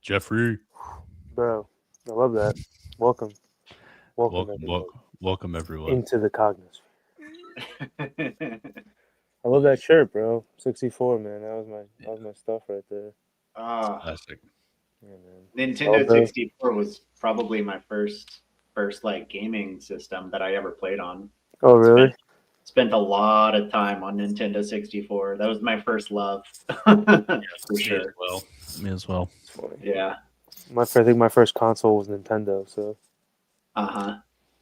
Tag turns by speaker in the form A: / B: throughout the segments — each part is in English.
A: Jeffery.
B: Bro, I love that. Welcome.
A: Welcome,
B: everyone,
A: welcome everyone.
B: into the Cognisphere. I love that shirt, bro. 64, man. That was my stuff right there.
A: Classic.
B: Yeah, man.
C: Nintendo 64 was probably my first like gaming system that I ever played on.
B: Oh, really?
C: Spent a lot of time on Nintendo 64. That was my first love. For sure.
A: Me as well.
B: It's funny.
C: Yeah.
B: I think my first console was Nintendo, so.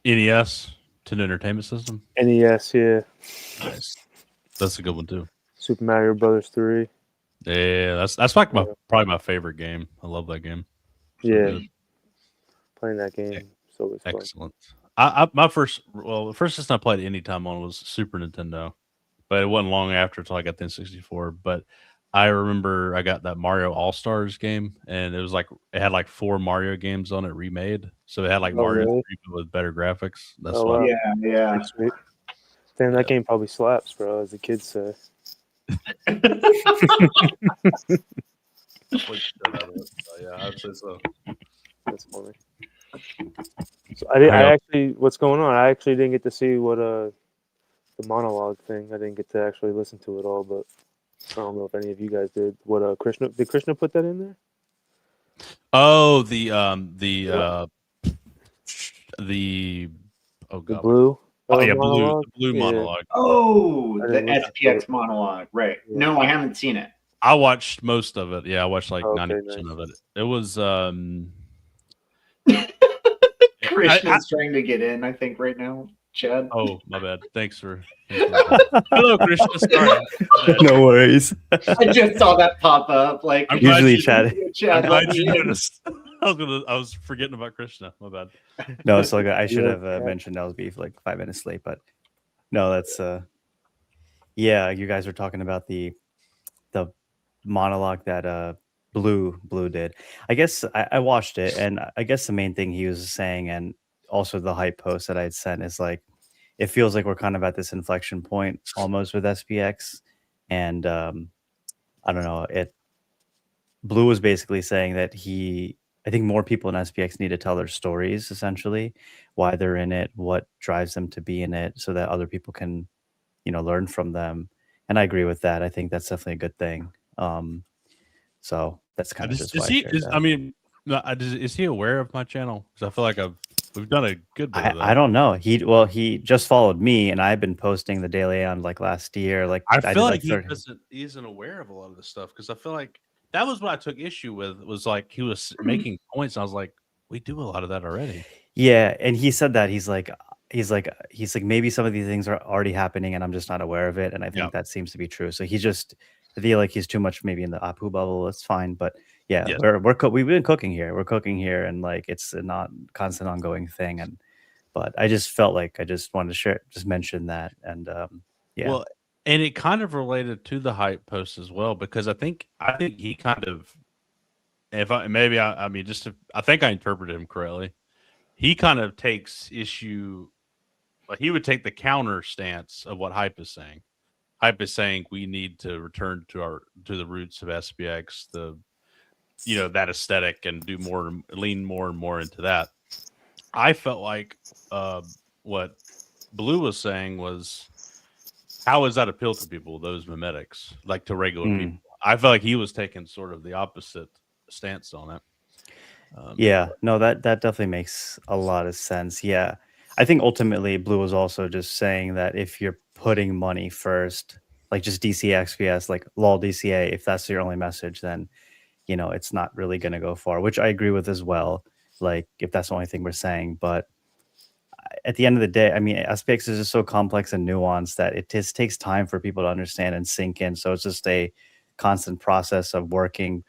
A: NES, Nintendo Entertainment System.
B: NES, yeah.
A: Nice. That's a good one too.
B: Super Mario Brothers 3.
A: Yeah, that's like probably my favorite game. I love that game.
B: So yeah. Playing that game is always fun.
A: Excellent. The first system I played any time on was Super Nintendo, but it wasn't long after until I got the N64. But I remember I got that Mario All Stars game, and it had like 4 Mario games on it remade, so it had like Mario 3 with better graphics. That's why.
C: Yeah.
B: Sweet. Damn, that game probably slaps, bro, as the kids say.
A: Yeah, I'd say so.
B: That's funny. So I actually, what's going on? I actually didn't get to see what the monologue thing. I didn't get to actually listen to it all, but I don't know if any of you guys did. What did Krishna put that in there?
A: Oh, the
B: blue.
A: Oh yeah, the blue monologue.
C: Oh, the SPX monologue. Right.
B: Yeah.
C: No, I haven't seen it.
A: I watched most of it. Yeah, I watched like 90%
B: nice.
A: of it. It was
C: Krishna's trying to get in, I think, right now. Chad.
A: Oh, my bad. Thanks for hello, Krishna. Sorry.
D: No worries.
C: I just saw that pop up. Like
A: I'm
D: usually Chad.
A: I'm glad you noticed. I was forgetting about Krishna. My bad.
D: No, it's so good. I should have mentioned I was beef like 5 minutes late, but no, that's yeah. You guys were talking about the monologue that Blue did. I guess I watched it, and I guess the main thing he was saying, and also the hype post that I had sent, is like it feels like we're kind of at this inflection point almost with SPX, and I don't know. Blue was basically saying that I think more people in SPX need to tell their stories, essentially, why they're in it, what drives them to be in it, so that other people can, learn from them. And I agree with that. I think that's definitely a good thing. So that's kind of just why
A: is he aware of my channel? Because I feel like we've done a good bit of that.
D: I don't know. He just followed me, and I've been posting the Daily on like last year. Like
A: I feel like he isn't aware of a lot of this stuff, because I feel like that was what I took issue with, was like he was making points. And I was like, we do a lot of that already.
D: Yeah, and he said that he's like maybe some of these things are already happening and I'm just not aware of it, and I think that seems to be true. So I feel like he's too much maybe in the Apu bubble. It's fine, but yeah, we've been cooking here. We're cooking here, and like it's a not constant ongoing thing. But I just felt like I just wanted to mention that, and yeah.
A: Well, and it kind of related to the hype post as well, because I think he kind of, I think I interpreted him correctly. He kind of takes issue, like he would take the counter stance of what hype is saying. Hype is saying we need to return to the roots of SPX, that aesthetic, and lean more and more into that. I felt like what Blue was saying was, how does that appeal to people, those mimetics, like to regular people? I felt like he was taking sort of the opposite stance on it.
D: That definitely makes a lot of sense. Yeah, I think ultimately Blue was also just saying that if you're putting money first, like just DCA XPS, like lol DCA, if that's your only message, then it's not really going to go far, which I agree with as well. Like if that's the only thing we're saying, but at the end of the day, I mean, SPX is just so complex and nuanced that it just takes time for people to understand and sink in. So it's just a constant process of working,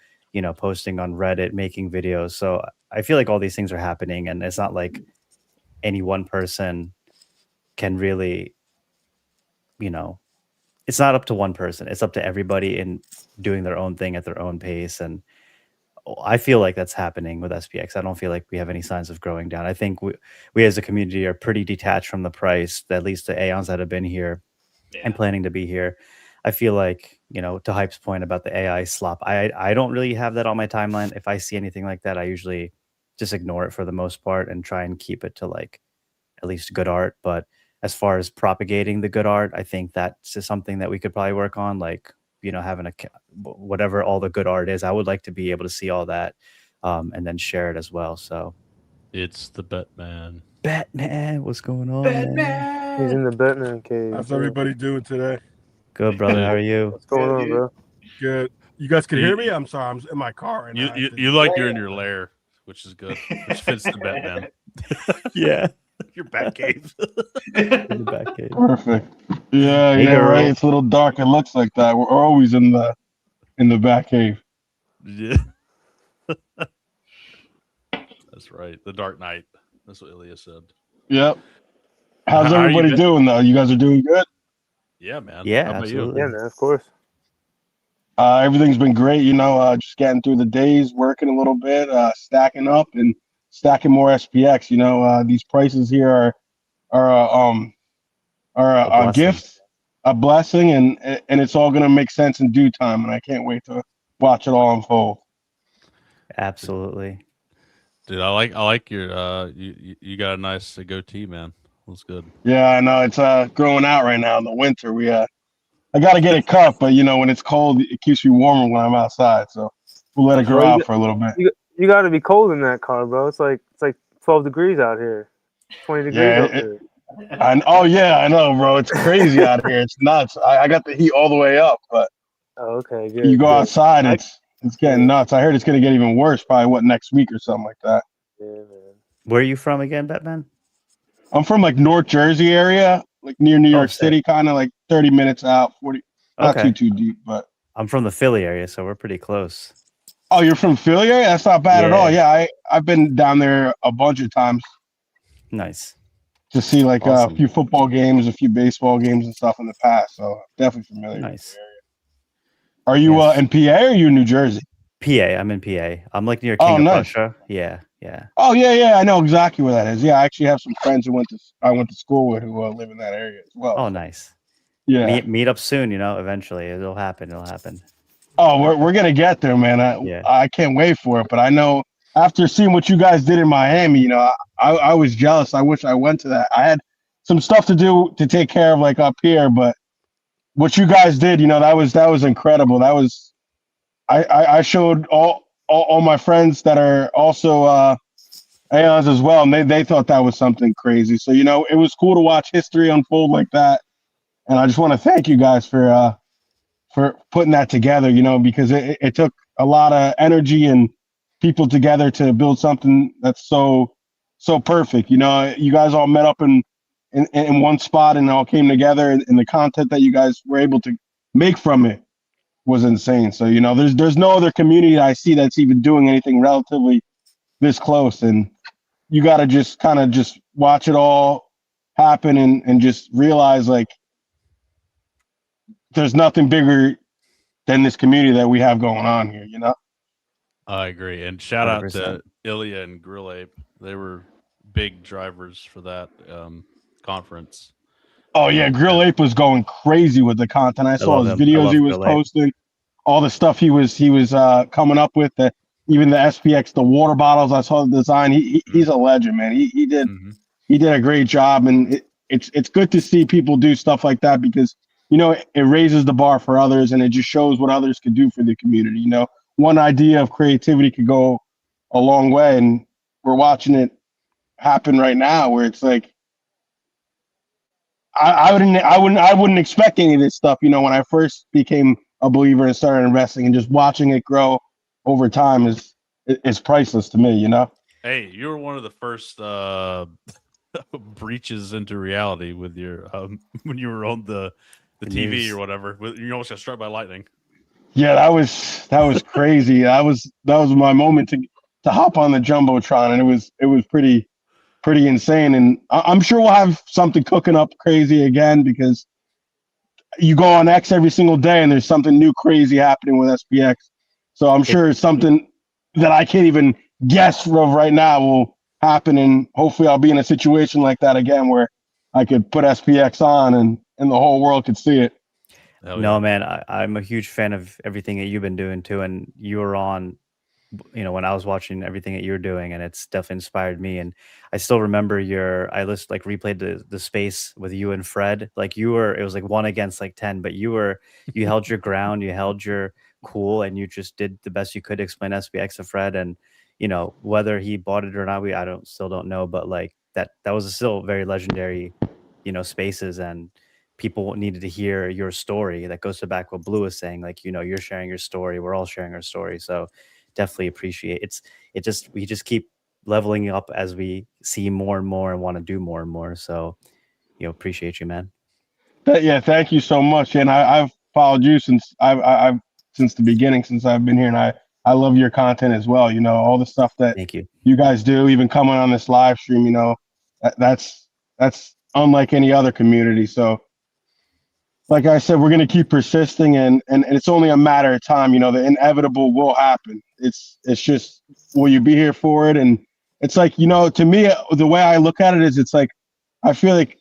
D: posting on Reddit, making videos. So I feel like all these things are happening, and it's not like any one person can really, it's not up to one person. It's up to everybody in doing their own thing at their own pace. And I feel like that's happening with SPX. I don't feel like we have any signs of growing down. I think we as a community are pretty detached from the price, at least the Aeons that have been here and planning to be here. I feel like, to Hype's point about the AI slop, I don't really have that on my timeline. If I see anything like that, I usually just ignore it for the most part and try and keep it to like at least good art. But as far as propagating the good art, I think that's something that we could probably work on, like, having whatever all the good art is. I would like to be able to see all that and then share it as well. So
A: It's the Betman.
D: Batman, what's going on, man?
B: He's in the Betman cave.
E: How's everybody doing today?
D: Good, brother. How are you?
B: What's going on, bro?
E: Good. You guys can hear me? I'm sorry. I'm in my car right now.
A: You like you're in your lair, which is good. Which fits the Betman.
D: Yeah.
A: Your bat cave.
D: In the back cave.
F: Perfect. Yeah,
D: Hey,
F: yeah,
D: girl.
F: right. It's a little dark. It looks like that. We're always in the back cave.
A: Yeah. That's right. The Dark Knight. That's what Ilya said.
F: Yep. How's
A: How are you
F: everybody
A: been?
F: doing though? You guys are doing good?
A: Yeah, man.
D: Yeah,
A: How about
D: absolutely.
B: Yeah, man, of course.
F: Everything's been great, just getting through the days, working a little bit, stacking up and stacking more SPX. These prices here are a
D: blessing.
F: gift, a blessing, and it's all gonna make sense in due time, and I can't wait to watch it all unfold.
D: Absolutely.
A: Dude, I like your you got a nice goatee, man. That's good.
F: Yeah, I know it's growing out right now in the winter. I got to get it cut, but when it's cold, it keeps me warmer when I'm outside. So we'll let it grow out for a little bit.
B: You got to be cold in that car, bro. It's like 12 degrees out here, 20 degrees
F: Yeah,
B: out there.
F: Oh yeah, I know, bro. It's crazy out here. It's nuts. I got the heat all the way up, but
B: Oh, okay, good.
F: you go
B: good.
F: outside, it's getting nuts. I heard it's gonna get even worse, probably next week or something like that.
B: Yeah, man.
D: Where are you from again, Batman?
F: I'm from like North Jersey area, like near New York
D: sick.
F: City, kind of like 30 minutes out, 40. Not
D: Okay.
F: too deep, but.
D: I'm from the Philly area, so we're pretty close.
F: Oh, you're from Philly area? That's not bad at
D: Yeah.
F: all. Yeah, I've been down there a bunch of times
D: Nice.
F: to see like
D: Awesome.
F: a few football games, a few baseball games and stuff in the past. So definitely familiar.
D: Nice.
F: Are you
D: Yes.
F: in PA or are you in New Jersey?
D: PA. I'm in PA. I'm like near
F: Oh,
D: King of
F: nice.
D: Prussia. Yeah. Yeah.
F: Oh yeah, I know exactly where that is. Yeah, I actually have some friends I went to school with who live in that area as well.
D: Oh, nice.
F: Yeah.
D: Meet up soon, eventually. It'll happen.
F: Oh, we're gonna get there, man. I can't wait for it. But I know after seeing what you guys did in Miami, I was jealous. I wish I went to that. I had some stuff to take care of like up here, but what you guys did, that was incredible. That was I showed all my friends that are also Aeons as well, and they thought that was something crazy. So it was cool to watch history unfold like that. And I just want to thank you guys for putting that together, because it took a lot of energy and people together to build something that's so perfect. You guys all met up in one spot and it all came together, and the content that you guys were able to make from it was insane. So, there's no other community I see that's even doing anything relatively this close. And you got to just kind of just watch it all happen and just realize like there's nothing bigger than this community that we have going on here,
A: I agree. And shout out
D: 100%.
A: to Ilya and Grill Ape. They were big drivers for that conference.
F: Oh yeah, Grill Ape was going crazy with the content. I saw
D: love
F: his
D: him. I
F: videos
D: love
F: he was
D: Grill Ape.
F: posting, all the stuff he was coming up with, even the SPX, the water bottles. I saw the design. He's a legend, man. He did a great job, and it's good to see people do stuff like that because it raises the bar for others, and it just shows what others could do for the community. One idea of creativity could go a long way, and we're watching it happen right now, where it's like I wouldn't expect any of this stuff. When I first became a believer and started investing, and just watching it grow over time is priceless to me.
A: Hey, you were one of the first breaches into reality with your when you were on the TV
D: news.
A: or whatever. You almost got struck by lightning.
F: Yeah, that was crazy. that was my moment to hop on the jumbotron, and it was pretty insane. And I'm sure we'll have something cooking up crazy again because you go on X every single day, and there's something new crazy happening with SPX. So I'm sure it's something that I can't even guess of right now will happen, and hopefully I'll be in a situation like that again where I could put SPX on and the whole world could see it.
D: No, man, I'm a huge fan of everything that you've been doing too, and you were on, when I was watching everything that you're doing, and it's definitely inspired me. And I still remember replayed the space with you and Fred. Like it was like 1 against like 10, but you held your ground, you held your cool, and you just did the best you could to explain SPX to Fred. And whether he bought it or not, still don't know, but like that was still very legendary, spaces, and people needed to hear your story. That goes to back what Blue was saying, like, you're sharing your story, we're all sharing our story. So definitely appreciate we just keep leveling up as we see more and more and want to do more and more. So appreciate you, man.
F: Yeah, thank you so much. And I've followed you since I've since the beginning, since I've been here, and I love your content as well. All the stuff that
D: thank
F: you guys do, even coming on this live stream, that's unlike any other community. So like I said, we're going to keep persisting, and it's only a matter of time. The inevitable will happen. It's just, will you be here for it? And it's like, to me, the way I look at it is, it's like, I feel like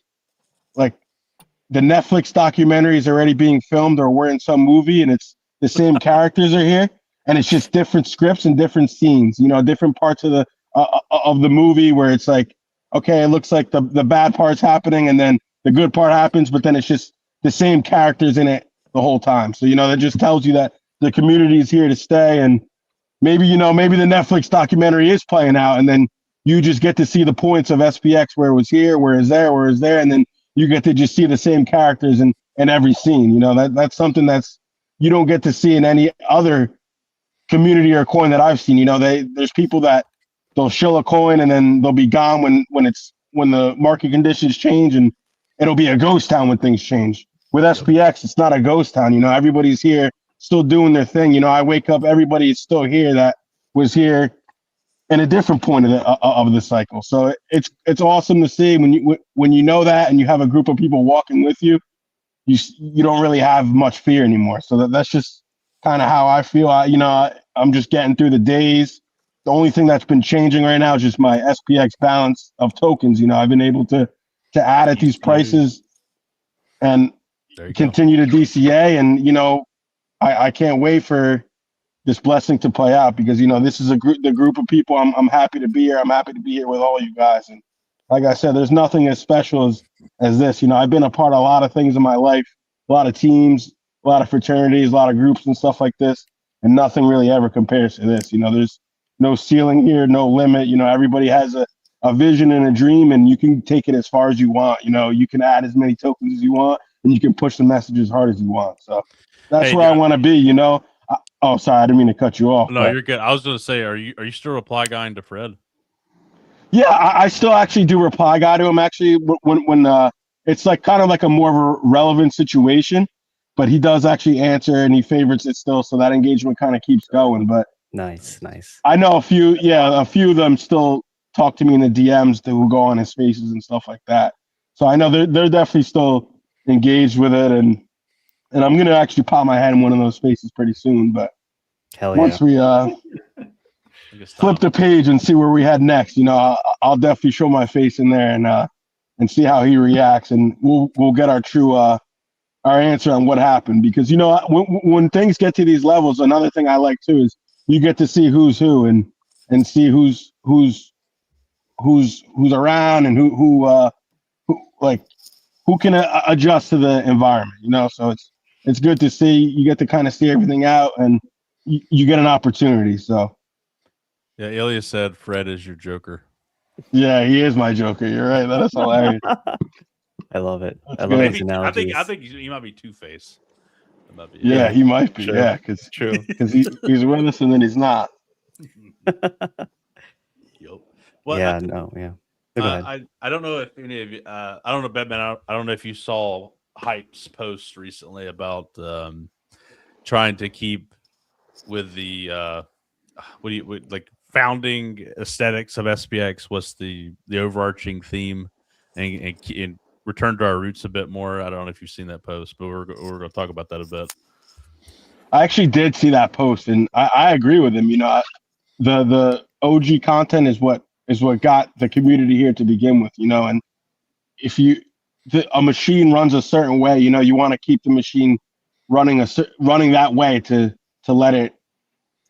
F: the Netflix documentary is already being filmed, or we're in some movie and it's the same characters are here, and it's just different scripts and different scenes, different parts of the movie where it's like, okay, it looks like the bad part's happening and then the good part happens, but then it's just the same characters in it the whole time. So, that just tells you that the community is here to stay. And maybe the Netflix documentary is playing out, and then you just get to see the points of SPX, where it was here, where it's there, where it's there. And then you get to just see the same characters in every scene. That's something you don't get to see in any other community or coin that I've seen. There's people that they'll shill a coin and then they'll be gone when the market conditions change, and it'll be a ghost town when things change. With SPX, it's not a ghost town. Everybody's here still doing their thing. I wake up, everybody is still here that was here in a different point of the cycle. So it's awesome to see when you know that, and you have a group of people walking with you. You don't really have much fear anymore. So that's just kind of how I feel. I'm just getting through the days. The only thing that's been changing right now is just my SPX balance of tokens. I've been able to add at these prices and continue to DCA. And, I can't wait for this blessing to play out, because, this is the group of people. I'm happy to be here. I'm happy to be here with all you guys. And like I said, there's nothing as special as this. I've been a part of a lot of things in my life, a lot of teams, a lot of fraternities, a lot of groups and stuff like this. And nothing really ever compares to this. There's no ceiling here, no limit. Everybody has a vision and a dream, and you can take it as far as you want. You can add as many tokens as you want, and you can push the message as hard as you want. So that's where I want to be. Oh, sorry, I didn't mean to cut you off.
A: No, you're good. I was going to say, are you still reply guying to Fred?
F: Yeah, I still actually do reply guy to him. Actually, when it's like kind of like a more of a relevant situation, but he does actually answer, and he favorites it still, so that engagement kind of keeps going. But
D: nice.
F: I know a few of them still talk to me in the DMs that will go on his spaces and stuff like that. So I know they're definitely still engaged with it, and I'm gonna actually pop my head in one of those spaces pretty soon. But once we flip the page and see where we head next, I'll definitely show my face in there and see how he reacts, and we'll get our true our answer on what happened. Because when things get to these levels, another thing I like too is you get to see who's who and see who's around, and who can adjust to the environment. So it's good to see. You get to kind of see everything out, and you get an opportunity. So
A: yeah, Elias said Fred is your Joker.
F: Yeah, he is my Joker. You're right. That is hilarious.
D: I love it.
F: That's
D: I love
F: good.
D: these analogies.
A: I think he might be Two-Face.
F: Yeah, he might be.
D: True.
F: Yeah, because he's with us and then he's not.
A: Yup. Well,
D: yeah. Go ahead.
A: I don't know if any of you. I don't know, Betman. I don't know if you saw Hype's post recently about trying to keep with the founding aesthetics of SPX. What's the overarching theme, and return to our roots a bit more. I don't know if you've seen that post, but we're going to talk about that a bit.
F: I actually did see that post, and I agree with him. The OG content is what got the community here to begin with. And if a machine runs a certain way, you want to keep the machine running that way to let it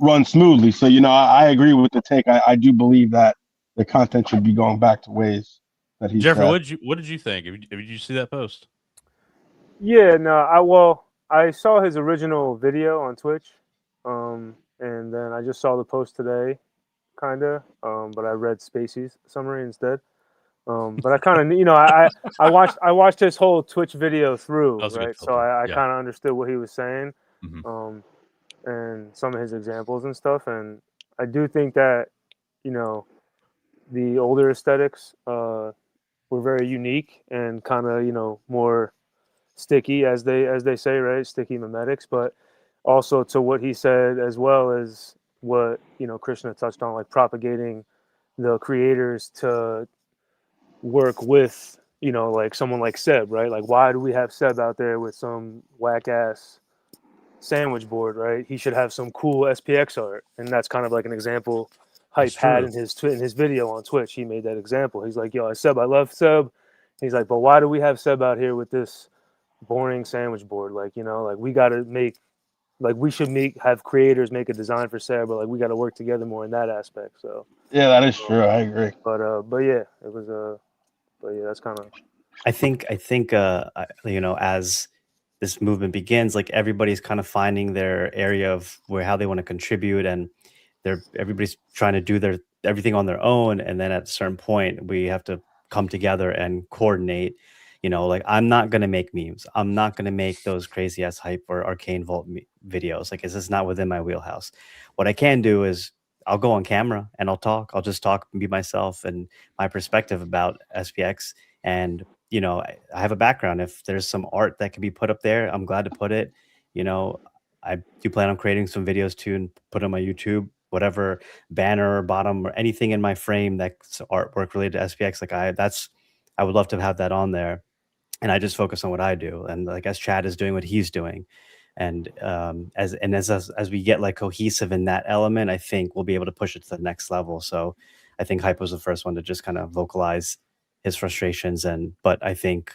F: run smoothly. So I agree with the take. I do believe that the content should be going back to ways that he
A: Jeffrey,
F: said.
A: what did you think? Did you see that post?
B: Yeah, no, I saw his original video on Twitch, and then I just saw the post today, kinda. But I read Spacey's summary instead. But I kind of, I watched his whole Twitch video through,
A: That was a good
B: right? So
A: filter.
B: I
A: Yeah.
B: kind of understood what he was saying,
A: Mhm.
B: and some of his examples and stuff. And I do think that, the older aesthetics were very unique and kind of, more sticky, as they say, right? Sticky mimetics, but also to what he said, as well as what Krishna touched on, like propagating the creators to work with like someone like Seb, right? Like, why do we have Seb out there with some whack ass sandwich board, right? He should have some cool SPX art, and that's kind of like an example Hype had in his video on Twitch. He made that example. He's like, "Yo, Seb, I love Seb." He's like, "But why do we have Seb out here with this boring sandwich board? Like, like we got to we should have creators make a design for Seb, but like we got to work together more in that aspect." So
F: yeah, that is true. I agree.
B: but yeah, it was but yeah, that's kind of.
D: I think as this movement begins, like everybody's kind of finding their area of how they want to contribute, and everybody's trying to do everything on their own, and then at a certain point we have to come together and coordinate. Like, I'm not gonna make memes. I'm not gonna make those crazy ass hype or arcane vault videos. Like, it's just not within my wheelhouse. What I can do is I'll go on camera and I'll talk. I'll just talk and be myself and my perspective about SPX. And I have a background. If there's some art that can be put up there, I'm glad to put it. I do plan on creating some videos too and put on my YouTube, whatever banner or bottom or anything in my frame that's artwork related to SPX. Like, I would love to have that on there, and I just focus on what I do. And like, as Chad is doing what he's doing, and as we get like cohesive in that element, I think we'll be able to push it to the next level. So I think Hype was the first one to just kind of vocalize his frustrations, but I think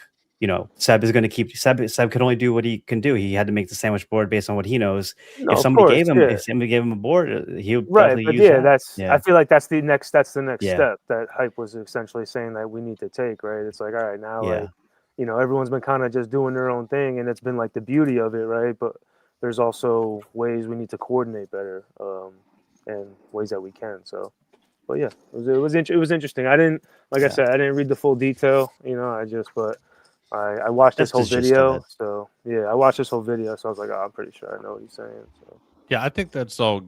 D: Seb is going to keep Seb can only do what he can do. He had to make the sandwich board based on what he knows.
B: No,
D: If
B: of
D: somebody
B: course,
D: gave him
B: yeah.
D: if somebody gave him a board, he would
B: Right,
D: definitely
B: but
D: use
B: yeah,
D: that.
B: I feel like that's the next
D: Yeah.
B: step that Hype was essentially saying that we need to take, right? It's like, all right, now
D: Yeah.
B: like everyone's been kind of just doing their own thing, and it's been like the beauty of it, right? But there's also ways we need to coordinate better, and ways that we can. So, but yeah, it was interesting. I didn't, like I said, I didn't read the full detail, but I watched
D: That's
B: this whole
D: the gist of
B: video.
D: it.
B: So yeah, I watched this whole video, so I was like, oh, I'm pretty sure I know what he's saying. So
A: Yeah, I think that's all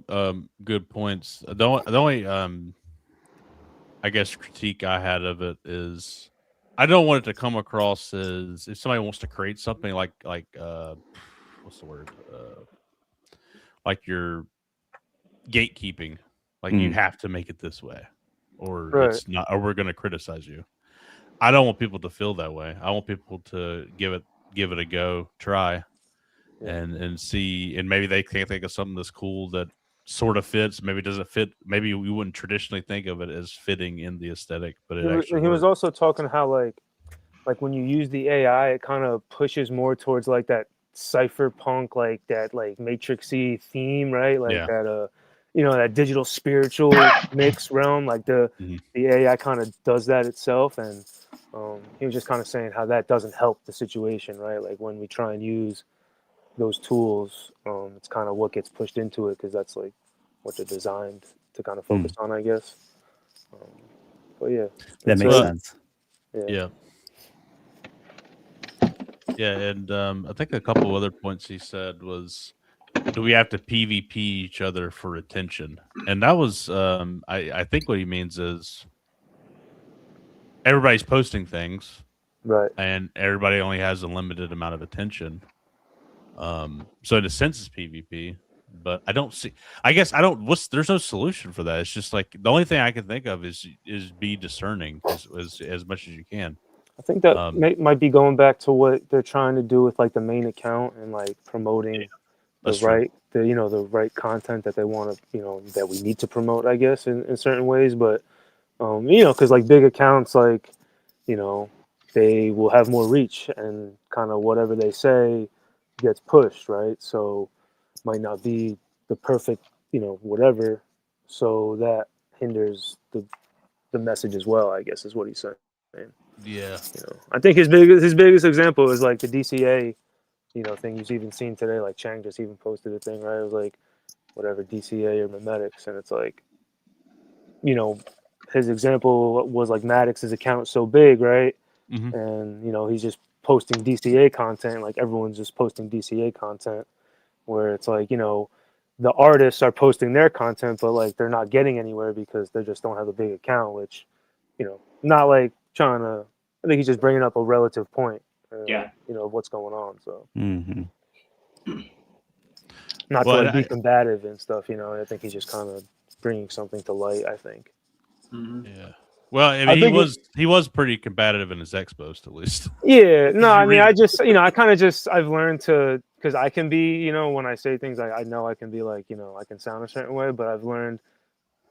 A: good points. The only I guess critique I had of it is I don't want it to come across as if somebody wants to create something like what's the word? Like you're gatekeeping. Like you have to make it this way. Or
B: Right.
A: it's not, or we're gonna criticize you. I don't want people to feel that way. I want people to give it a go, try, and see, and maybe they can think of something that's cool that sort of fits. Maybe it doesn't fit. Maybe we wouldn't traditionally think of it as fitting in the aesthetic, but it actually
B: he was
A: works.
B: also talking how like when you use the AI, it kind of pushes more towards like that cypherpunk, like that like matrixy theme, right? Like
A: Yeah.
B: that that digital spiritual mix realm. Like the AI kind of does that itself, and he was just kind of saying how that doesn't help the situation, right? Like when we try and use those tools, it's kind of what gets pushed into it because that's like what they're designed to kind of focus on, I guess. But yeah,
D: that makes sense.
A: Yeah. Yeah, and I think a couple other points he said was, do we have to PvP each other for attention? And that was, I think what he means is everybody's posting things,
B: right?
A: And everybody only has a limited amount of attention. So in a sense, it's PvP, but I don't see. I guess I don't. There's no solution for that. It's just like the only thing I can think of is be discerning as much as you can.
B: I think that might be going back to what they're trying to do with like the main account and like promoting the right content that they want to that we need to promote, I guess, in certain ways. But because like big accounts, like they will have more reach and kind of whatever they say gets pushed, right? So might not be the perfect, whatever. So that hinders the message as well, I guess is what he's saying.
A: Yeah.
B: I think his biggest example is like the DCA, thing you've even seen today. Like Chang just even posted a thing, right? It was like whatever DCA or memetics, and it's like, his example was like Maddox's account so big, right?
A: Mm-hmm.
B: And he's just posting DCA content, like everyone's just posting DCA content, where it's like, the artists are posting their content, but like they're not getting anywhere because they just don't have a big account, which, not like trying to, I think he's just bringing up a relative point, of what's going on. So, not to like be combative and stuff, I think he's just kind of bringing something to light, I think.
A: Yeah. Well, I mean, he was pretty combative in his ex post, at least.
B: Yeah. No, I mean, I just, I've learned to, because I can be, when I say things, I know I can be like, I can sound a certain way, but I've learned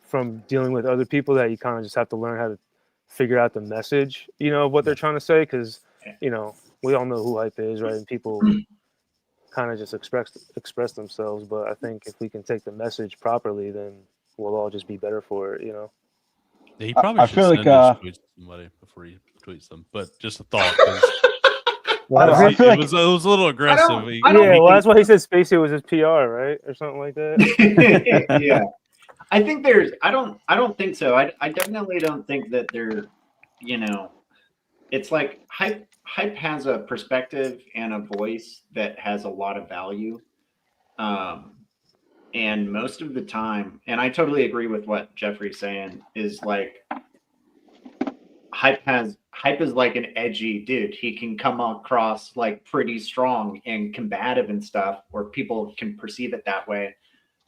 B: from dealing with other people that you kind of just have to learn how to figure out the message, of what they're trying to say, because, we all know who hype is, right? And people kind of just express themselves, but I think if we can take the message properly, then we'll all just be better for it,
A: Yeah, he probably should send his tweets to somebody before he tweets them, but just a thought.
F: I feel
A: it was a little aggressive.
B: Well, that's why he said Spacey was his PR, right, or something like that.
C: Yeah, I think I don't think so. I definitely don't think that there, it's like hype has a perspective and a voice that has a lot of value, and most of the time, and I totally agree with what Jeffrey's saying, is like hype is like an edgy dude. He can come across like pretty strong and combative and stuff, or people can perceive it that way.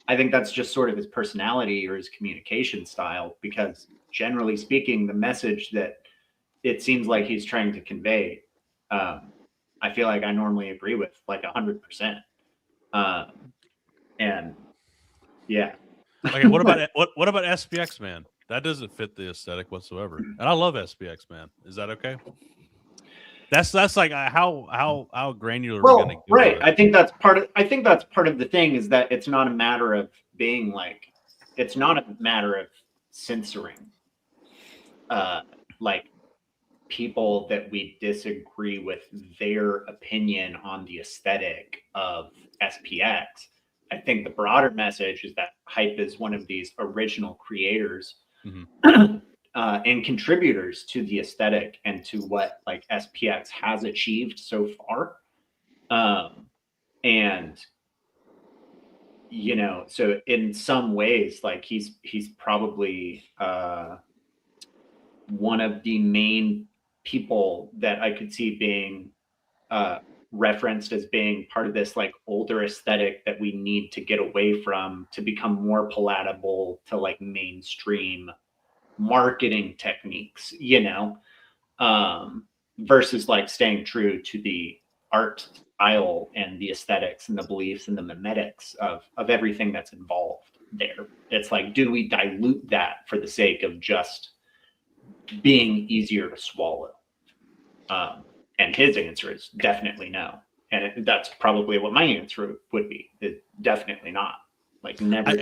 C: I think that's just sort of his personality or his communication style, because generally speaking, the message that it seems like he's trying to convey, I feel like I normally agree with like 100%. And yeah.
A: Okay, what about SPX Man? That doesn't fit the aesthetic whatsoever. And I love SPX Man. Is that okay? That's like how granular we're gonna go.
C: Right. I think that's part of the thing, is that it's not a matter of being like, it's not a matter of censoring like people that we disagree with their opinion on the aesthetic of SPX. I think the broader message is that hype is one of these original creators and contributors to the aesthetic and to what like SPX has achieved so far. And so in some ways, like he's probably one of the main people that I could see being referenced as being part of this like older aesthetic that we need to get away from to become more palatable to like mainstream marketing techniques, versus like staying true to the art style and the aesthetics and the beliefs and the memetics of everything that's involved there. It's like, do we dilute that for the sake of just being easier to swallow? And his answer is definitely no. And that's probably what my answer would be. Is definitely not. Like never.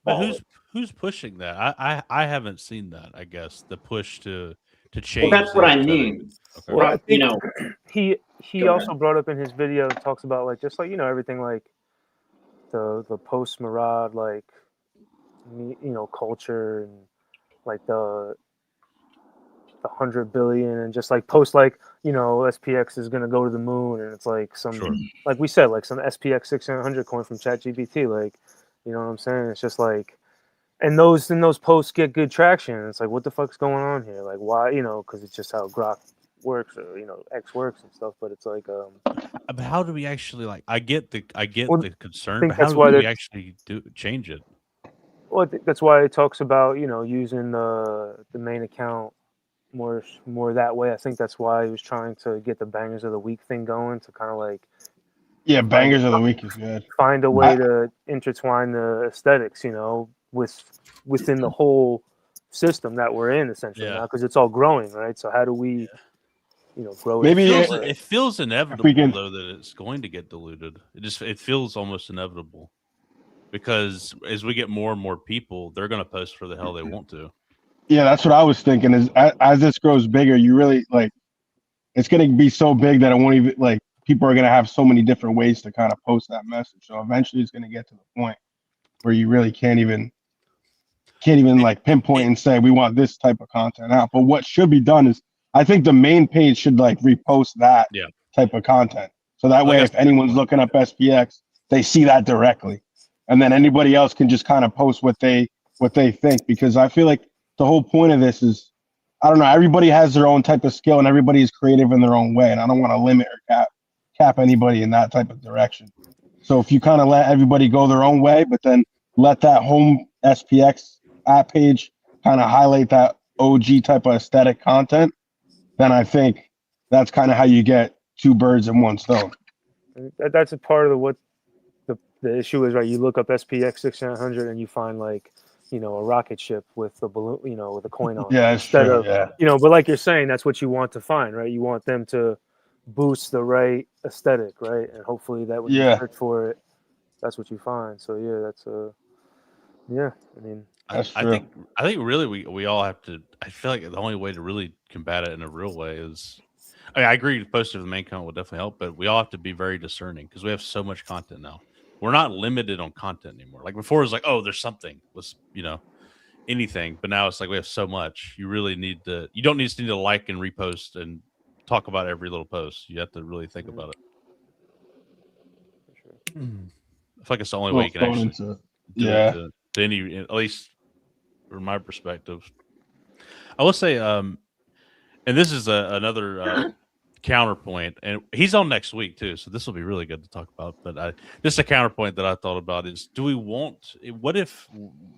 A: But who's pushing that? I haven't seen that. I guess the push to change.
C: Well, that's what I mean.
B: Okay. Well, I think he also brought up in his video, talks about like just like everything like the post Murad like culture and like the 100 billion and just like post like SPX is gonna go to the moon, and it's like some like we said, like some SPX 600 coin from ChatGPT, like what I'm saying. It's just like, and those posts get good traction. It's like, what the fuck's going on here? Like why? Because it's just how Grok works, or X works and stuff. But it's like,
A: but how do we actually like? I get the concern, but
B: how
A: do we actually change it?
B: Well, that's why it talks about using the main account more that way. I think that's why he was trying to get the bangers of the week thing going, to kind of like
F: bangers of the week is good.
B: Find a way to intertwine the aesthetics, within the whole system that we're in essentially now, because it's all growing, right? So how do we grow
F: Maybe
A: It feels inevitable
F: can-
A: though that it's going to get diluted. It feels almost inevitable because as we get more and more people, they're going to post for the hell they want to.
F: Yeah, that's what I was thinking. Is as this grows bigger, you really like it's going to be so big that it won't even like people are going to have so many different ways to kind of post that message. So eventually, it's going to get to the point where you really can't even like pinpoint and say we want this type of content out. But what should be done is I think the main page should like repost that type of content. So that way, if anyone's looking up SPX, they see that directly, and then anybody else can just kind of post what they think. Because I feel like the whole point of this is, I don't know, everybody has their own type of skill and everybody is creative in their own way, and I don't want to limit or cap anybody in that type of direction. So if you kind of let everybody go their own way, but then let that home SPX app page kind of highlight that OG type of aesthetic content, then I think that's kind of how you get two birds in one stone.
B: That's a part of what the issue is, right? You look up SPX 6900 and you find like, a rocket ship with a balloon, with a coin on.
F: Yeah, that's
B: instead
F: true.
B: of, but like you're saying, that's what you want to find, right? You want them to boost the right aesthetic, right? And hopefully that when you search for it, that's what you find. So that's I mean,
A: I think really we all have to. I feel like the only way to really combat it in a real way is, I agree. Posting the main content will definitely help, but we all have to be very discerning because we have so much content now. We're not limited on content anymore. Like before, it was like, oh, there's something. Let's anything. But now it's like we have so much. You really need to. You don't need to like and repost and talk about every little post. You have to really think about it. I feel like it's the only way you can actually do it to any, at least from my perspective. I will say, and this is another counterpoint, and he's on next week too, so this will be really good to talk about. But just a counterpoint that I thought about is: what if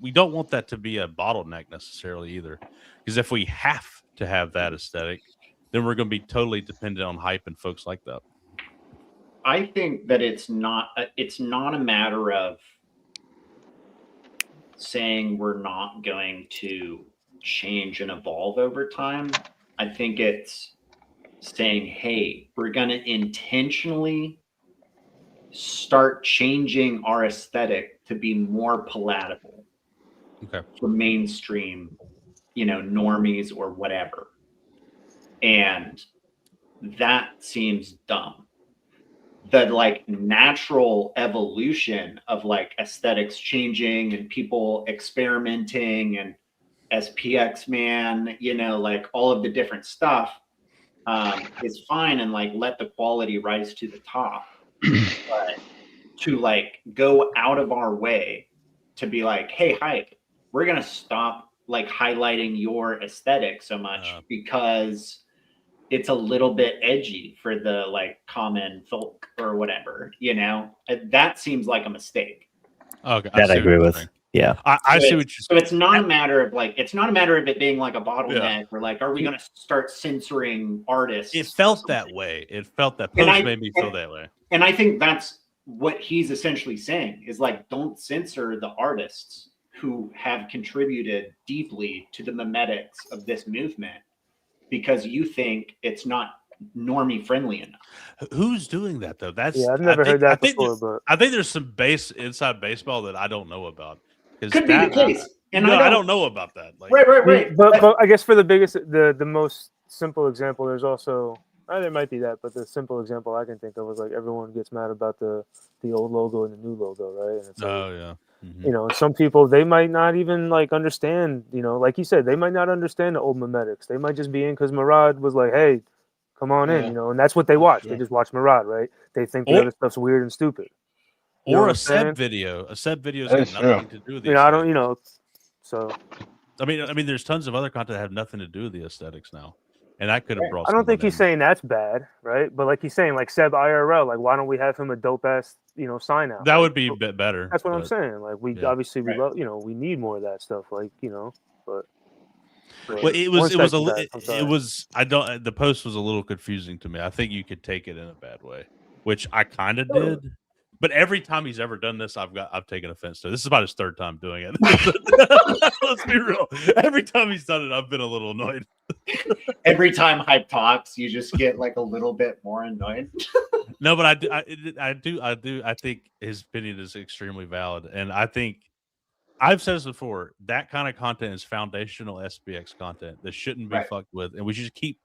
A: we don't want that to be a bottleneck necessarily either? Because if we have to have that aesthetic, then we're going to be totally dependent on hype and folks like that.
C: I think that it's not a matter of saying we're not going to change and evolve over time. I think it's saying, hey, we're going to intentionally start changing our aesthetic to be more palatable for mainstream, normies or whatever. And that seems dumb. The like natural evolution of like aesthetics changing and people experimenting and SPX man, like all of the different stuff is fine, and like let the quality rise to the top. But to like go out of our way to be like, hey, hype, we're gonna stop like highlighting your aesthetic so much because it's a little bit edgy for the like common folk or whatever, that seems like a mistake.
D: Okay, that I agree with. Yeah,
A: I see what you're.
C: So it's not a matter of like, it's not a matter of it being like a bottleneck or like, are we going to start censoring artists?
A: It felt that way. It felt that post made me feel that way.
C: And I think that's what he's essentially saying is like, don't censor the artists who have contributed deeply to the memetics of this movement because you think it's not normie friendly enough.
A: Who's doing that though?
B: I've never heard that before. But
A: I think there's some inside baseball that I don't know about.
C: Could be the case,
A: and I don't know about that. Like,
B: right. But I guess for the biggest, the most simple example, there's also there might be that, but the simple example I can think of was like everyone gets mad about the old logo and the new logo, right? And it's like,
A: Mm-hmm.
B: Some people, they might not even like understand, like you said, they might not understand the old memetics. They might just be in because Murad was like, hey, come on in, and that's what they watch. They just watch Murad, right? They think the other stuff's weird and stupid.
A: Or a Seb video. A Seb video's got nothing to do with the
B: I don't, so.
A: I mean, there's tons of other content that have nothing to do with the aesthetics now. And I could have brought.
B: I don't think he's saying that's bad, right? But like he's saying, like Seb IRL, like why don't we have him a dope ass, sign out?
A: That would be a bit better.
B: That's what I'm saying. Like we obviously we love, we need more of that stuff. Like but.
A: Well, the post was a little confusing to me. I think you could take it in a bad way, which I kind of did. But every time he's ever done this, I've taken offense to it. This is about his third time doing it. Let's be real. Every time he's done it, I've been a little annoyed.
C: Every time Hype talks, you just get like a little bit more annoyed.
A: No, but I think his opinion is extremely valid, and I think I've said this before. That kind of content is foundational SPX content that shouldn't be
C: Right.
A: fucked with, and we should just keep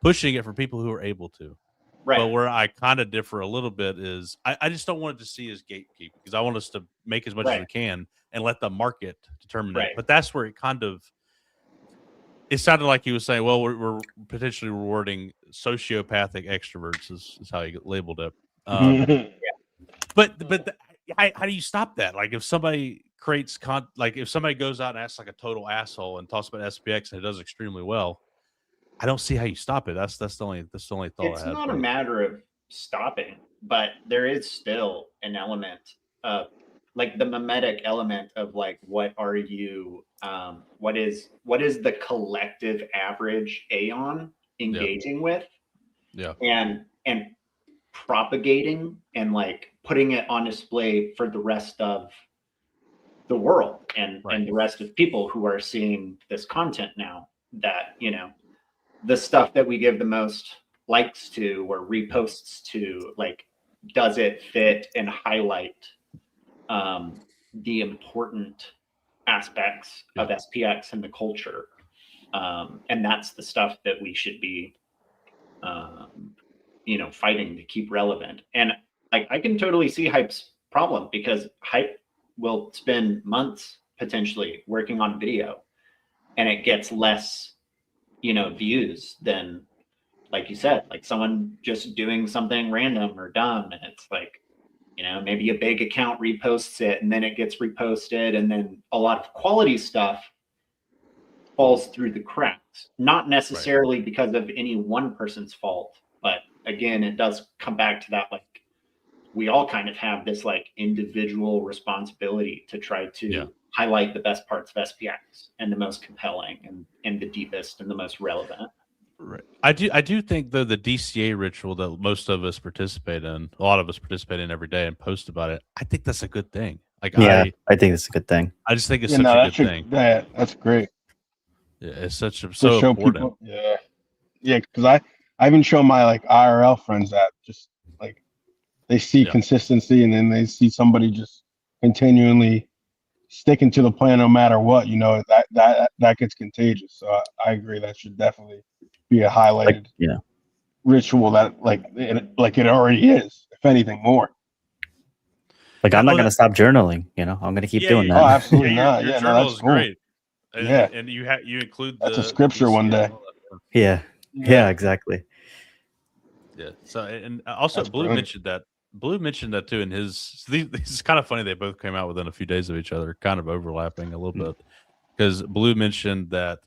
A: pushing it for people who are able to.
C: Right.
A: But where I kind of differ a little bit is I just don't want it to see as gatekeep because I want us to make as much as we can and let the market determine it. But that's where it sounded like he was saying, well, we're potentially rewarding sociopathic extroverts is how he labeled it. But how do you stop that? Like if somebody creates like if somebody goes out and acts like a total asshole and talks about SPX and it does extremely well, I don't see how you stop it. That's the only thought
C: it's
A: I had.
C: Not a matter of stopping, but there is still an element of like the mimetic element of like what are you what is the collective average Aeon engaging with?
A: Yeah.
C: And propagating and like putting it on display for the rest of the world and the rest of people who are seeing this content now, that the stuff that we give the most likes to or reposts to, like, does it fit and highlight the important aspects of SPX and the culture? And that's the stuff that we should be, fighting to keep relevant. And I can totally see Hype's problem, because Hype will spend months potentially working on video and it gets less views than, like you said, like someone just doing something random or dumb, and it's like, maybe a big account reposts it and then it gets reposted, and then a lot of quality stuff falls through the cracks, not necessarily because of any one person's fault, but again, it does come back to that, like, we all kind of have this like individual responsibility to try to highlight the best parts of SPX and the most compelling and the deepest and the most relevant.
A: Right. I do think, though, the DCA ritual that most of us participate in, a lot of us participate in every day and post about it, I think that's a good thing. Like,
D: I think it's a good thing.
A: I just think it's such a good thing.
F: That's great.
A: Yeah, it's so
F: show
A: important.
F: People, because I even show my like IRL friends that just like they see consistency, and then they see somebody just continually sticking to the plan no matter what. That gets contagious. So I agree, that should definitely be a highlighted ritual that like it already is, if anything more.
D: Like, I'm not going to stop journaling. I'm going to keep doing that.
F: Oh, absolutely not.
A: Your journal is
F: cool.
A: great. And you include
F: that's a scripture one day.
D: Yeah, exactly.
A: Yeah. So, and also that's Blue mentioned that. Blue mentioned that too in his. This is kind of funny. They both came out within a few days of each other, kind of overlapping a little bit, because Blue mentioned that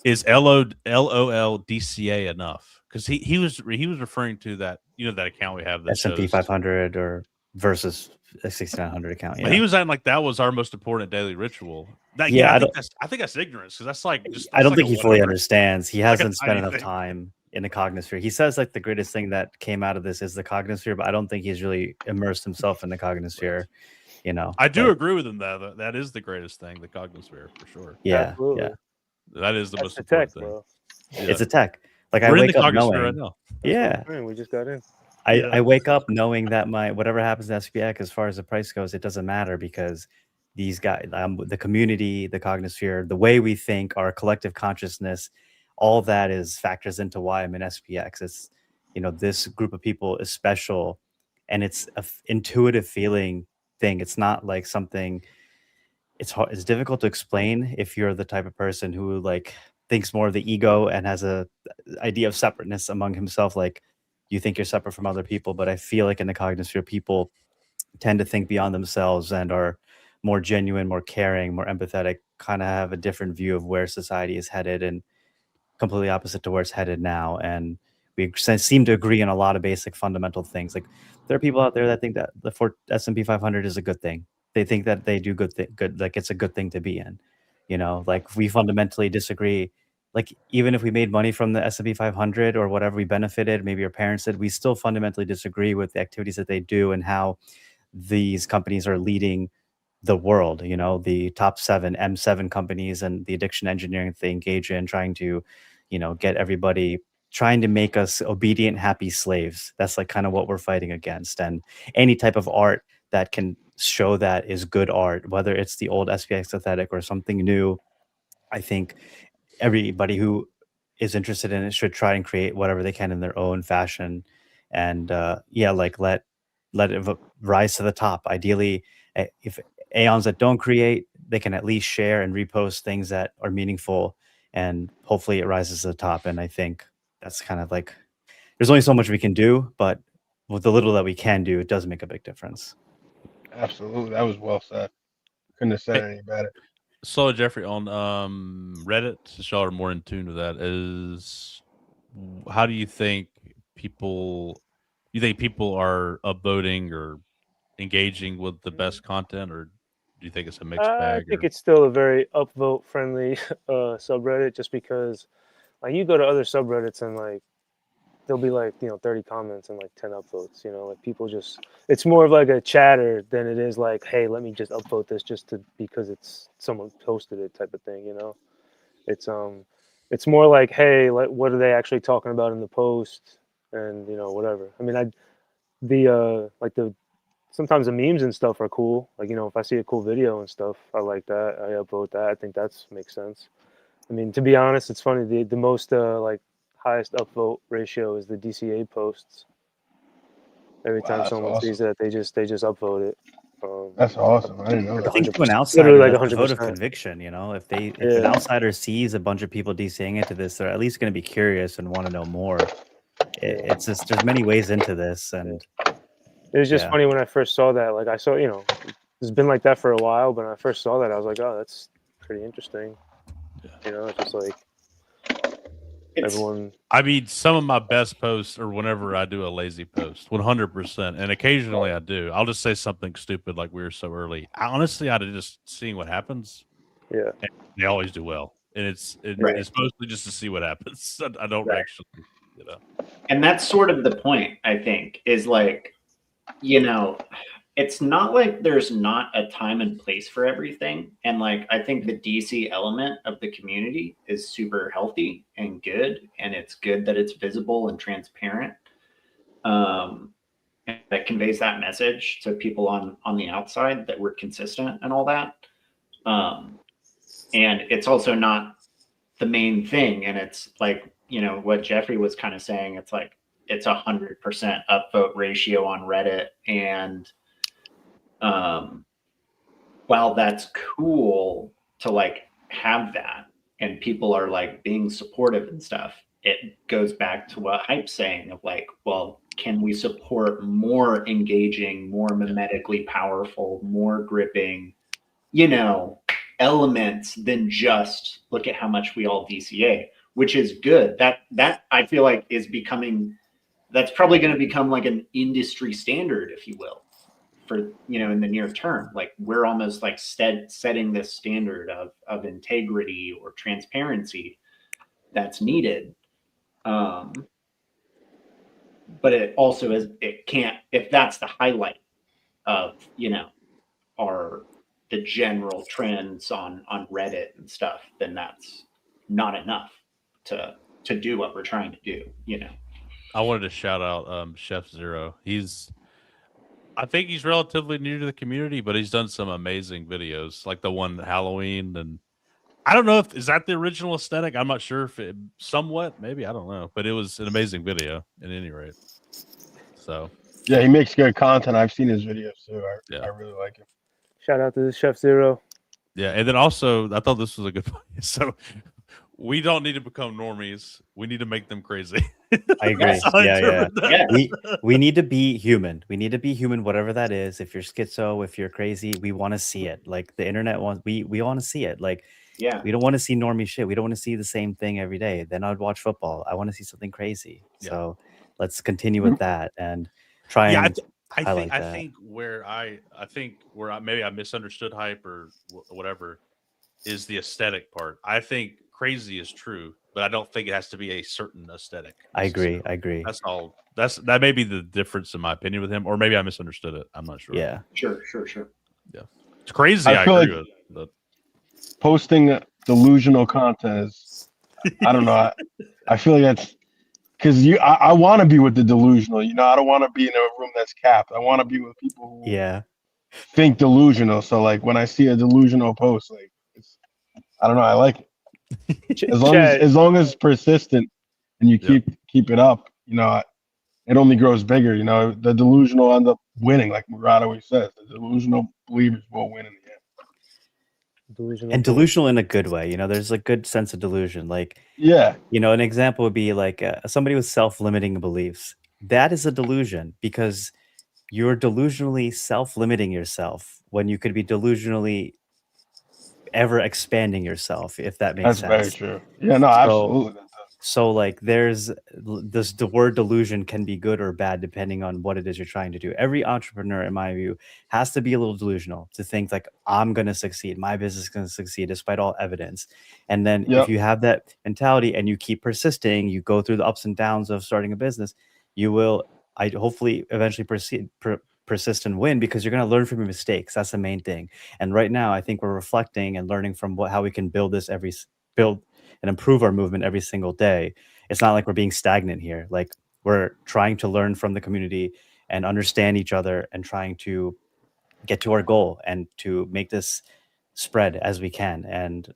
A: is LOL DCA enough? Because he was referring to that that account we have, that
D: S&P 500 or versus a 6900 account.
A: But he was saying like that was our most important daily ritual. I think that's ignorance, because that's like just.
D: I don't think he fully understands. He hasn't spent enough time in the Cognisphere. He says like the greatest thing that came out of this is the Cognisphere, but I don't think he's really immersed himself in the Cognisphere.
A: I do agree with him that is the greatest thing, the Cognisphere, for sure.
D: Yeah,
B: absolutely.
A: That is the most important thing.
B: Bro.
D: It's a tech. Like,
A: we're
D: I wake
A: in the
D: up knowing.
A: Right now.
B: We just got in.
D: I wake up knowing that my whatever happens to SPX as far as the price goes, it doesn't matter, because these guys, the community, the Cognisphere, the way we think, our collective consciousness, all that factors into why I'm in SPX. It's this group of people is special, and it's an intuitive feeling thing. It's not like something. It's hard. It's difficult to explain if you're the type of person who like thinks more of the ego and has a idea of separateness among himself. Like, you think you're separate from other people, but I feel like in the Cognisphere, people tend to think beyond themselves and are more genuine, more caring, more empathetic, kind of have a different view of where society is headed, and completely opposite to where it's headed now. And we seem to agree on a lot of basic fundamental things. Like, there are people out there that think that the S&P 500 is a good thing. They think that they do good, like it's a good thing to be in. Like, we fundamentally disagree. Like, even if we made money from the S&P 500 or whatever, we benefited, maybe our parents did, we still fundamentally disagree with the activities that they do and how these companies are leading the world, you know, the top 7 M7 companies and the addiction engineering they engage in, trying to, you know, get everybody, trying to make us obedient, happy slaves. That's like kind of what we're fighting against. And any type of art that can show that is good art, whether it's the old SPX aesthetic or something new, I think everybody who is interested in it should try and create whatever they can in their own fashion. And yeah, like let it rise to the top. Ideally, if aeons that don't create, they can at least share and repost things that are meaningful, and hopefully it rises to the top. And I think that's kind of like, there's only so much we can do, but with the little that we can do, it does make a big difference.
F: Absolutely, that was well said. Couldn't have said any better.
A: So Jeffrey, on Reddit, since y'all are more in tune with that, is how do you think people are upvoting or engaging with the best content, or do you think it's a mixed bag?
B: I think it's still a very upvote friendly subreddit, just because like you go to other subreddits and like there'll be like 30 comments and like 10 upvotes. Like people just, it's more of like a chatter than it is like, hey, let me just upvote this just to because it's someone posted it type of thing. It's more like, hey, what are they actually talking about in the post, and whatever. I mean, sometimes the memes and stuff are cool. Like, if I see a cool video and stuff, I like that. I upvote that. I think makes sense. I mean, to be honest, it's funny. The most like highest upvote ratio is the DCA posts. Every time someone sees that, they just upvote it.
F: That's awesome. I didn't know that.
D: I think to an outsider,
B: literally like
D: that's
B: 100%.
D: the vote of conviction. If an outsider sees a bunch of people DCing into this, they're at least going to be curious and want to know more. It's just, there's many ways into this, and
B: it was just funny when I first saw that. Like I saw, it's been like that for a while, but when I first saw that, I was like, oh, that's pretty interesting. It's just like everyone.
A: I mean, some of my best posts are whenever I do a lazy post, 100%, and occasionally I do. I'll just say something stupid like we were so early. Honestly, out of just seeing what happens.
B: Yeah,
A: and they always do well, and it's mostly just to see what happens. I don't actually,
C: And that's sort of the point. I think is like, it's not like there's not a time and place for everything. And like, I think the DC element of the community is super healthy and good. And it's good that it's visible and transparent. And that conveys that message to people on the outside that we're consistent and all that. And it's also not the main thing. And it's like, what Jeffrey was kind of saying, it's like, it's 100% upvote ratio on Reddit. And while that's cool to like have that and people are like being supportive and stuff, it goes back to what Hype's saying of like, well, can we support more engaging, more mimetically powerful, more gripping, elements than just look at how much we all DCA, which is good. That I feel like is becoming, that's probably going to become like an industry standard, if you will, for, in the near term. Like we're almost like setting this standard of integrity or transparency that's needed. But it also is, it can't, if that's the highlight of, the general trends on Reddit and stuff, then that's not enough to do what we're trying to do,
A: I wanted to shout out Chef Zero. I think he's relatively new to the community, but he's done some amazing videos, like the one Halloween, and I don't know is that the original aesthetic. I'm not sure if somewhat, maybe, I don't know, but it was an amazing video at any rate. So
F: yeah, he makes good content. I've seen his videos too. I really like him.
B: Shout out to Chef Zero.
A: Yeah, and then also I thought this was a good point. So we don't need to become normies. We need to make them crazy.
D: I agree. We need to be human. We need to be human, whatever that is. If you're schizo, if you're crazy, we want to see it. Like the internet wants, we want to see it. Like, we don't want to see normie shit. We don't want to see the same thing every day. Then I'd watch football. I want to see something crazy. So let's continue with that and try and highlight that.
A: I think where maybe I misunderstood Hype or whatever is the aesthetic part. I think crazy is true, but I don't think it has to be a certain aesthetic.
D: I agree.
A: That's all. That may be the difference in my opinion with him, or maybe I misunderstood it. I'm not sure.
C: Yeah. Sure.
A: Yeah. It's crazy. I
F: feel
A: agree
F: like
A: with.
F: posting delusional content is, I don't know. I feel like that's because I want to be with the delusional. You know, I don't want to be in a room that's capped. I want to be with people who think delusional. So like when I see a delusional post, like I don't know, I like it. As long as it's persistent and you keep it up, you know, it only grows bigger. You know, the delusional end up winning, like Murad always says. The delusional believers will win in the end.
D: Delusional in a good way. You know, there's a good sense of delusion. Like,
F: yeah,
D: you know, an example would be like somebody with self-limiting beliefs. That is a delusion because you're delusionally self-limiting yourself when you could be delusionally ever expanding yourself, if that makes sense.
F: That's very true. Yeah, no, absolutely.
D: So like the word delusion can be good or bad depending on what it is you're trying to do. Every entrepreneur, in my view, has to be a little delusional to think like, I'm going to succeed. My business is going to succeed despite all evidence. And then if you have that mentality and you keep persisting, you go through the ups and downs of starting a business, you will, hopefully eventually persist and win because you're going to learn from your mistakes. That's the main thing. And right now, I think we're reflecting and learning from how we can build and improve our movement every single day. It's not like we're being stagnant here. Like we're trying to learn from the community and understand each other and trying to get to our goal and to make this spread as we can. And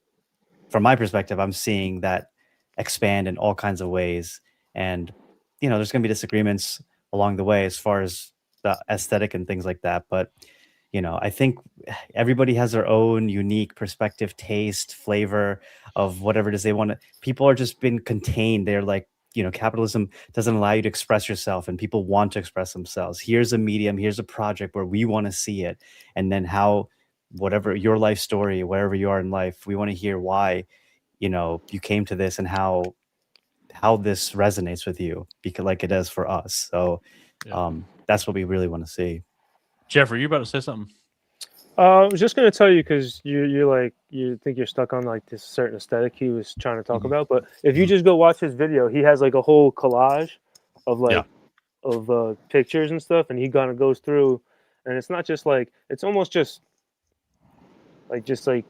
D: from my perspective, I'm seeing that expand in all kinds of ways. And, you know, there's going to be disagreements along the way as far as the aesthetic and things like that. But, you know, I think everybody has their own unique perspective, taste, flavor of whatever it is they want to. People are just been contained. They're like, you know, capitalism doesn't allow you to express yourself and people want to express themselves. Here's a medium, here's a project where we want to see it. And then whatever your life story, wherever you are in life, we want to hear why, you know, you came to this and how this resonates with you, because like it does for us. So that's what we really want to see.
A: Jeffrey, you about to say something?
B: I was just going to tell you because you think you're stuck on like this certain aesthetic he was trying to talk about, but if you just go watch his video, he has like a whole collage of of pictures and stuff, and he kind of goes through, and it's not just like, it's almost just like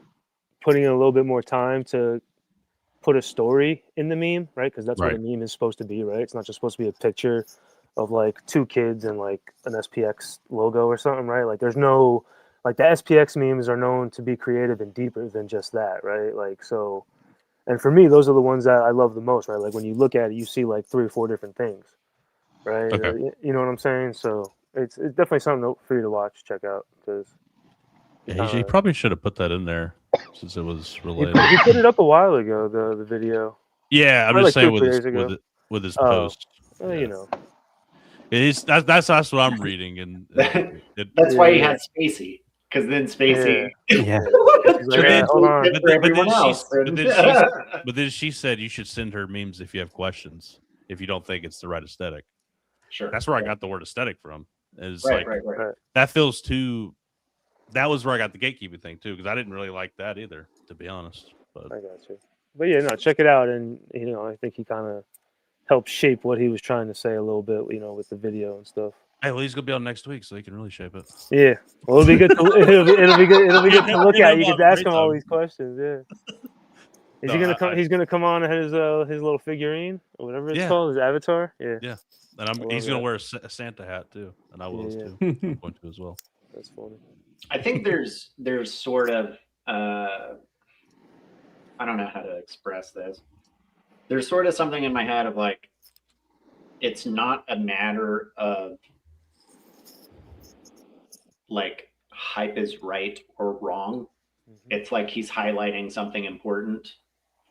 B: putting in a little bit more time to put a story in the meme, right? Because that's what a meme is supposed to be, right? It's not just supposed to be a picture of like two kids and like an SPX logo or something, right? Like there's no, like the SPX memes are known to be creative and deeper than just that, right? Like, so, and for me, those are the ones that I love the most, right? Like when you look at it, you see like 3 or 4 different things, right?
A: Okay.
B: You know what I'm saying? So it's definitely something for you to watch, check out, because
A: he probably should have put that in there since it was related.
B: He put it up a while ago, the video.
A: Yeah, I'm just saying with his post.
B: You know.
A: That's what I'm reading, and
C: that's why he had Spacey, because then Spacey,
A: but then she said you should send her memes if you have questions, if you don't think it's the right aesthetic.
C: Sure,
A: that's where I got the word aesthetic from. Is
C: right.
A: That feels too. That was where I got the gatekeeping thing too, because I didn't really like that either, to be honest. But
B: I got you. But yeah, no, check it out, and you know, I think he kind of helped shape what he was trying to say a little bit, you know, with the video and stuff.
A: Hey, well, he's gonna be on next week, so he can really shape it.
B: Yeah, well, it'll be good. It'll be good to look at. You can ask him all these questions. Yeah. Is he gonna come? He's gonna come on his little figurine or whatever it's called, his avatar. Yeah.
A: Yeah, and he's gonna wear a Santa hat too, and I will too. I'm going to as well.
B: That's funny.
C: I think there's sort of I don't know how to express this. There's sort of something in my head of like, it's not a matter of like hype is right or wrong. It's like he's highlighting something important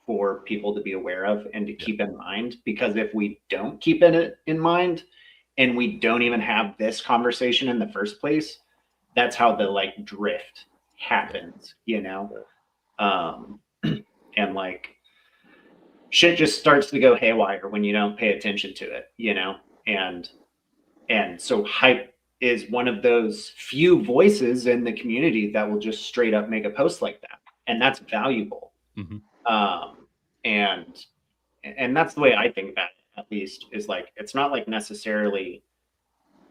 C: for people to be aware of and to keep in mind, because if we don't keep it in mind and we don't even have this conversation in the first place, that's how the like drift happens, you know? And like shit just starts to go haywire when you don't pay attention to it, you know? And so hype is one of those few voices in the community that will just straight up make a post like that. And that's valuable. And that's the way I think about it, at least, is like, it's not like necessarily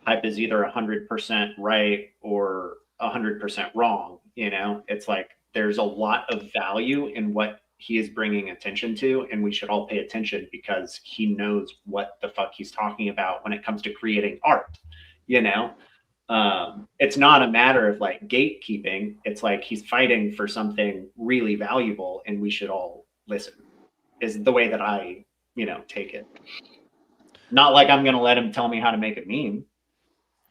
C: hype is either 100% right or 100% wrong. It's like there's a lot of value in what he is bringing attention to, and we should all pay attention because he knows what the fuck he's talking about when it comes to creating art. It's not a matter of like gatekeeping. It's like he's fighting for something really valuable, and we should all listen, is the way that I, take it. Not like I'm going to let him tell me how to make a meme,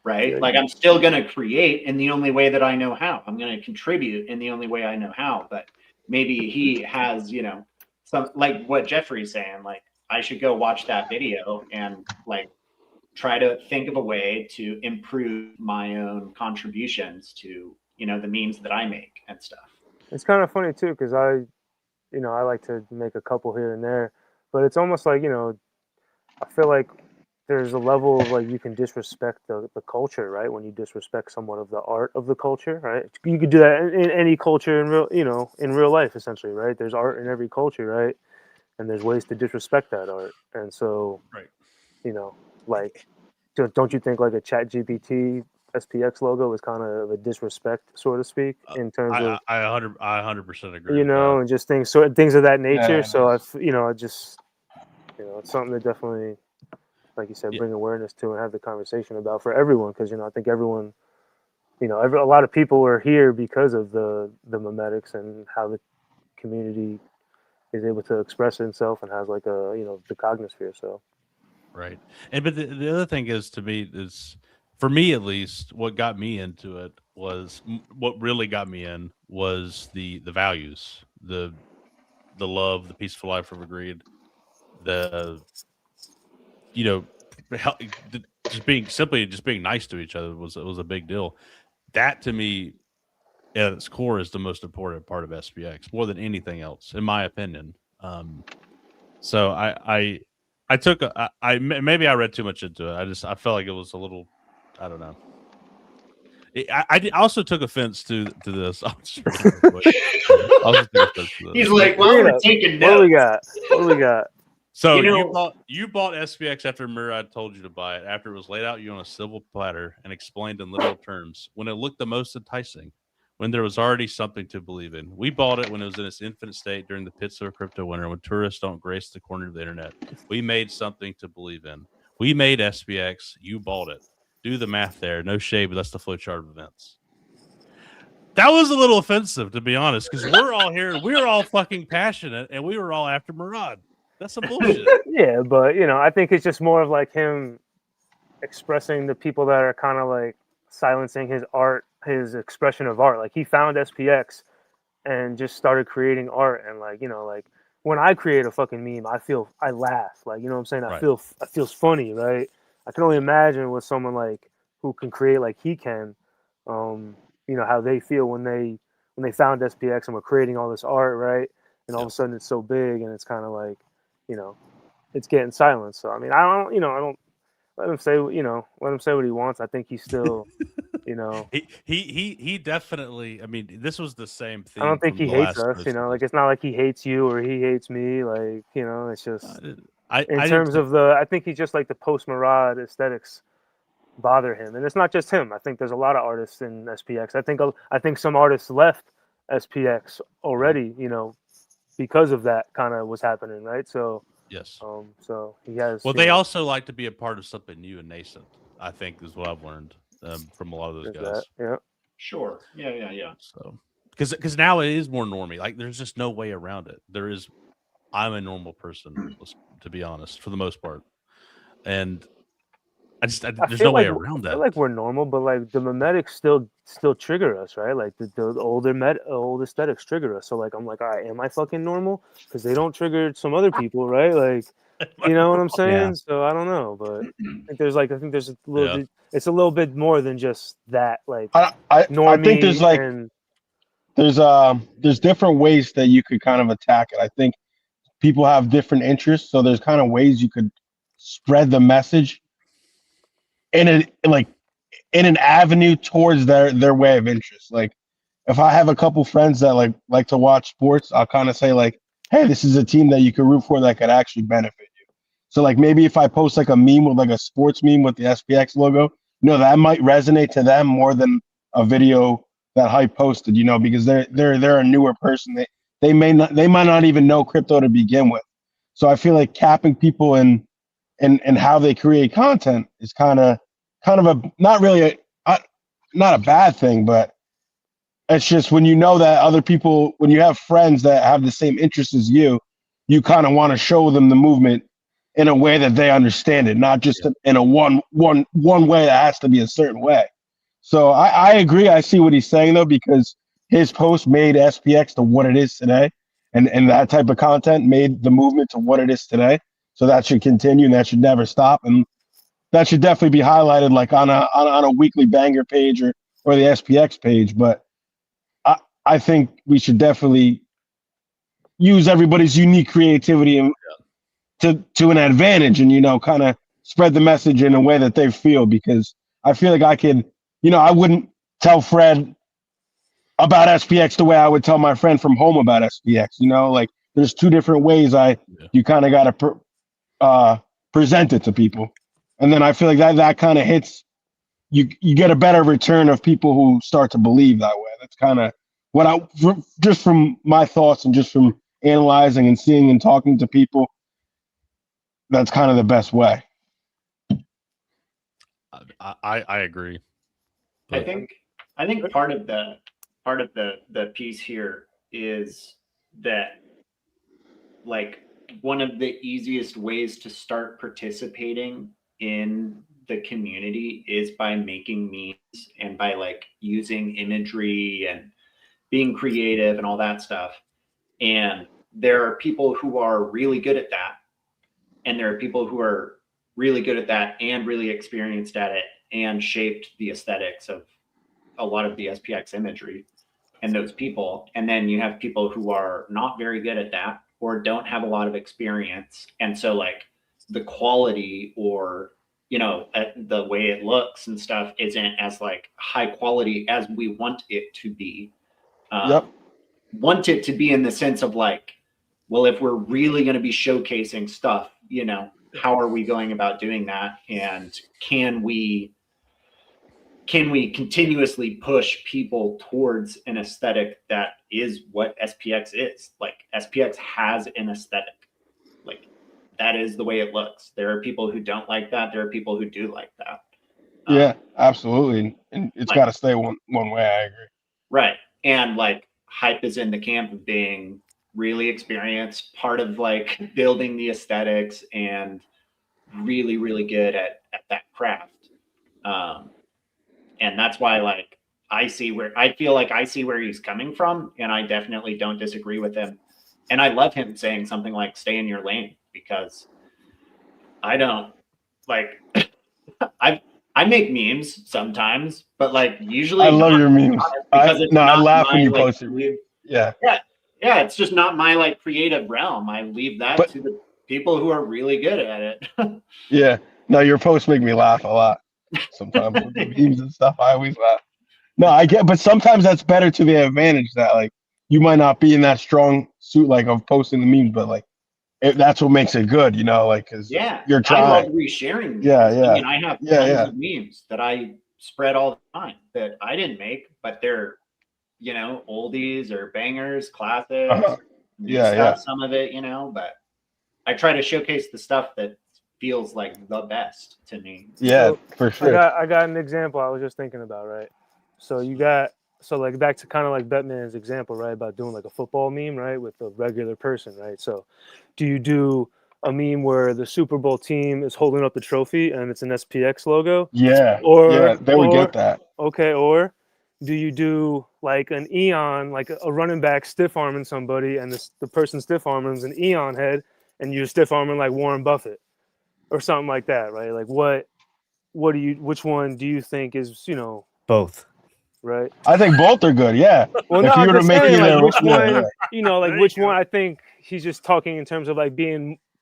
C: right? Like I'm still going to create in the only way that I know how. I'm going to contribute in the only way I know how. But maybe he has, some, like what Jeffrey's saying, like I should go watch that video and like try to think of a way to improve my own contributions to, the memes that I make and stuff.
B: It's kind of funny too, because I like to make a couple here and there, but it's almost like, I feel like there's a level of like you can disrespect the culture, right? When you disrespect somewhat of the art of the culture, right? You could do that in any culture in real life, essentially, right? There's art in every culture, right? And there's ways to disrespect that art. And so,
A: right.
B: Like, don't you think like a ChatGPT SPX logo is kind of a disrespect, so to speak, in terms of
A: I 100% agree.
B: And just things of that nature. Yeah. So it's something that definitely, like you said, bring awareness to and have the conversation about for everyone, because I think everyone, a lot of people are here because of the memetics and how the community is able to express itself and has like the Cognisphere. So.
A: Right. But the other thing is, to me, is for me at least, what got me into it was what really got me in was the values, the love, the peaceful life of greed, just being nice to each other was a big deal. That to me, at its core, is the most important part of SPX, more than anything else, in my opinion. So I took maybe I read too much into it. I felt like it was a little, I don't know. I also took offense to this.
C: He's like, well, we're taking notes.
B: What do we got?
A: So you bought SPX after Murad told you to buy it, after it was laid out you on a silver platter and explained in literal terms, when it looked the most enticing, when there was already something to believe in. We bought it when it was in its infant state during the pits of a crypto winter, when tourists don't grace the corner of the internet. We made something to believe in. We made SPX. You bought it. Do the math there. No shade, but that's the flowchart of events. That was a little offensive, to be honest, because we're all here. We're all fucking passionate, and we were all after Murad. That's some bullshit.
B: Yeah, but, I think it's just more of like him expressing the people that are kind of like silencing his art, his expression of art. Like he found SPX and just started creating art, and like when I create a fucking meme, I laugh, like, what I'm saying, I feels funny, right? I can only imagine with someone like who can create like he can, how they feel when they found SPX and were creating all this art, right? And all of a sudden it's so big and it's kind of like, it's getting silenced. So I mean, I don't let him say what he wants. I think he's still,
A: he definitely. I mean, this was the same thing.
B: I don't think he hates us. Like it's not like he hates you or he hates me. Like it's just I think he's just like the post Murad aesthetics bother him, and it's not just him. I think there's a lot of artists in SPX. I think some artists left SPX already. Because of that kind of was happening, right? So
A: yes.
B: So he has.
A: Well, they also like to be a part of something new and nascent, I think, is what I've learned from a lot of those guys.
B: Yeah.
C: Sure. Yeah.
A: So, because now it is more normie. Like, there's just no way around it. I'm a normal person, to be honest, for the most part, and there's no way around that.
B: I feel like we're normal, but like the memetics still trigger us, right? Like the old aesthetics trigger us. So like I'm like, all right, am I fucking normal? Because they don't trigger some other people, right? Like, you know what I'm saying? Yeah. So I don't know, but I think there's a little. It's a little bit more than just that. Like
F: I think there's different ways that you could kind of attack it. I think people have different interests, so there's kind of ways you could spread the message in an avenue towards their way of interest. Like if I have a couple friends that like to watch sports, I'll kind of say like, hey, this is a team that you could root for that could actually benefit you. So like maybe if I post like a meme with like a sports meme with the SPX logo, that might resonate to them more than a video that Hype posted, you know, because they're a newer person. They might not even know crypto to begin with. So I feel like capping people and how they create content is kind of a not really not a bad thing, but it's just when you know that other people, when you have friends that have the same interests as you kind of want to show them the movement in a way that they understand it, not just in a one way that has to be a certain way. So I agree. I see what he's saying though, because his post made SPX to what it is today, and that type of content made the movement to what it is today. So that should continue, and that should never stop, and that should definitely be highlighted like on a weekly banger page or the SPX page. But I think we should definitely use everybody's unique creativity and to an advantage, and, you know, kind of spread the message in a way that they feel, because I feel like I could, you know, I wouldn't tell Fred about SPX the way I would tell my friend from home about SPX, you know, like there's two different ways you kind of got to present it to people. And then I feel like that kind of hits, you get a better return of people who start to believe that way. That's kind of what just from my thoughts and just from analyzing and seeing and talking to people, that's kind of the best way.
A: I agree.
C: I think part of the piece here is that, like, one of the easiest ways to start participating in the community is by making memes and by like using imagery and being creative and all that stuff. And there are people who are really good at that, and there are people who are really good at that and really experienced at it and shaped the aesthetics of a lot of the SPX imagery and those people. And then you have people who are not very good at that or don't have a lot of experience. And so like the quality or, you know, the way it looks and stuff isn't as like high quality as we want it to be. Want it to be in the sense of like, well, if we're really going to be showcasing stuff, you know, how are we going about doing that? And can we continuously push people towards an aesthetic that is what SPX is? Like SPX has an aesthetic. Like that is the way it looks. There are people who don't like that. There are people who do like that.
F: Yeah, absolutely. And it's
C: like,
F: got to stay one way. I agree.
C: Right. And like Hype is in the camp of being really experienced, part of like building the aesthetics, and really, really good at that craft. And that's why like I feel like I see where he's coming from, and I definitely don't disagree with him. And I love him saying something like stay in your lane, because I don't like I make memes sometimes, but like usually
F: I love your memes. I laugh when you post it. Yeah.
C: It's just not my like creative realm. I leave that to the people who are really good at it.
F: Yeah. No, your posts make me laugh a lot. Sometimes with the memes and stuff, I always laugh. No, I get, but sometimes that's better to the advantage that like you might not be in that strong suit like of posting the memes, but like that's what makes it good, you know, like because you're trying.
C: I love resharing memes.
F: Yeah.
C: I mean, I have tons of memes that I spread all the time that I didn't make, but they're, you know, oldies or bangers, classics. Some of it, you know, but I try to showcase the stuff that feels like the best to me.
F: Yeah, for sure.
B: I got an example I was just thinking about, right? So like back to kind of like Betman's example, right? About doing like a football meme, right? With a regular person, right? So do you do a meme where the Super Bowl team is holding up the trophy and it's an SPX logo?
F: Yeah. They would get that.
B: Okay. Or do you do like an Eon, like a running back stiff arming somebody, and the person stiff arming is an Eon head, and you're stiff arming like Warren Buffett or something like that, right? Like which one do you think is, you know,
D: both?
B: Right.
F: I think both are good. Yeah.
B: Well,
F: if
B: no,
F: you were to make
B: saying,
F: it,
B: like, which one, you know, like which one? I think he's just talking in terms of like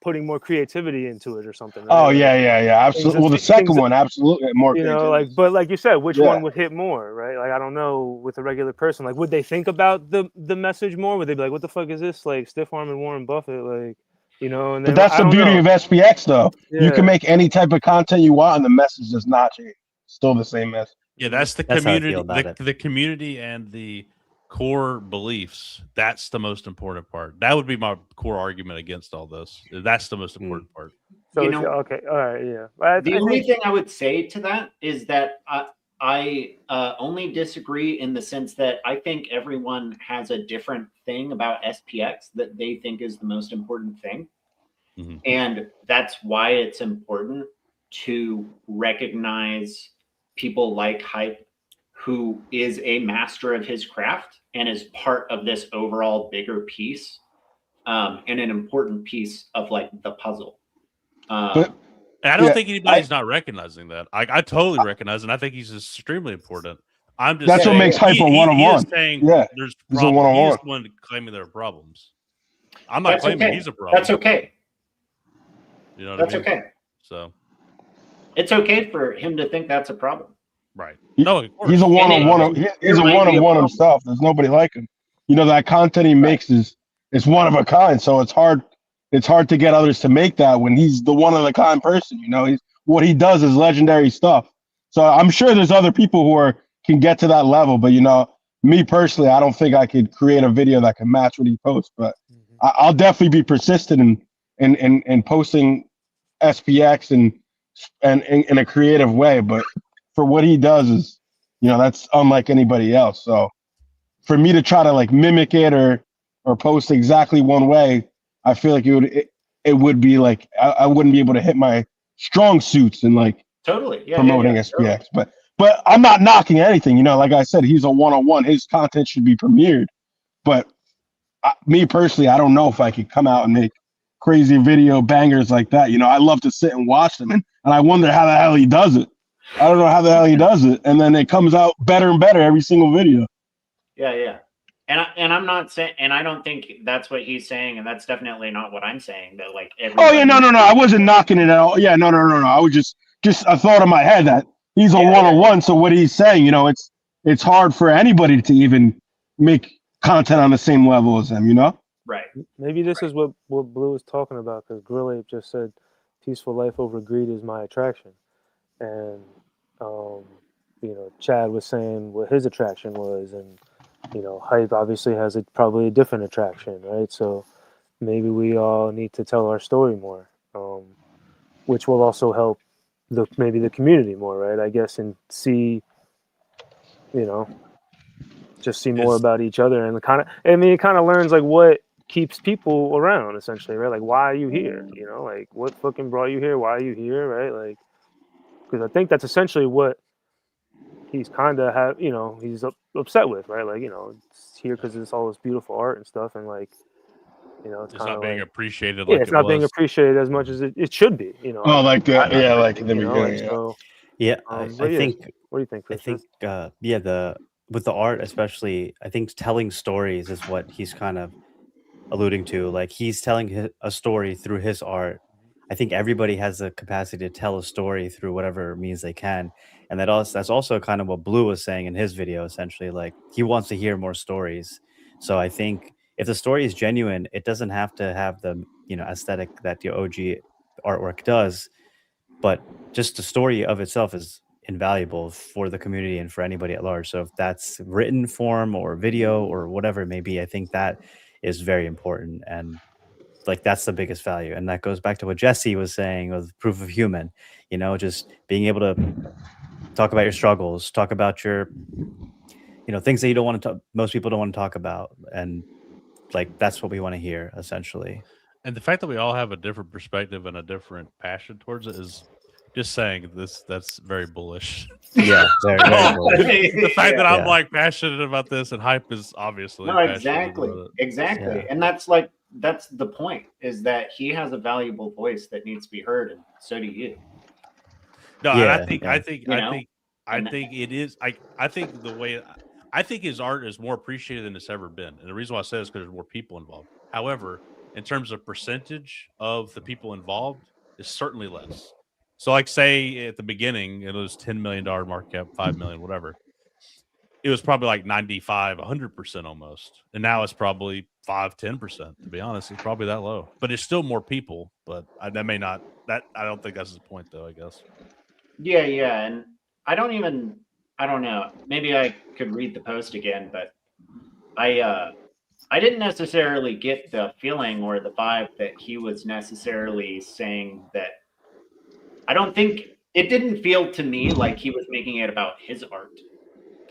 B: putting more creativity into it or something. Right?
F: Oh yeah, absolutely. Well, the second one, absolutely more.
B: You know, like, but like you said, which one would hit more, right? Like, I don't know with a regular person. Like, would they think about the message more? Would they be like, "What the fuck is this? Like, stiff arming Warren Buffett?" Like, you know. And then,
F: but that's the beauty of SPX, though. Yeah. You can make any type of content you want, and the message does not change. Still the same message.
A: Yeah, that's the
D: That's how I
A: community.
D: feel about it.
A: The community and the core beliefs. That's the most important part. That would be my core argument against all this. That's the most important part.
B: So
C: You
B: it's-
C: know,
B: okay, all right, yeah. I
C: the only
B: think
C: thing I would say to that is that I only disagree in the sense that I think everyone has a different thing about SPX that they think is the most important thing.
A: Mhm.
C: And that's why it's important to recognize people like Hype, who is a master of his craft and is part of this overall bigger piece, and an important piece of like the puzzle.
F: But
A: And I don't
F: Yeah,
A: think anybody's not recognizing that. I totally recognize, and I think he's extremely important. I'm just
F: That's what
A: saying,
F: makes Hype a
A: he is
F: one-on-one.
A: saying
F: Yeah,
A: there's
F: he's a
A: problems. He is
F: one-on-one.
A: the one claiming there are problems. I'm not
C: That's
A: claiming
C: okay.
A: he's a problem.
C: That's okay.
A: You know what
C: That's
A: I mean?
C: okay.
A: So
C: It's okay for him to think that's a problem.
A: right.
F: He-
A: No, of course.
F: He's a one-on-one.
C: And
F: He's a
C: might be a
F: one-on-one
C: problem.
F: himself. There's nobody like him. You know, that content he makes is one of a kind. So it's hard to get others to make that when he's the one of a kind person. You know, what he does is legendary stuff. So I'm sure there's other people who can get to that level, but you know, me personally, I don't think I could create a video that can match what he posts. But I'll definitely be persistent in posting SPX and in a creative way. But for what he does is, you know, that's unlike anybody else. So for me to try to like mimic it or post exactly one way, I feel like it would be like I wouldn't be able to hit my strong suits in like
C: Totally. Yeah.
F: promoting
C: yeah.
F: SPX. But I'm not knocking anything. You know, like I said, he's a one-on-one. His content should be premiered. But me personally, I don't know if I could come out and make crazy video bangers like that. You know, I love to sit and watch them, and I wonder how the hell he does it. I don't know how the hell he does it, and then it comes out better and better every single video.
C: Yeah. And I'm not saying, and I don't think that's what he's saying, and that's definitely not what I'm saying. That like
F: Oh yeah, no, I wasn't knocking it at all. Yeah, no. I was just a thought in my head that he's a one-on-one. So what he's saying, you know, it's hard for anybody to even make content on the same level as him. You know.
C: Right.
B: maybe this is what Blue is talking about, because Gorilla just said, "Peaceful life over greed is my attraction," and you know, Chad was saying what his attraction was, and you know, Hype obviously has probably a different attraction, right? So maybe we all need to tell our story more, which will also help maybe the community more, right? I guess, and see, you know, just see more about each other, and it kind of learns like what keeps people around, essentially, right? Like, why are you here? You know, like what fucking brought you here? Why are you here, right? Like, because I think that's essentially what he's kind of he's upset with, right? Like, you know, it's here because it's all this beautiful art and stuff, and like, you know, it's kind
A: not
B: of
A: being
B: like,
A: appreciated.
B: yeah,
A: Like
B: it's not being appreciated as much as it should be, you know.
F: Oh, like that, yeah, like in the
B: you know,
F: beginning.
B: like, so,
D: Yeah,
B: but
D: I think.
B: what do you think, Krishna?
D: I think, with the art, especially, I think telling stories is what he's kind of alluding to. Like he's telling a story through his art. I think everybody has the capacity to tell a story through whatever means they can, and that's also kind of what Blue was saying in his video. Essentially, like he wants to hear more stories. So I think if the story is genuine, it doesn't have to have the aesthetic that the OG artwork does, but just the story of itself is invaluable for the community and for anybody at large. So if that's written form or video or whatever it may be, I think that is very important. And like that's the biggest value. And that goes back to what Jesse was saying with proof of human, just being able to talk about your struggles, talk about your, things that you don't want to talk, most people don't want to talk about. And like, that's what we want to hear essentially.
A: And the fact that we all have a different perspective and a different passion towards it is just saying that's very bullish.
D: Yeah, very, very bullish.
A: The fact that I'm like passionate about this and Hype is obviously
C: no, exactly. Yeah. And that's the point, is that he has a valuable voice that needs to be heard, and so do you.
A: No, yeah, I think it is. I think the way I think his art is more appreciated than it's ever been, and the reason why I say is because there's more people involved. However, in terms of percentage of the people involved, is certainly less. So, like, say at the beginning, it was $10 million market cap, 5 million, whatever. It was probably like 95, 100% almost, and now it's probably 5-10%. To be honest, it's probably that low, but it's still more people. But that may not. That I don't think that's the point, though. I guess.
C: Yeah, and I don't even I don't know. Maybe I could read the post again, but I didn't necessarily get the feeling or the vibe that he was necessarily saying that. I don't think it didn't feel to me like he was making it about his art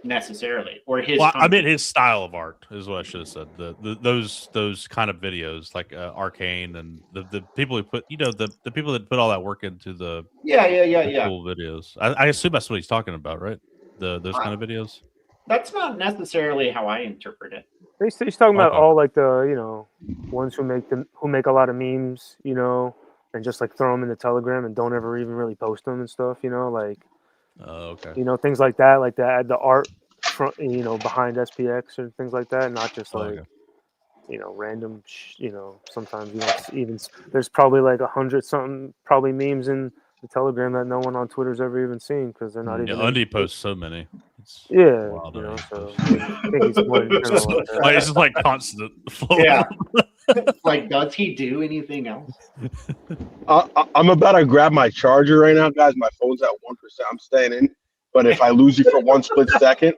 C: necessarily or his.
A: Well, I meant his style of art is what I should have said. Those kind of videos like Arcane and the people who put the people that put all that work into the cool videos. I assume that's what he's talking about, right? Those kind of videos.
C: That's not necessarily how I interpret it.
B: He's talking about all like the ones who make a lot of memes, and just like throw them in the Telegram and don't ever even really post them and stuff, like.
A: Okay.
B: Things like that, the art front, behind SPX or things like that, not just like, random, sometimes even there's probably like 100 something probably memes in the Telegram that no one on Twitter's ever even seen because they're not even.
A: Undy posts so many. It's
B: wild, so I think he's more internal.
A: It's just like constant.
C: Yeah. Like, does he do anything else?
F: I'm about to grab my charger right now, guys. My phone's at 1%. I'm staying in. But if I lose you for one split second,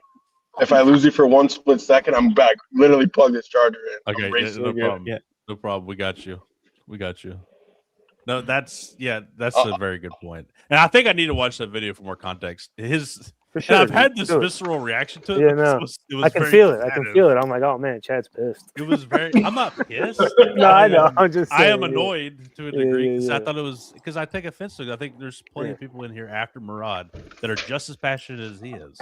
F: I'm back. Literally plug this charger in.
A: Okay, no problem. Yeah. No problem. We got you. No, that's a very good point. And I think I need to watch that video for more context.
B: For sure,
A: I've had this visceral reaction to it.
B: Yeah, no. I can feel it. I'm like, oh man, Chad's pissed.
A: It was I'm not pissed.
B: No, I know. I'm just saying,
A: I am annoyed to a degree because I thought it was because I take offense to it. I think there's plenty of people in here after Murad that are just as passionate as he is.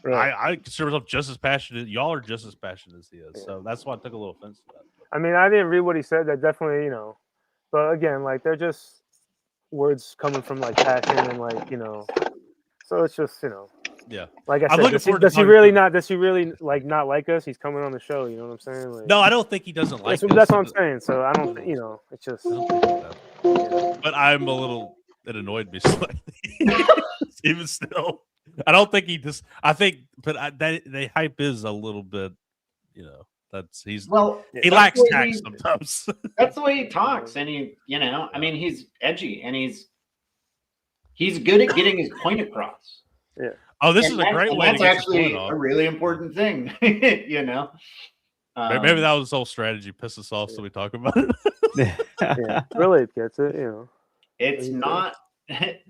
A: Right. I consider myself just as passionate. Y'all are just as passionate as he is. Yeah. So that's why I took a little offense to that.
B: I mean, I didn't read what he said. That definitely, but again, like they're just words coming from like passion and like, so it's just,
A: yeah.
B: Like I said, does he really not like us? He's coming on the show. You know what I'm saying? Like,
A: no, I don't think he doesn't like us.
B: That's what I'm saying. So I don't, it's just.
A: But I'm a little. It annoyed me slightly. Even still, I don't think he just. I think, but the hype is a little bit. He lacks tact sometimes.
C: That's the way he talks, and he, I mean, he's edgy and he's good at getting his point across.
B: Yeah.
A: Oh, this is a great way to get
C: actually a really important thing,
A: Maybe that was his whole strategy. Piss us off so we talk about it.
B: Yeah. Really gets it,
C: It's not.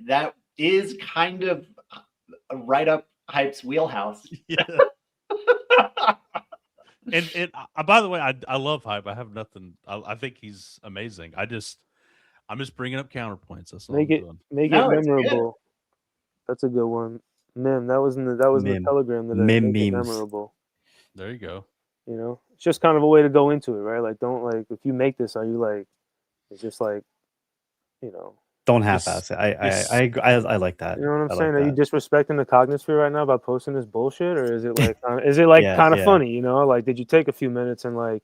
C: That is kind of right up Hype's wheelhouse.
A: Yeah. And by the way, I love Hype. I have nothing. I think he's amazing. I'm just bringing up counterpoints. That's all
B: make it memorable. That's a good one. Mem, that was in the Telegram that
D: Mem
B: make
D: memes.
B: It memorable.
A: There you go.
B: It's just kind of a way to go into it, right? Like, don't if you make this, are you like, it's just like,
D: Don't half-ass it. I like that.
B: You know what I'm saying? Are you disrespecting the Cognisphere right now by posting this bullshit, or is it like kind of funny? Like, did you take a few minutes and like,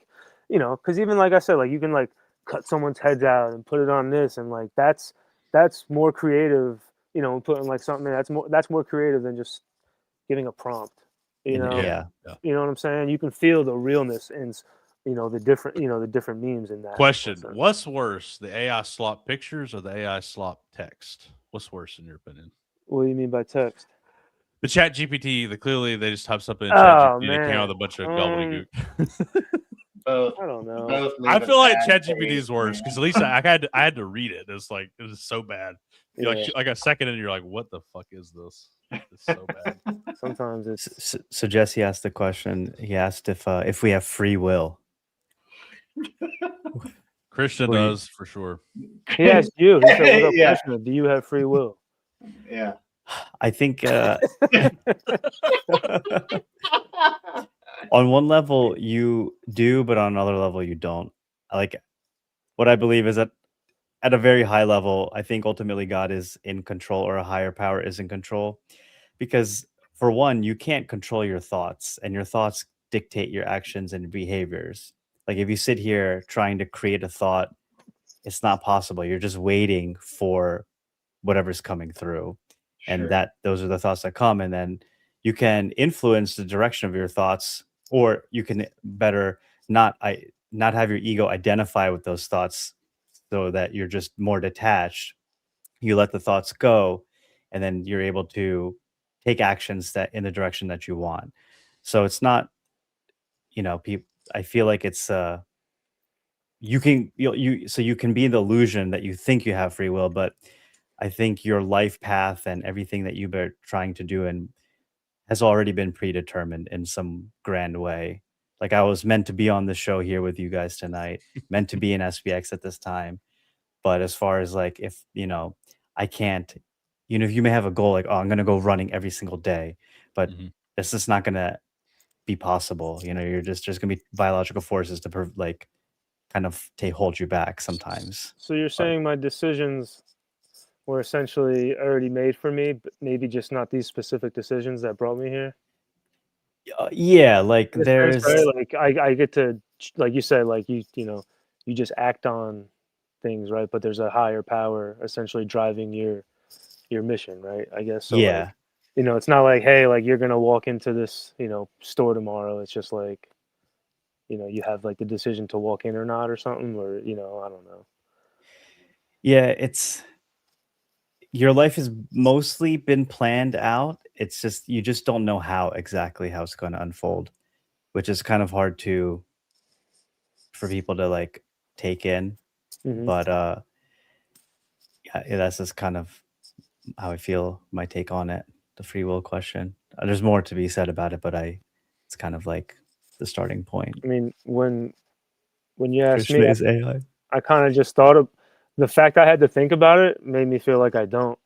B: because even like I said, like you can like cut someone's heads out and put it on this, and like that's more creative. Putting like something that's more creative than just giving a prompt. You know what I'm saying? You can feel the realness in the different memes in that.
A: Question: what's worse, the AI slop pictures or the AI slop text? What's worse in your opinion?
B: What do you mean by text?
A: The Chat GPT. Clearly they just type something in Chat GPT and came out with a bunch of gobbledygook.
C: Both.
B: I don't know.
A: I feel like Chat GPT is worse because at least I had to read it. It's like it was so bad. Like a second and you're like, what the fuck is this? It's so bad.
B: Sometimes it's
D: so Jesse asked the question. He asked if we have free will.
A: Krishna does for sure.
B: He asked you. He said, "What up, Krishna? Do you have free will?"
C: Yeah.
D: I think on one level you do, but on another level you don't. Like what I believe is that at a very high level, I think ultimately God is in control, or a higher power is in control, because for one, you can't control your thoughts, and your thoughts dictate your actions and behaviors. Like if you sit here trying to create a thought, it's not possible. You're just waiting for whatever's coming through. Sure. And those are the thoughts that come. And then you can influence the direction of your thoughts, or you can better not have your ego identify with those thoughts so that you're just more detached. You let the thoughts go, and then you're able to take actions that in the direction that you want. So it's not, I feel like it's you can you can be in the illusion that you think you have free will, but I think your life path and everything that you've been trying to do and has already been predetermined in some grand way. Like I was meant to be on the show here with you guys tonight, meant to be in SPX at this time. But as far as like, if, I can't, if you may have a goal, like, oh, I'm going to go running every single day, but it's just not going to be possible. You're just, there's going to be biological forces to kind of hold you back sometimes.
B: So you're saying my decisions were essentially already made for me, but maybe just not these specific decisions that brought me here?
D: Yeah, like there's
B: right? Like I get to, like you said, like you just act on things, right? But there's a higher power essentially driving your mission, right? I guess so.
D: Yeah.
B: Like, it's not like, hey, like you're gonna walk into this store tomorrow. It's just like you have like the decision to walk in or not or something, or I don't know.
D: Yeah, it's your life has mostly been planned out. It's just you just don't know how exactly how it's going to unfold, which is kind of hard for people to like take in. But yeah, that's just kind of how I feel, my take on it, the free will question. There's more to be said about it, but it's kind of like the starting point.
B: I mean, when you asked
D: Krishna
B: me,
D: is AI.
B: I kind of just thought of the fact I had to think about it made me feel like I don't,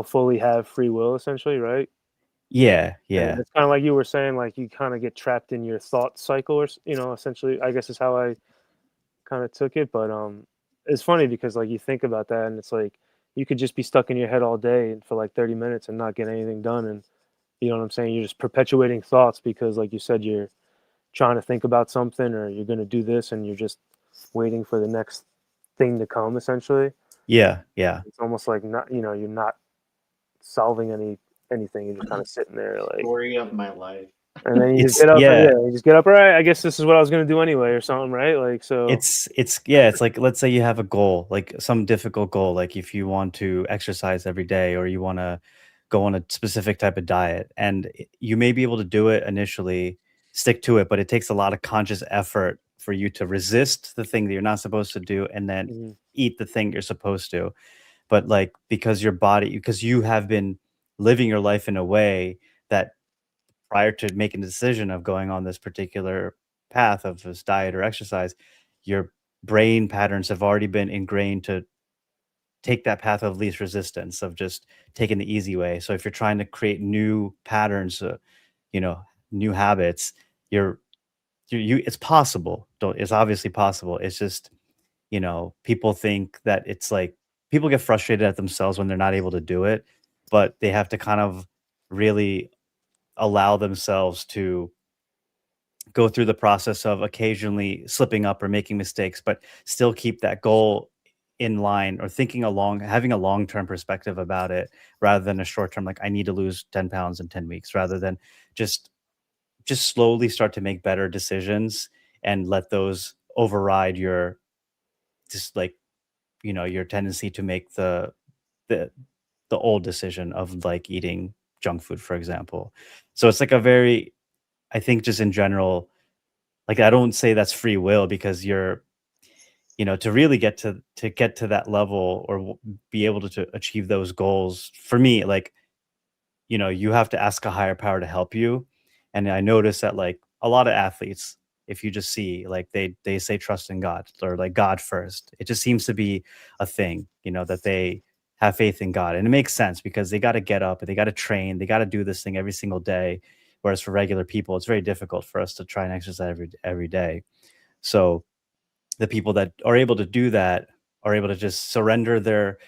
B: fully have free will essentially, right?
D: Yeah.
B: And it's kind of like you were saying, like you kind of get trapped in your thought cycle, or essentially, I guess is how I kind of took it. But it's funny because like you think about that, and it's like you could just be stuck in your head all day for like 30 minutes and not get anything done, and you know what I'm saying? You're just perpetuating thoughts because, like you said, you're trying to think about something, or you're going to do this, and you're just waiting for the next thing to come essentially.
D: Yeah.
B: It's almost like you're not solving anything. You're just kind of sitting there like
C: Story of my life.
B: And then you just get up. You just get up. All right, I guess this is what I was going to do anyway, or something, right? Like so.
D: It's like, let's say you have a goal, like some difficult goal, like if you want to exercise every day or you want to go on a specific type of diet, and you may be able to do it initially, stick to it, but it takes a lot of conscious effort for you to resist the thing that you're not supposed to do and then eat the thing you're supposed to. But like because you have been living your life in a way that prior to making the decision of going on this particular path of this diet or exercise, your brain patterns have already been ingrained to take that path of least resistance, of just taking the easy way. So if you're trying to create new patterns, new habits, it's possible. It's obviously possible. It's just, people think that it's like, people get frustrated at themselves when they're not able to do it, but they have to kind of really allow themselves to go through the process of occasionally slipping up or making mistakes, but still keep that goal in line, or having a long-term perspective about it rather than a short-term, like I need to lose 10 pounds in 10 weeks, rather than just slowly start to make better decisions and let those override your your tendency to make the old decision of like eating junk food, for example. So it's like I think just in general, like I don't say that's free will, because you're, to really get to that level or be able to achieve those goals. For me, like, you have to ask a higher power to help you. And I notice that like a lot of athletes, if you just see like they say trust in God, or like God first, it just seems to be a thing, that they have faith in God. And it makes sense because they got to get up and they got to train, they got to do this thing every single day. Whereas for regular people, it's very difficult for us to try and exercise every day. So the people that are able to do that are able to just surrender their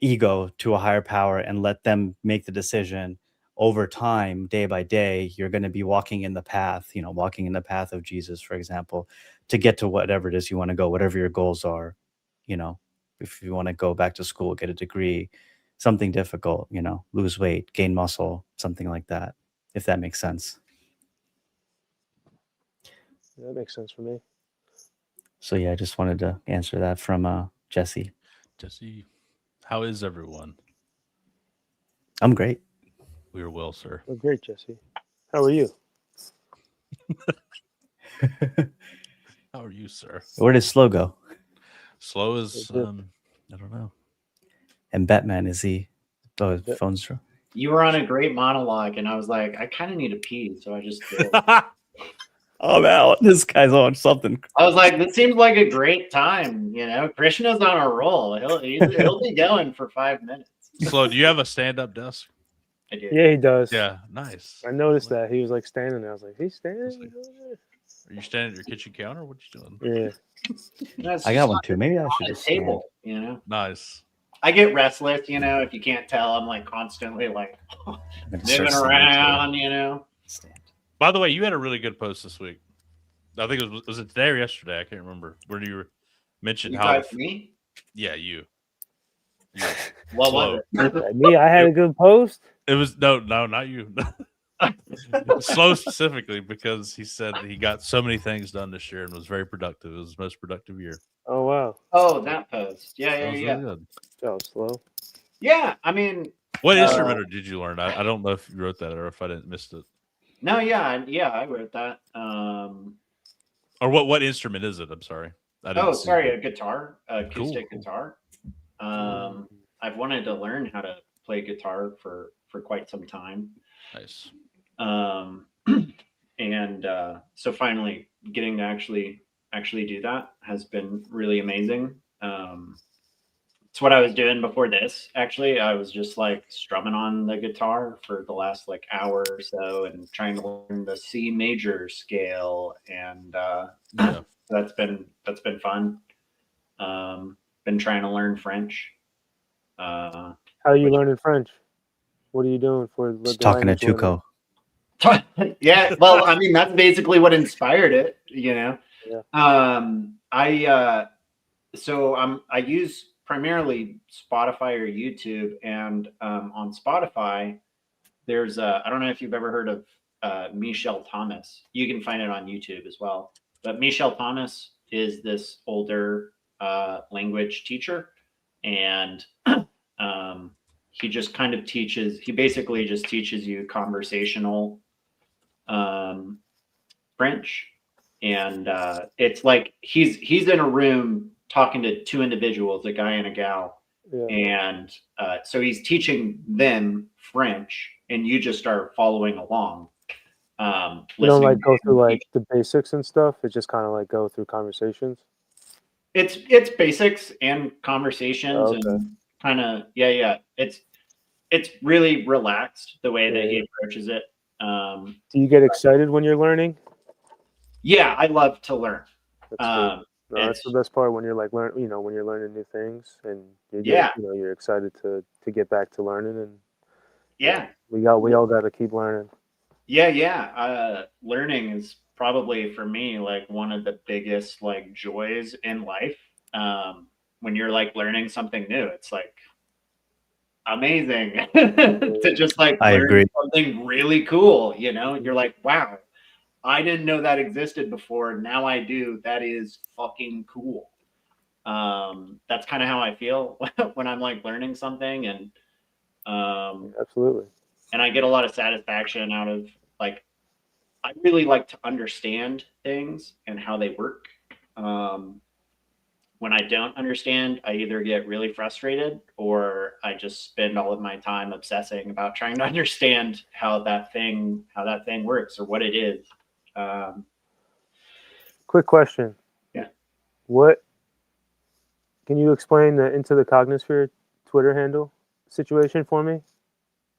D: ego to a higher power and let them make the decision. Over time, day by day, you're going to be walking in the path of Jesus, for example, to get to whatever it is you want to go, whatever your goals are. If you want to go back to school, get a degree, something difficult, lose weight, gain muscle, something like that, if that makes sense.
B: Yeah, that makes sense for me.
D: So yeah, I just wanted to answer that from Jesse.
A: Jesse, how is everyone?
D: I'm great.
A: We are well, sir.
B: Oh, great, Jesse. How are you?
A: How are you, sir?
D: Where does Slow go?
A: Slow is I don't know.
D: And Betman, is he? Oh, his
B: Yeah.
D: phone's true.
C: You were on a great monologue, and I was like, I kind of need to pee, so I just did.
D: Oh man, this guy's on something.
C: I was like, this seems like a great time. You know, Krishna's on a roll. He'll be going for 5 minutes.
A: Slow, do you have a stand-up desk?
C: I do.
B: Yeah, he does.
A: Yeah, nice.
B: I noticed that he was like standing there. I was like, he's standing.
A: Are you standing at your kitchen counter? What you doing?
B: Yeah.
D: I got one too. Maybe I should
C: On a
D: just stand.
C: table. You know,
A: Nice.
C: I get restless. You know, if you can't tell, I'm like constantly like
D: I'm gonna start
C: moving
D: standing
C: around. You know.
D: Stand.
A: By the way, you had a really good post this week. I think was it today or yesterday? I can't remember. Where you mentioned
C: You
A: how
C: guys, me?
A: yeah, you.
C: What
A: Slow.
C: was it?
B: Me, I had a good post.
A: It was no, not you. Slow specifically because he said that he got so many things done this year and was very productive. It was his most productive year.
B: Oh wow.
C: Oh, that post. Yeah,
A: That
C: yeah,
A: was
C: yeah.
A: really good.
B: That was slow.
C: Yeah, I mean,
A: What instrument did you learn? I don't know if you wrote that or if I didn't missed it.
C: no, yeah, I wrote that.
A: Or what instrument is it? I'm sorry. I didn't
C: Oh,
A: see
C: sorry,
A: it.
C: a guitar, acoustic
A: Cool.
C: guitar. I've wanted to learn how to play guitar for quite some time.
A: Nice.
C: And so finally getting to actually do that has been really amazing. It's what I was doing before this. Actually, I was just like strumming on the guitar for the last like hour or so and trying to learn the C major scale, and
A: Yeah.
C: that's been fun. Been trying to learn French.
B: How are you learning French? What are you doing for the
D: Just talking to
B: language learning?
D: Tuco.
C: Yeah, well, I mean, that's basically what inspired it, you know.
B: Yeah.
C: I use primarily Spotify or YouTube, and on Spotify, there's I don't know if you've ever heard of Michelle Thomas. You can find it on YouTube as well. But Michelle Thomas is this older language teacher, and he just kind of teaches. He basically just teaches you conversational French, and it's like he's in a room talking to two individuals, a guy and a gal,
B: Yeah.
C: and so he's teaching them French, and you just start following along.
B: You don't like go through like the basics and stuff. It's just kind of like go through conversations.
C: It's basics and conversations.
B: Oh, okay.
C: And kind of yeah. It's really relaxed the way that
B: Yeah.
C: he approaches it.
B: Do you get excited when you're learning?
C: Yeah, I love to learn.
B: That's good. No, that's the best part when you're like when you're learning new things and you're excited to get back to learning, and
C: Yeah.
B: we all got to keep learning.
C: Yeah. Learning is probably for me like one of the biggest like joys in life. When you're like learning something new, it's like amazing to just like learn something really cool. You know, you're like, wow, I didn't know that existed before. Now I do. That is fucking cool. That's kind of how I feel when I'm like learning something, and
B: Absolutely.
C: And I get a lot of satisfaction out of like, I really like to understand things and how they work. When I don't understand, I either get really frustrated or I just spend all of my time obsessing about trying to understand how that thing works or what it is.
B: Quick question.
C: Yeah.
B: What can you explain the Into the Cognisphere Twitter handle situation for me?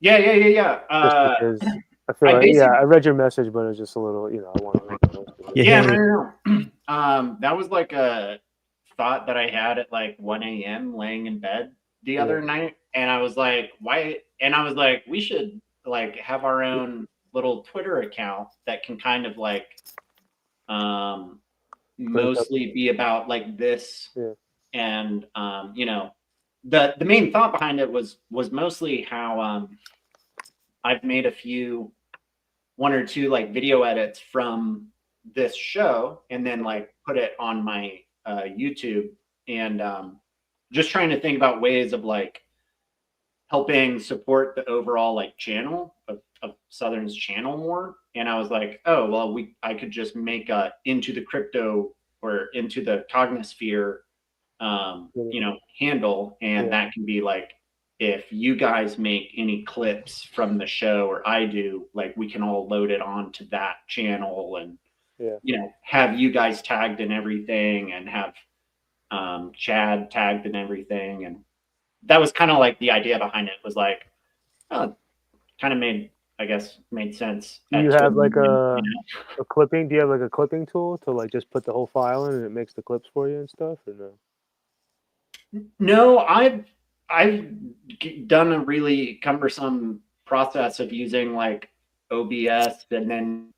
C: Yeah.
B: Just because I feel like I read your message, but it's just a little, I want to.
C: No. That was like a thought that I had at like 1 a.m. laying in bed the other night, and I was like, why? And I was like, we should like have our own little Twitter account that can kind of like mostly be about like this. And the main thought behind it was mostly how I've made one or two like video edits from this show and then like put it on my YouTube, and just trying to think about ways of like helping support the overall like channel of Southern's channel more. And I was like, oh, well, I could just make a into the crypto or into the Cognisphere, handle. And that can be like, if you guys make any clips from the show or I do, like we can all load it onto that channel and, have you guys tagged and everything and have Chad tagged and everything. And that was kind of like the idea behind it was like, kind of made sense.
B: Do you have like a clipping? Do you have like a clipping tool to like just put the whole file in and it makes the clips for you and stuff, or no?
C: No, I've done a really cumbersome process of using like OBS and then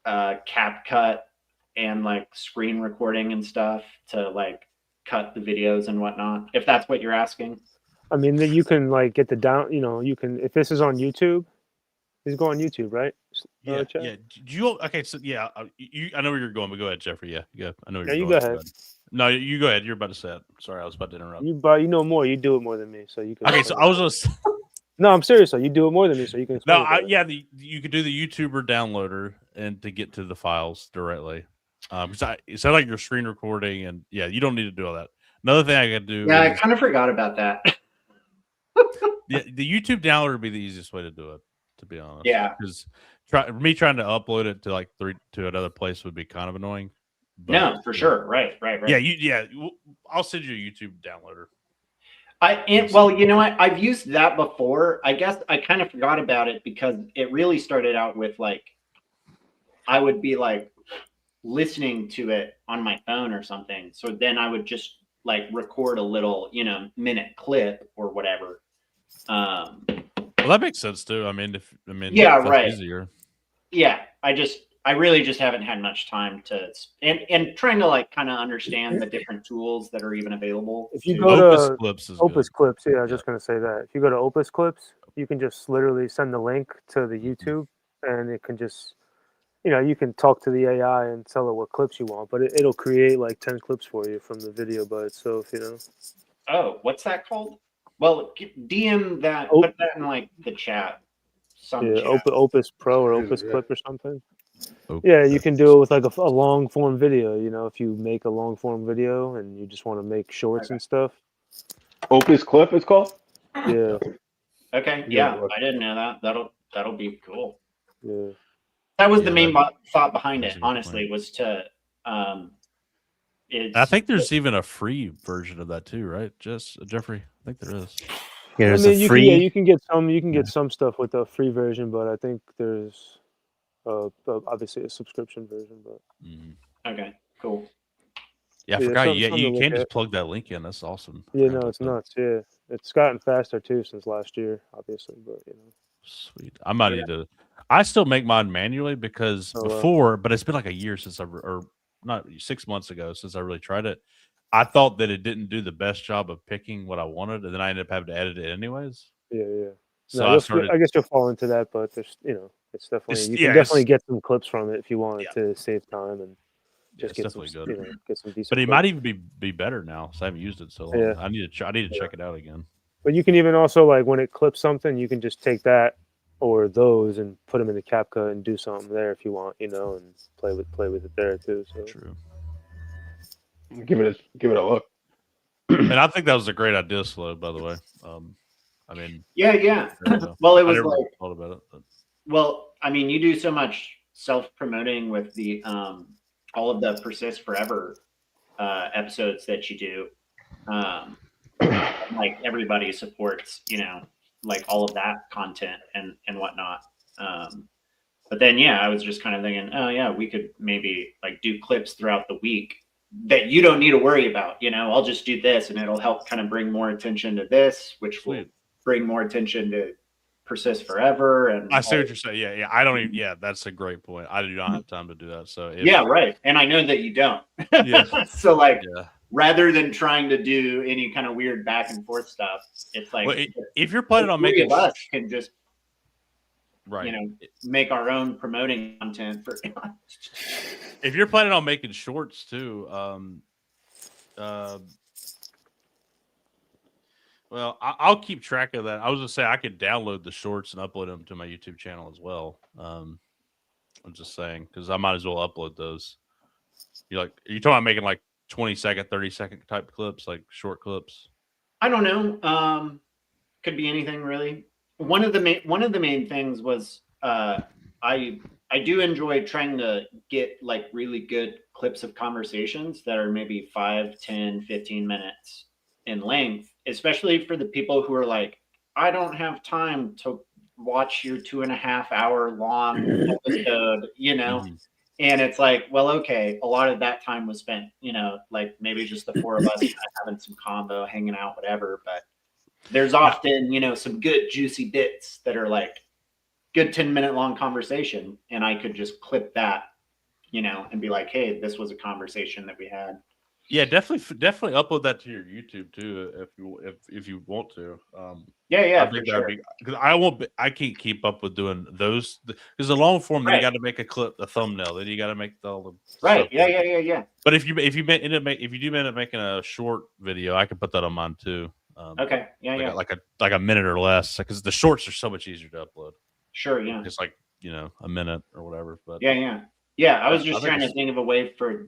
C: CapCut and like screen recording and stuff to like cut the videos and whatnot, if that's what you're asking.
B: I mean, you can like get the down, you can, if this is on YouTube, these go on YouTube, right?
A: Yeah. Okay. So I know where you're going, but go ahead, Jeffrey. Yeah. I know where you're going.
B: Go ahead.
A: No, you go ahead. You're about to say it. Sorry, I was about to interrupt.
B: You know more. You do it more than me, so you can.
A: Okay, so I was just.
B: No, I'm serious. So you do it more than me, so you can.
A: You could do the YouTuber downloader and to get to the files directly. It sounds like you're screen recording, and you don't need to do all that. Another thing I got to do.
C: Yeah, I kind of forgot about that.
A: The YouTube downloader would be the easiest way to do it, to be honest.
C: Yeah,
A: because trying to upload it to another place would be kind of annoying.
C: But, no, for sure. Right.
A: Yeah. I'll send you a YouTube downloader.
C: Well, you know what? I've used that before. I guess I kind of forgot about it because it really started out with like, I would be like listening to it on my phone or something. So then I would just like record a little, minute clip or whatever.
A: Well, that makes sense too.
C: Right.
A: Easier.
C: Yeah. I really just haven't had much time to and trying to like kind of understand the different tools that are even available.
B: If you go to
A: Opus
B: Clips, I was just going to say that. If you go to Opus Clips, you can just literally send the link to the YouTube and it can just, you can talk to the AI and tell it what clips you want, but it'll create like 10 clips for you from the video by itself,
C: Oh, what's that called? Well, DM that, put that in like the chat.
B: Opus Pro or Opus Clip or something. Yeah, you can do it with like a long form video. If you make a long form video and you just want to make shorts and stuff.
F: Opus Clip, it's called.
B: Yeah.
C: Okay. Yeah, I didn't know that. That'll be cool.
B: Yeah.
C: That was the main thought behind it. Honestly, was to.
A: I think there's even a free version of that too, right? Jeffrey, I think there is.
D: Yeah,
B: you can get some. You can get some stuff with a free version, but I think there's. Obviously a subscription version, but
C: okay, cool.
A: Yeah, I forgot. You can't just plug that link in. That's awesome.
B: Yeah, no, it's nuts. Yeah, it's gotten faster too since last year, obviously. But
A: sweet. I might need to. I still make mine manually because before, but it's been like a year since or not 6 months ago since I really tried it. I thought that it didn't do the best job of picking what I wanted, and then I ended up having to edit it anyways.
B: Yeah.
A: So
B: I guess you'll fall into that, but there's it's definitely you can definitely get some clips from it if you want to save time and just get some good. Get some decent.
A: But it might even be better now. So I haven't used it so long. Yeah. I need to check it out again.
B: But you can even also like when it clips something, you can just take that or those and put them in the CapCut and do something there if you want, and play with it there too. So
A: true.
F: Give it a look.
A: And I think that was a great idea, Slow, by the way.
C: Yeah. Well, it was
A: never
C: like
A: thought about it. But.
C: Well, you do so much self-promoting with the all of the Persist Forever episodes that you do. Like everybody supports, like all of that content and whatnot. But then, I was just kind of thinking, oh yeah, we could maybe like do clips throughout the week that you don't need to worry about. I'll just do this and it'll help kind of bring more attention to this, which will bring more attention to Persist Forever. And
A: I see what you're saying. Yeah. I don't even. Yeah, that's a great point. I do not have time to do that. So
C: right. And I know that you don't.
A: Yeah.
C: So rather than trying to do any kind of weird back and forth stuff, it's like
A: if you're planning on making
C: us can just make our own promoting content for.
A: If you're planning on making shorts too, Well, I'll keep track of that. I was gonna say I could download the shorts and upload them to my YouTube channel as well. I'm just saying because I might as well upload those. Are you talking about making like 20-second, 30-second type clips, like short clips?
C: I don't know. Could be anything really. One of the main things was I do enjoy trying to get like really good clips of conversations that are maybe 5, 10, 15 minutes in length, especially for the people who are like, I don't have time to watch your 2.5 hour long episode,
A: Mm-hmm.
C: And it's like, well, okay, a lot of that time was spent, like maybe just the four of us having some combo, hanging out, whatever. But there's often, some good juicy bits that are like good 10-minute long conversation. And I could just clip that, and be like, hey, this was a conversation that we had.
A: Yeah, definitely upload that to your YouTube too, if you want to.
C: Yeah,
A: I think that'd be because I can't keep up with doing those because the long form. Then you got to make a thumbnail. Then you got to make all the
C: right.
A: Stuff
C: Yeah.
A: But if you end up making a short video, I can put that on mine too.
C: Okay. Yeah.
A: Like a minute or less because the shorts are so much easier to upload.
C: Sure. Yeah.
A: Just like a minute or whatever. But
C: yeah. I was just trying to think of a way for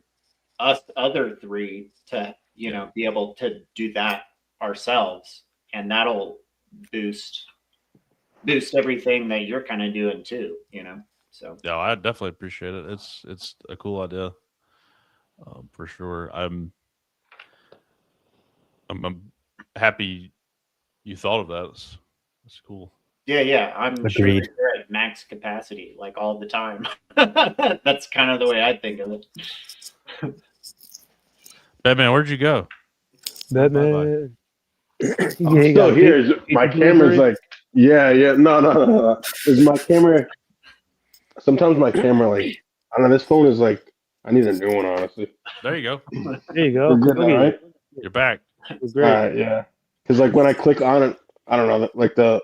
C: us other three to be able to do that ourselves, and that'll boost everything that you're kind of doing too. So
A: yeah, I definitely appreciate it. It's a cool idea, for sure. I'm happy you thought of that. It's cool.
C: Yeah. I'm
D: Agreed.
C: sure they're at max capacity like all the time. That's kind of the way I think of it.
A: Batman, where'd you go?
B: Batman.
F: I'm still here. My camera's like, yeah. No. Is my camera? Sometimes my camera, like, I don't know. This phone is like, I need a new one, honestly.
A: There you go.
B: There you go.
F: We're good now, right?
A: You're back.
B: Great.
F: All right, yeah. Because like when I click on it, I don't know, like the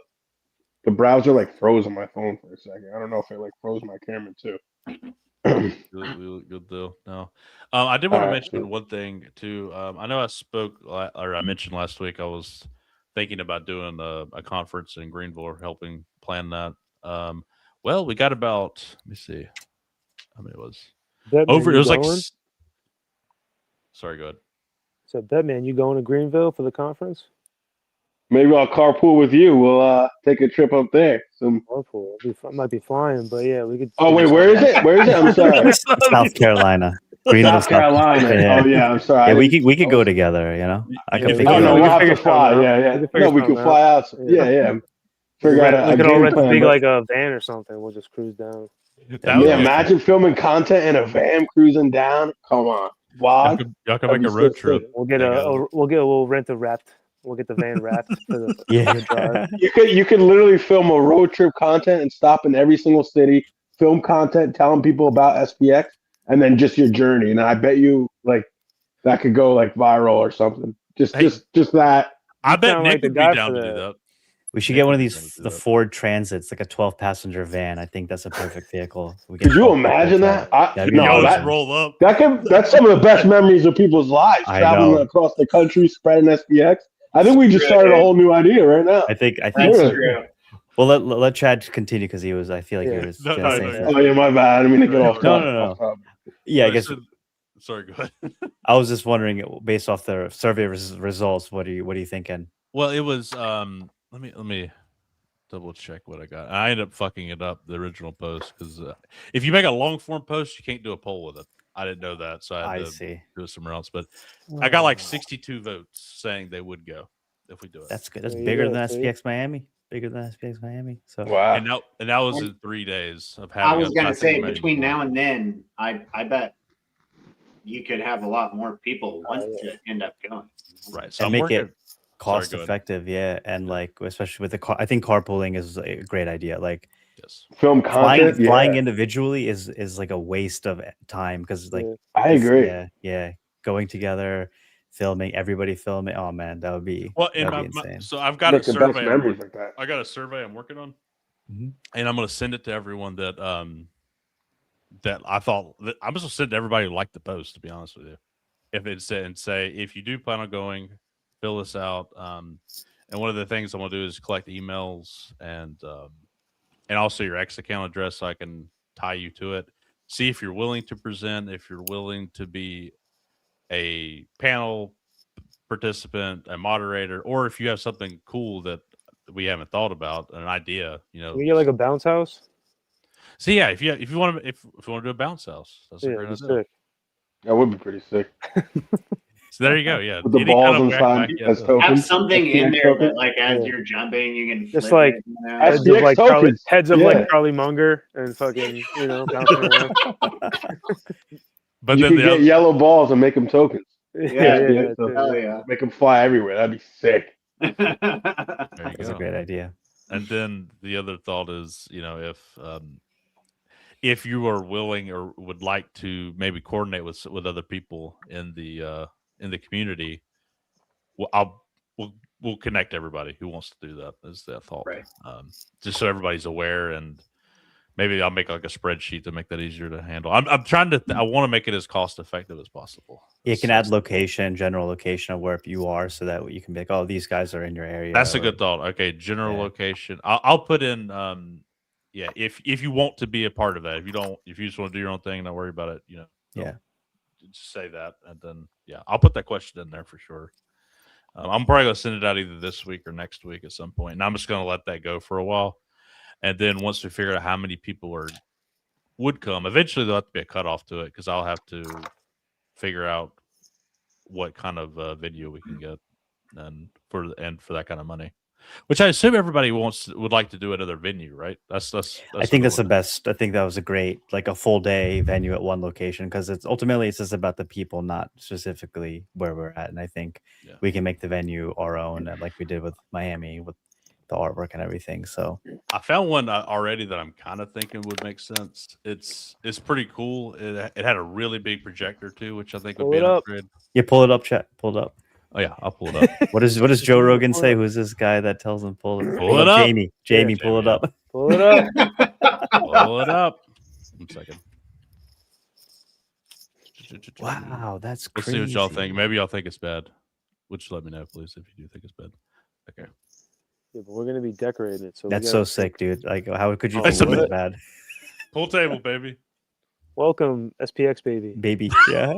F: browser like froze on my phone for a second. I don't know if it like froze my camera too.
A: Good deal. No, I did want to mention
F: cool.
A: one thing too. I know I mentioned last week I was thinking about doing a conference in Greenville or helping plan that. Well, we got about, let me see how many it was.
B: Batman,
A: It was like,
B: going?
A: sorry, go ahead.
B: So, Batman, you going to Greenville for the conference?
F: Maybe I'll carpool with you. We'll take a trip up there.
B: Carpool. Might be flying, but yeah, we could.
F: Oh wait, where is it? Where is it? I'm sorry.
D: South Carolina. Greenville,
F: South Carolina.
D: Yeah.
F: Oh yeah, I'm sorry.
D: Yeah, we could go together. I can
B: Yeah,
D: figure
F: Oh
D: it
F: no,
D: out.
F: we'll
B: can
F: have
B: figure
F: to fly.
B: something out.
F: Yeah.
B: We can figure
F: No, we can
B: something
F: fly out.
B: Yeah.
F: Yeah. Figure out
B: We
F: a
B: could all
F: game
B: rent a
F: plan.
B: big
F: but-
B: like a van or something. We'll just cruise down.
A: That would
F: Yeah,
A: be-
F: imagine filming content in a van cruising down. Come on,
A: Y'all
F: vlog.
A: could
F: That'd
A: make
F: be
A: a road
F: so
A: trip.
F: sick.
B: We'll rent a wrapped. We'll get the van wrapped for the drive.
F: You could literally film a road trip content and stop in every single city, film content, telling people about SPX, and then just your journey. And I bet you like that could go like viral or something. Just that.
A: I bet
B: sound
A: Nick
B: like the
A: would
B: guy
A: be down
B: for
A: to do
B: that.
A: that.
D: We should
A: Nick
D: get one of
A: would be
D: these,
A: down to do
D: the
A: that.
D: Ford Transits, like a 12-passenger van. I think that's a perfect vehicle.
F: Could you imagine that?
D: That'd be
F: No,
A: Y'all
D: amazing.
A: just roll up.
F: that's some of the best memories of people's lives,
D: I
F: traveling
D: know.
F: across the country, spreading SPX. I think we just started a whole new idea right now.
D: I think
C: That's
F: Yeah.
C: true.
D: Well, let Chad continue because I feel like he
B: Yeah.
D: was
A: No,
D: gonna say
A: no,
D: something.
F: Oh yeah, my bad. I didn't mean to get off
A: No,
F: topic.
D: no.
F: Off topic.
D: Yeah, I
A: But
D: guess
A: sorry, go ahead.
D: I was just wondering, based off the survey results, what are you thinking?
A: Well, it was let me double check what I got. I ended up fucking it up, the original post, because if you make a long form post, you can't do a poll with it. I didn't know that, so I had to
D: see.
A: do it somewhere else. But I got like 62 votes saying they would go if we do it.
D: That's good. That's
B: There you
D: bigger
B: go,
D: than
B: see?
D: SPX Miami. Bigger than SPX Miami. So
F: Wow.
A: and that was in 3 days of having.
C: I was gonna say
A: think
C: between
A: more.
C: now and then, I bet you could have a lot more people want
B: yeah.
C: to end up going.
A: Right, so
D: and
A: I'm
D: make
A: working.
D: it cost
A: go ahead.
D: effective, yeah, and like especially with the car, I think carpooling is a great idea. Like
A: Yes.
F: Film content.
D: flying
F: yeah.
D: individually is like a waste of time because like
B: Yeah.
F: I agree.
D: yeah, going together, filming, everybody filming. Oh man, that would be
A: Well,
D: that'd be insane.
A: so I've got
F: Make
A: a
F: the best
A: survey.
F: memories like that.
A: I got a survey I'm working on,
D: Mhm.
A: and I'm going to send it to everyone that I thought that I'm just going to send it to everybody who liked the post. To be honest with you, if it said and say if you do plan on going, fill this out. And one of the things I'm gonna do is collect emails and also your X account address so I can tie you to it. See if you're willing to present, if you're willing to be a panel participant, a moderator, or if you have something cool that we haven't thought about, an idea,
B: Can we get like a bounce house?
A: So yeah, if you want to if you want to do a bounce house, that's a great
B: that'd be
A: idea.
B: sick.
F: That would be pretty sick.
A: So there you go. Yeah,
F: With the
A: any
F: balls
A: kind of
F: inside
A: whack-whack,
F: as
A: yeah.
F: tokens.
C: Have something in there
F: tokens.
C: that, like, as
B: Yeah.
C: you're jumping, you can
B: Just
C: flip
B: like
C: it, you know?
B: heads
F: SPX
B: of like Charlie,
F: tokens.
B: heads of
F: Yeah.
B: like Charlie Munger and fucking bouncing around.
A: But
F: You
A: then
F: could
A: the
F: get
A: other,
F: yellow balls and make them tokens.
B: Yeah,
F: so-
C: Hell yeah.
F: Make them fly everywhere. That'd be sick.
A: there you
D: That's a
A: go.
D: great idea.
A: And then the other thought is, if you are willing or would like to maybe coordinate with other people in the community, we'll connect everybody who wants to do that. Is the thought,
C: Right.
A: Just so everybody's aware, and maybe I'll make like a spreadsheet to make that easier to handle. I'm trying to. I want to make it as cost effective as possible.
D: You can add location, general location of where you are, so that you can be like, oh, these guys are in your area.
A: That's a good thought. Okay, general
D: Yeah.
A: location. I'll put in. Yeah, if you want to be a part of that, if you just want to do your own thing, don't worry about it.
D: Yeah.
A: Just say that, and then I'll put that question in there for sure. I'm probably gonna send it out either this week or next week at some point, and I'm just gonna let that go for a while, and then once we figure out how many people would come, eventually there'll have to be a cutoff to it because I'll have to figure out what kind of video we can get, and for that kind of money. Which I assume everybody would like to do another venue, right? That's
D: I think that's the best. I think that was a great, like a full day venue at one location, because it's just about the people, not specifically where we're at. And I think we can make the venue our own, like we did with Miami with the artwork and everything. So
A: I found one already that I'm kind of thinking would make sense. It's pretty cool. It had a really big projector too, which I think would be an upgrade.
D: Yeah, pull it up, chat. Pull it up.
A: Oh yeah, I'll pull it up.
D: What does Joe Rogan say? Who's this guy that tells him pull it
A: up?
D: Jamie, pull it up.
B: Pull it up.
A: Pull it up. 1 second.
D: Wow, that's
A: Let's
D: crazy.
A: see what y'all think. Maybe y'all think it's bad. Would you let me know, please, if you do think it's bad? Okay.
B: Yeah, but we're gonna be decorating it. So
D: That's so sick, dude. Like, how could you
A: That's
D: think it was
A: a-
D: bad?
A: Pool table, baby.
B: Welcome, SPX baby.
D: Baby, yeah.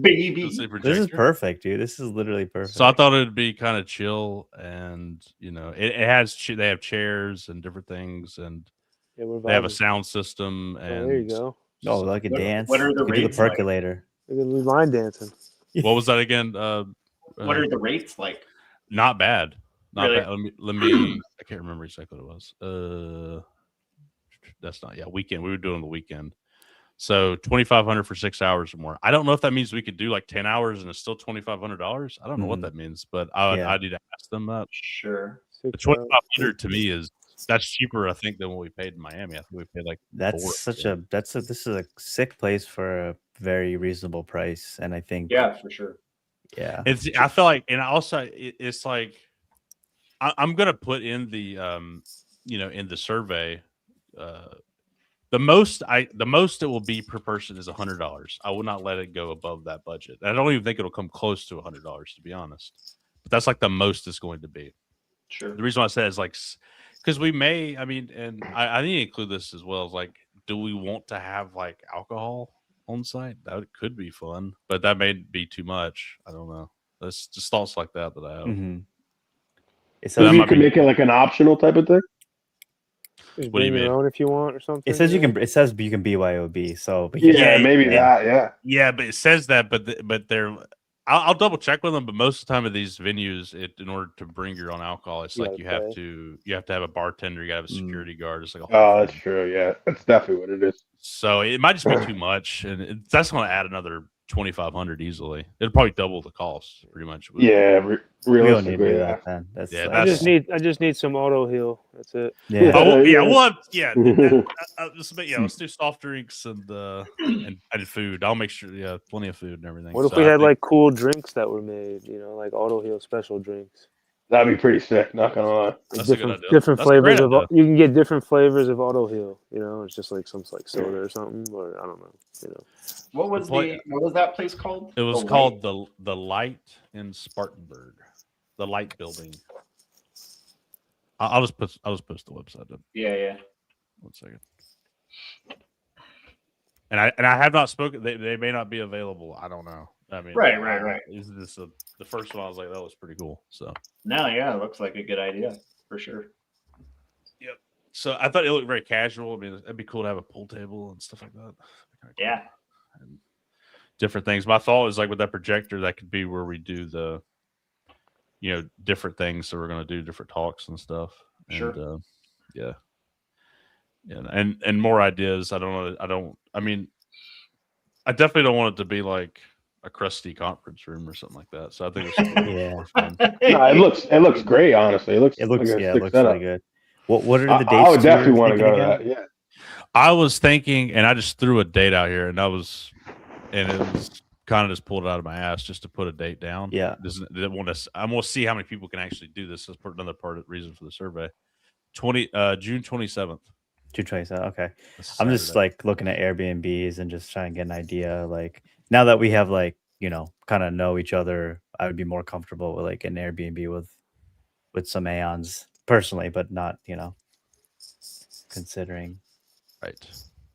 C: Baby.
A: This
D: This is perfect, dude. This is literally perfect.
A: So I thought it would be kind of chill, and it has they have chairs and different things, and
B: Yeah,
A: they have a sound system. And
B: there you go.
D: Oh, like a dance.
C: What are the
D: You could do the
C: rates like?
D: percolator.
B: We're gonna be line dancing.
A: What was that again?
C: What are the rates like?
A: Not bad. Not
C: Really?
A: bad. Let me. I can't remember exactly what it was. That's not. Yeah, weekend. We were doing the weekend. So 2,500 for 6 hours or more. I don't know if that means we could do like 10 hours and it's still $2,500. I don't know what that means, but I need to ask them that.
C: Sure.
A: The 2,500 to me that's cheaper, I think, than what we paid in Miami. I think we paid like
D: This is a sick place for a very reasonable price, and I think
C: For sure.
D: yeah,
A: I feel like, and also it's like I'm gonna put in the in the survey. The most it will be per person is $100. I will not let it go above that budget. I don't even think it'll come close to $100, to be honest. But that's like the most it's going to be.
C: Sure.
A: The reason why I said is like because we may, and I need to include this as well. Is like, do we want to have like alcohol on site? That could be fun, but that may be too much. I don't know. That's just thoughts like that I have.
D: mm-hmm.
F: Maybe you can make it like an optional type of thing.
B: Just
A: What do you
B: bring your
A: mean?
B: own if you want or something.
D: It says you can. It says you can BYOB. So
F: Yeah, maybe that. Yeah.
A: Yeah, but it says that, but they're. I'll double check with them, but most of the time at these venues, in order to bring your own alcohol, it's like you have to have a bartender, you got to have a security guard. It's like a whole
F: that's true. Yeah, that's definitely what it is.
A: So it might just be too much, and that's going to add another 2,500 easily. It'll probably double the cost, pretty much.
F: Yeah,
D: we don't need to
F: realistically,
D: do
F: yeah.
D: that, man. That's
B: I just need some auto heal. That's it.
D: yeah.
A: Let's do soft drinks and food. I'll make sure, plenty of food and everything.
B: What if we had like cool drinks that were made? Like auto heal special drinks.
F: That'd be pretty sick. Not gonna lie.
A: That's a good idea.
B: Different
A: That's a great
B: flavors of.
A: idea.
B: You can get different flavors of auto heal. It's just like some like soda or something, or I don't know.
C: What was that place called?
A: It was called the Light in Spartanburg, the Light Building. I'll just post the website up.
C: Yeah.
A: 1 second. And I have not spoken. They may not be available. I don't know. I mean,
C: Right.
A: Is this the first one? I was like, that was pretty cool. So
C: No, yeah, it looks like a good idea for sure.
A: yep. So I thought it looked very casual. I mean, it'd be cool to have a pool table and stuff like that. Cool.
C: Yeah.
A: And different things. My thought is like with that projector, that could be where we do the, different things. So we're going to do different talks and stuff.
C: Sure.
A: And, yeah. And more ideas. I mean, I definitely don't want it to be like a crusty conference room or something like that. So I think it's more fun.
F: No, it looks great. Honestly, it looks
D: really good. What are the dates?
F: I would definitely want to go to that. Yeah.
A: I was thinking, and I just threw a date out here, and it was kind of just pulled it out of my ass just to put a date down.
D: Yeah.
A: I want to see how many people can actually do this. That's another part of the reason for the survey. June 27th.
D: June 27th. Okay. I'm just like looking at Airbnbs and just trying to get an idea. Like now that we have kind of know each other, I would be more comfortable with like an Airbnb with some Aeons personally, but not, considering.
A: Right.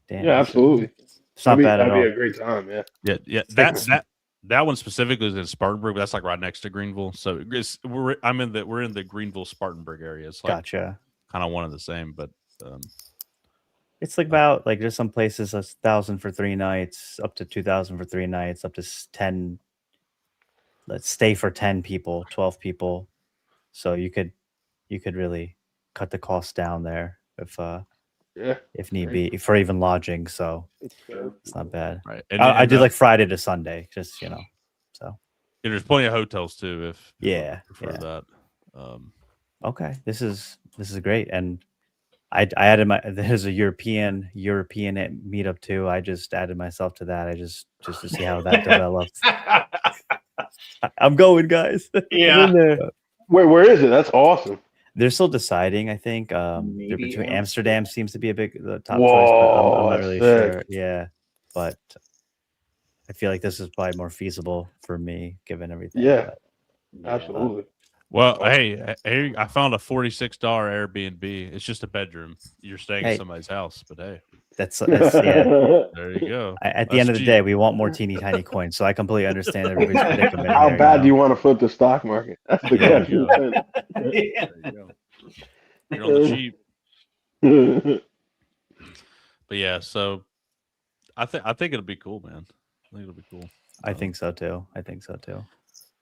F: Damn, yeah, absolutely.
D: It's not bad at all.
F: That'd be a great time. Yeah.
A: Yeah. That one specifically is in Spartanburg. But that's like right next to Greenville. So we're in the Greenville Spartanburg area. It's like
D: gotcha.
A: Kind of one and the same, but
D: it's like about like there's some places that's 1,000 for 3 nights, up to 2,000 for 3 nights, up to 10. Let's stay for 10 people, 12 people. So you could really cut the cost down there if need be, for even lodging. So it's not bad.
A: Right.
D: I did like Friday to Sunday, just so.
A: And there's plenty of hotels too if
D: you
A: prefer that.
D: Okay, this is great, and I added there's a European meetup too. I just added myself to that. I just to see how that develops. I'm going, guys.
C: Yeah.
F: Where is it? That's awesome.
D: They're still deciding. I think they're between Amsterdam seems to be the top choice, but I'm not really sure. Yeah, but I feel like this is probably more feasible for me given everything.
F: Yeah, absolutely.
A: Well, hey, I found a $46 Airbnb. It's just a bedroom. You're staying at somebody's house, but hey.
D: That's yeah.
A: There you go.
D: At the end of the day, we want more teeny tiny coins. So I completely understand everybody's predicament.
F: How bad do you want to flip the stock market? That's the question.
A: There you go. You're on the cheap. But yeah, so I think it'll be cool, man. I think it'll be cool.
D: I think so too.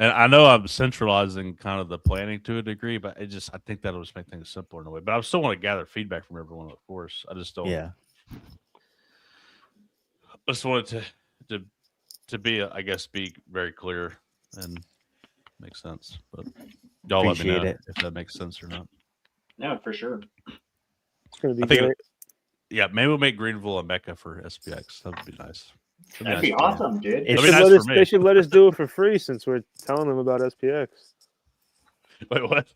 A: And I know I'm centralizing kind of the planning to a degree, but I think that'll just make things simpler in a way. But I still want to gather feedback from everyone, of course. I just don't.
D: Yeah.
A: I just wanted to be, I guess, be very clear and make sense. But y'all let me know if that makes sense or not.
C: No, for sure.
B: It's gonna be great.
A: Maybe we'll make Greenville a mecca for SPX. That would be nice.
C: That'd be awesome, dude.
B: They should let us do it for free since we're telling them about SPX.
A: Wait, what?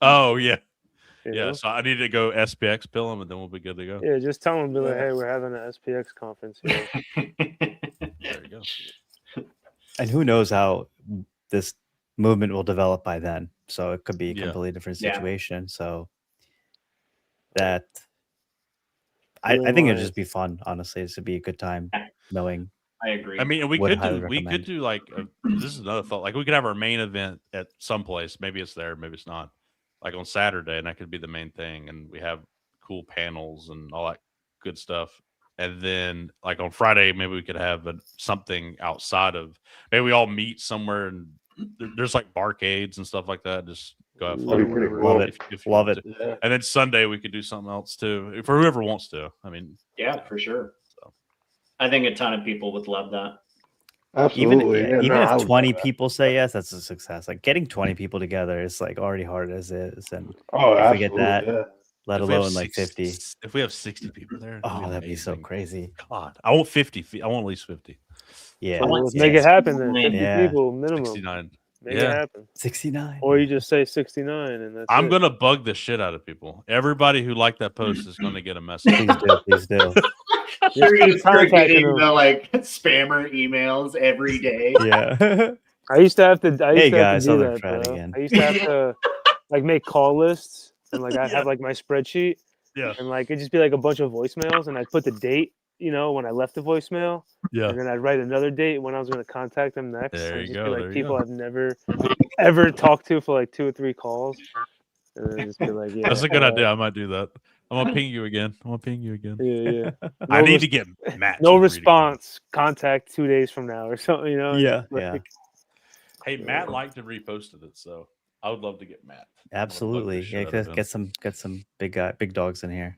A: Oh, yeah. Yeah, so I need to go SPX pill them, and then we'll be good to go.
B: Yeah, just tell them, be like, hey, we're having an SPX conference here.
A: There you go.
D: And who knows how this movement will develop by then. So it could be a completely different situation. So that I think it'd just be fun, honestly. This would be a good time knowing.
C: I agree.
A: I mean, we could do like this is another thought. Like we could have our main event at some place. Maybe it's there, maybe it's not. Like on Saturday, and that could be the main thing. And we have cool panels and all that good stuff. And then like on Friday, maybe we could have something outside of. Maybe we all meet somewhere and there's like barcades and stuff like that. Just go have fun.
D: Love it. Love it.
F: Yeah.
A: And then Sunday we could do something else too, for whoever wants to. I mean,
C: yeah, for sure. So I think a ton of people would love that.
F: Absolutely.
D: Even if 20 people say yes, that's a success. Like getting 20 people together is like already hard as is. And if we get that, let alone like 50.
A: If we have 60 people there,
D: that'd be so crazy.
A: God, I want 50. I want at least 50.
D: Yeah,
B: let's make it happen then. 50 people minimum.
A: 69.
B: Make it happen.
D: 69.
B: Or you just say 69 and that's
A: I'm gonna bug the shit out of people. Everybody who liked that post is gonna get a message.
D: Please do.
C: You're gonna start getting the like spammer emails every day.
D: Yeah.
B: I used to have to.
D: Hey guys,
B: do
D: I'll
B: that,
D: try it
B: bro.
D: again.
B: I used to have to like make call lists and like I'd have like my spreadsheet,
A: Yeah.
B: and like it'd just be like a bunch of voicemails, and I'd put the date, when I left the voicemail,
A: Yeah.
B: and then I'd write another date when I was going to contact them next.
A: There
B: and
A: you
B: just
A: go,
B: be
A: there
B: like
A: you
B: people
A: go.
B: I've never ever talked to for like 2 or 3 calls, and then just be like, yeah,
A: That's a good idea. I might do that. I'm gonna ping you again.
B: Yeah.
A: I
B: No
A: need
B: res-
A: to get Matt.
B: no
A: to agree to come.
B: response. Contact 2 days from now or something.
D: Yeah,
B: just like-
D: yeah.
A: Hey, Matt liked and reposted it, so I would love to get Matt.
D: Absolutely. Yeah, get some big dogs in here.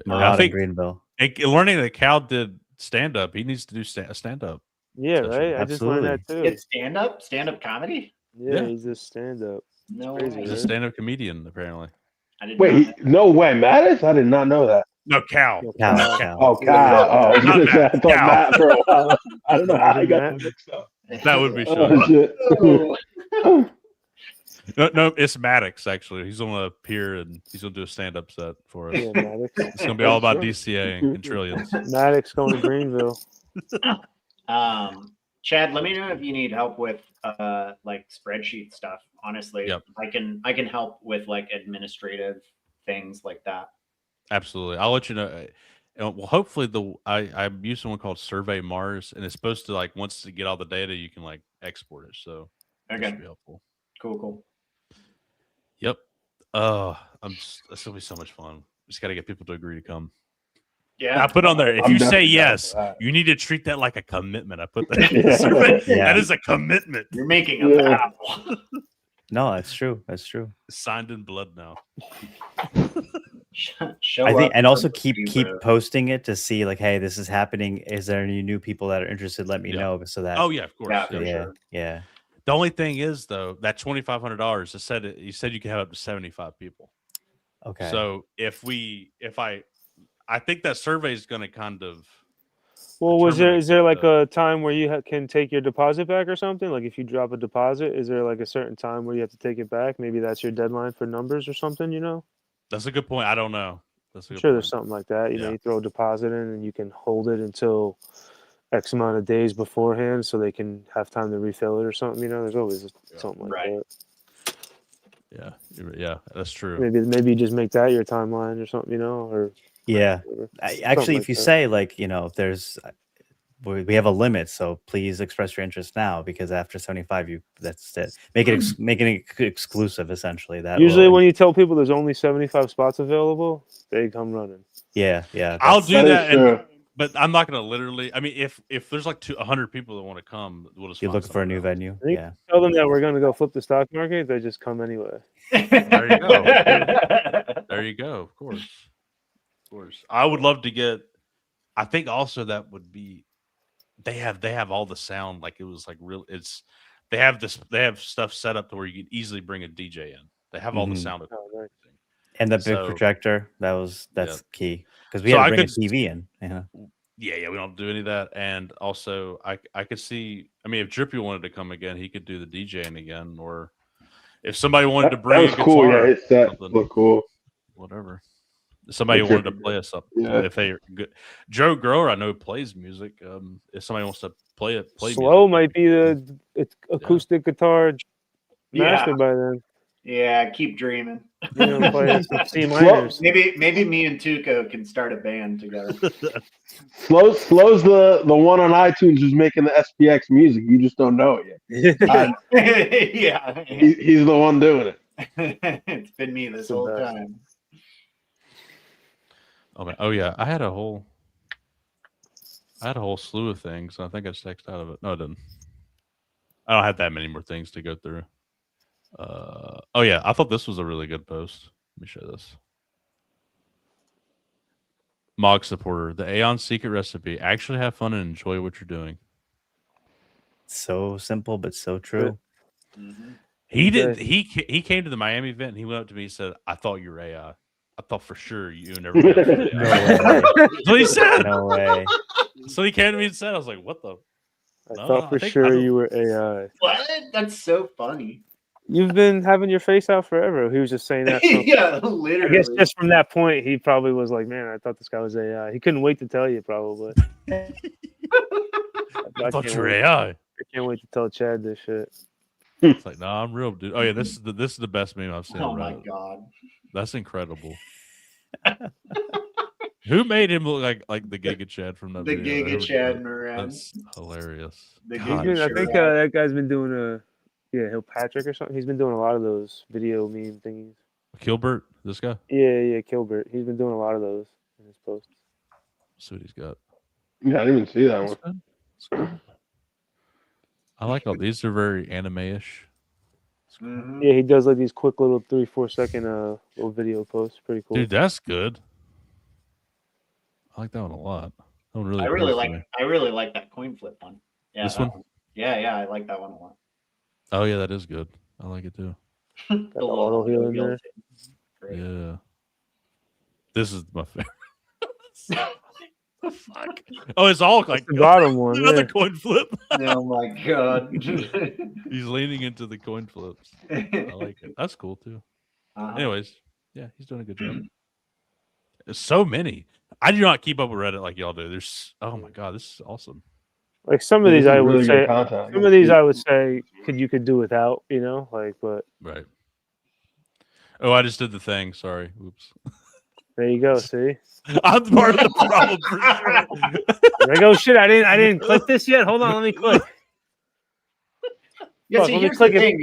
A: I think
D: Greenville.
A: learning that Cal did stand up, he needs to do stand up.
B: Yeah, right. I just learned that too.
C: It's stand up comedy.
B: Yeah, he's a stand up.
C: No
B: crazy,
C: way.
A: He's a stand up comedian, apparently.
C: I didn't
F: Wait, no way, Mattis? I did not know that.
A: No, Cal.
D: Cow.
F: Oh, Cal. Oh, I was gonna say, I thought
A: Cal.
F: Matt for a while. I don't know how I got that mixed up.
A: That would be
F: Oh,
A: shocking.
F: shit.
A: No, it's Maddox actually. He's gonna appear and he's gonna do a stand up set for us.
B: Yeah, Maddox.
A: It's gonna be all about DCA and trillions.
B: Maddox going to Greenville.
C: Chad, let me know if you need help with like spreadsheet stuff. Honestly,
A: Yep.
C: I can help with like administrative things like that.
A: Absolutely, I'll let you know. Well, hopefully I'm using one called Survey Mars, and it's supposed to like once you get all the data, you can like export it. So that
C: Okay,
A: should be helpful.
C: cool.
A: Yep. It's gonna be so much fun. Just got to get people to agree to come.
C: Yeah,
A: I put on there. If
F: I'm
A: you say
F: definitely down
A: yes,
F: for that.
A: you need to treat that like a commitment. I put that.
F: Yeah.
A: That is a commitment.
C: you're making a vow.
D: No, that's true. That's true.
A: Signed in blood now.
C: Show
D: I think,
C: up
D: and also
C: for
D: keep
C: you,
D: posting it to see like, hey, this is happening. Is there any new people that are interested? Let me
A: Yeah.
D: know so that.
A: Oh yeah, of course.
C: Yeah,
A: Yeah.
C: for
D: yeah,
C: sure.
D: yeah.
A: The only thing is though, that $2,500. You said you could have up to 75 people.
D: Okay.
A: So I think that survey is going to kind of.
B: Well, is there
A: determine
B: like
A: the-
B: a time where you can take your deposit back or something? Like if you drop a deposit, is there like a certain time where you have to take it back? Maybe that's your deadline for numbers or something.
A: That's a good point. I don't know. That's a
B: I'm
A: good
B: sure
A: point.
B: there's something like that.
A: Yeah.
B: You throw a deposit in and you can hold it until X amount of days beforehand, so they can have time to refill it or something. There's always something like
C: Right.
B: that.
A: Yeah, that's true.
B: Maybe you just make that your timeline or something. Or
D: yeah.
B: whatever.
D: Actually,
B: like
D: if you
B: that.
D: say like, if there's, we have a limit, so please express your interest now because after 75, that's it. Make it exclusive essentially. That
B: Usually,
D: will,
B: when you tell people there's only 75 spots available, they come running.
D: yeah.
A: I'll
D: that's-
A: do
F: That is
A: that,
F: true.
A: but I'm not going to literally. I mean, if there's like 100 people that want to come, we'll just.
D: You're
A: find
D: looking for a new
A: somewhere else.
D: venue.
B: think-
D: Yeah.
B: Tell them that we're going to go flip the stock market. They just come anyway.
A: There you go. There you go. Of course. I would love to get. I think also that would be. They have all the sound like it was like real. They have stuff set up to where you can easily bring a DJ in. They have all the
D: Mhm.
A: sound.
B: Oh, nice.
D: And the big
A: So-
D: projector, that's key. Because we
A: So
D: had
A: I
D: to bring
A: could-
D: a TV in.
A: Yeah, we don't do any of that. And also, I could see. I mean, if Drippy wanted to come again, he could do the DJing again, or if somebody wanted to
F: That
A: bring
F: was
A: a guitar,
F: cool. Yeah, his set
A: something,
F: looked cool.
A: whatever. Somebody
F: Like
A: wanted to
F: Drippy.
A: play us up.
F: Yeah.
A: If they good, Joe Grower, I know plays music. If somebody wants to play
B: Slow
A: music,
B: might be the acoustic guitar master by then.
C: Yeah, keep dreaming.
B: Play some C minors.
C: Maybe me and Tuco can start a band together.
F: Slow's the one on iTunes who's making the SPX music. You just don't know it yet.
C: Yeah,
F: He's the one doing it.
C: it's been me this
B: The
C: whole
B: best.
C: time.
A: Oh yeah, I had a whole slew of things. I think I just texted out of it. No, I didn't. I don't have that many more things to go through. Oh yeah, I thought this was a really good post. Let me show this. Mog supporter, the Aeon secret recipe. Actually have fun and enjoy what you're doing.
D: So simple, but so true.
C: Mm-hmm.
A: He
B: Okay.
A: did. He came to the Miami event and he went up to me and said, "I thought you were AI. I thought for sure you and everybody else was
D: No
A: AI."
D: way.
A: That's what he said.
D: No way.
A: So he came to me and said, "I was like, what the."
B: I
A: No,
B: thought
A: I
B: for
A: think- I
B: sure
A: don't-
B: you were AI.
C: What? That's so funny.
B: You've been having your face out forever. He was just saying that. from-
C: Yeah,
B: I
C: literally.
B: guess just from that point, he probably was like, "Man, I thought this guy was AI." He couldn't wait to tell you, probably.
A: I
B: I
A: thought
B: can't
A: you were
B: wait.
A: AI.
B: I can't wait to tell Chad this shit.
A: It's like, no, I'm real, dude. Oh yeah, this is the best meme I've seen.
C: Oh
A: on
C: my
A: Reddit.
C: god.
A: That's incredible. Who made him look like the Giga Chad from that
C: The
A: video?
C: Giga Chad Moran.
A: That's hilarious.
C: The
A: God,
C: Giga
B: I think that guy's been doing Hill Patrick or something. He's been doing a lot of those video meme thingies.
A: Kilbert, this guy.
B: Yeah, Kilbert. He's been doing a lot of those in his posts.
A: Let's see what he's got.
F: Yeah, I didn't even see that
A: That's
F: one.
A: good. That's good. I like all these. Are very anime-ish.
C: Mhm.
B: Yeah, he does like these quick little 3-4 second little video posts. Pretty cool.
A: Dude, that's good. I like that one a lot. That one really
C: I really
A: appeals to me.
C: like that coin flip one. Yeah,
A: This
C: that
A: one?
C: Yeah, I like that one a lot.
A: Oh yeah, that is good. I like it too.
B: Got the auto heal in there.
C: Great.
A: Yeah. This is my favorite. The fuck? Oh, it's all like
B: The bottom one.
A: another
B: Yeah.
A: coin flip.
C: Oh my god.
A: He's leaning into the coin flips. I like it. That's cool too. Anyways, yeah, he's doing a good job. There's so many. I do not keep up with Reddit like y'all do. There's oh my god, this is awesome.
B: Like some of these, I would say.
F: Content.
B: Some of these, I would say, you could do without. You know, like, but
A: Right. Oh, I just did the thing. Sorry. Oops.
B: there you go. See,
A: I'm part of the problem for sure.
B: there goes shit. I didn't click this yet. Hold on, let me click.
C: Yeah,
B: Look,
C: see,
B: let me
C: here's
B: click
C: the
B: it.
C: thing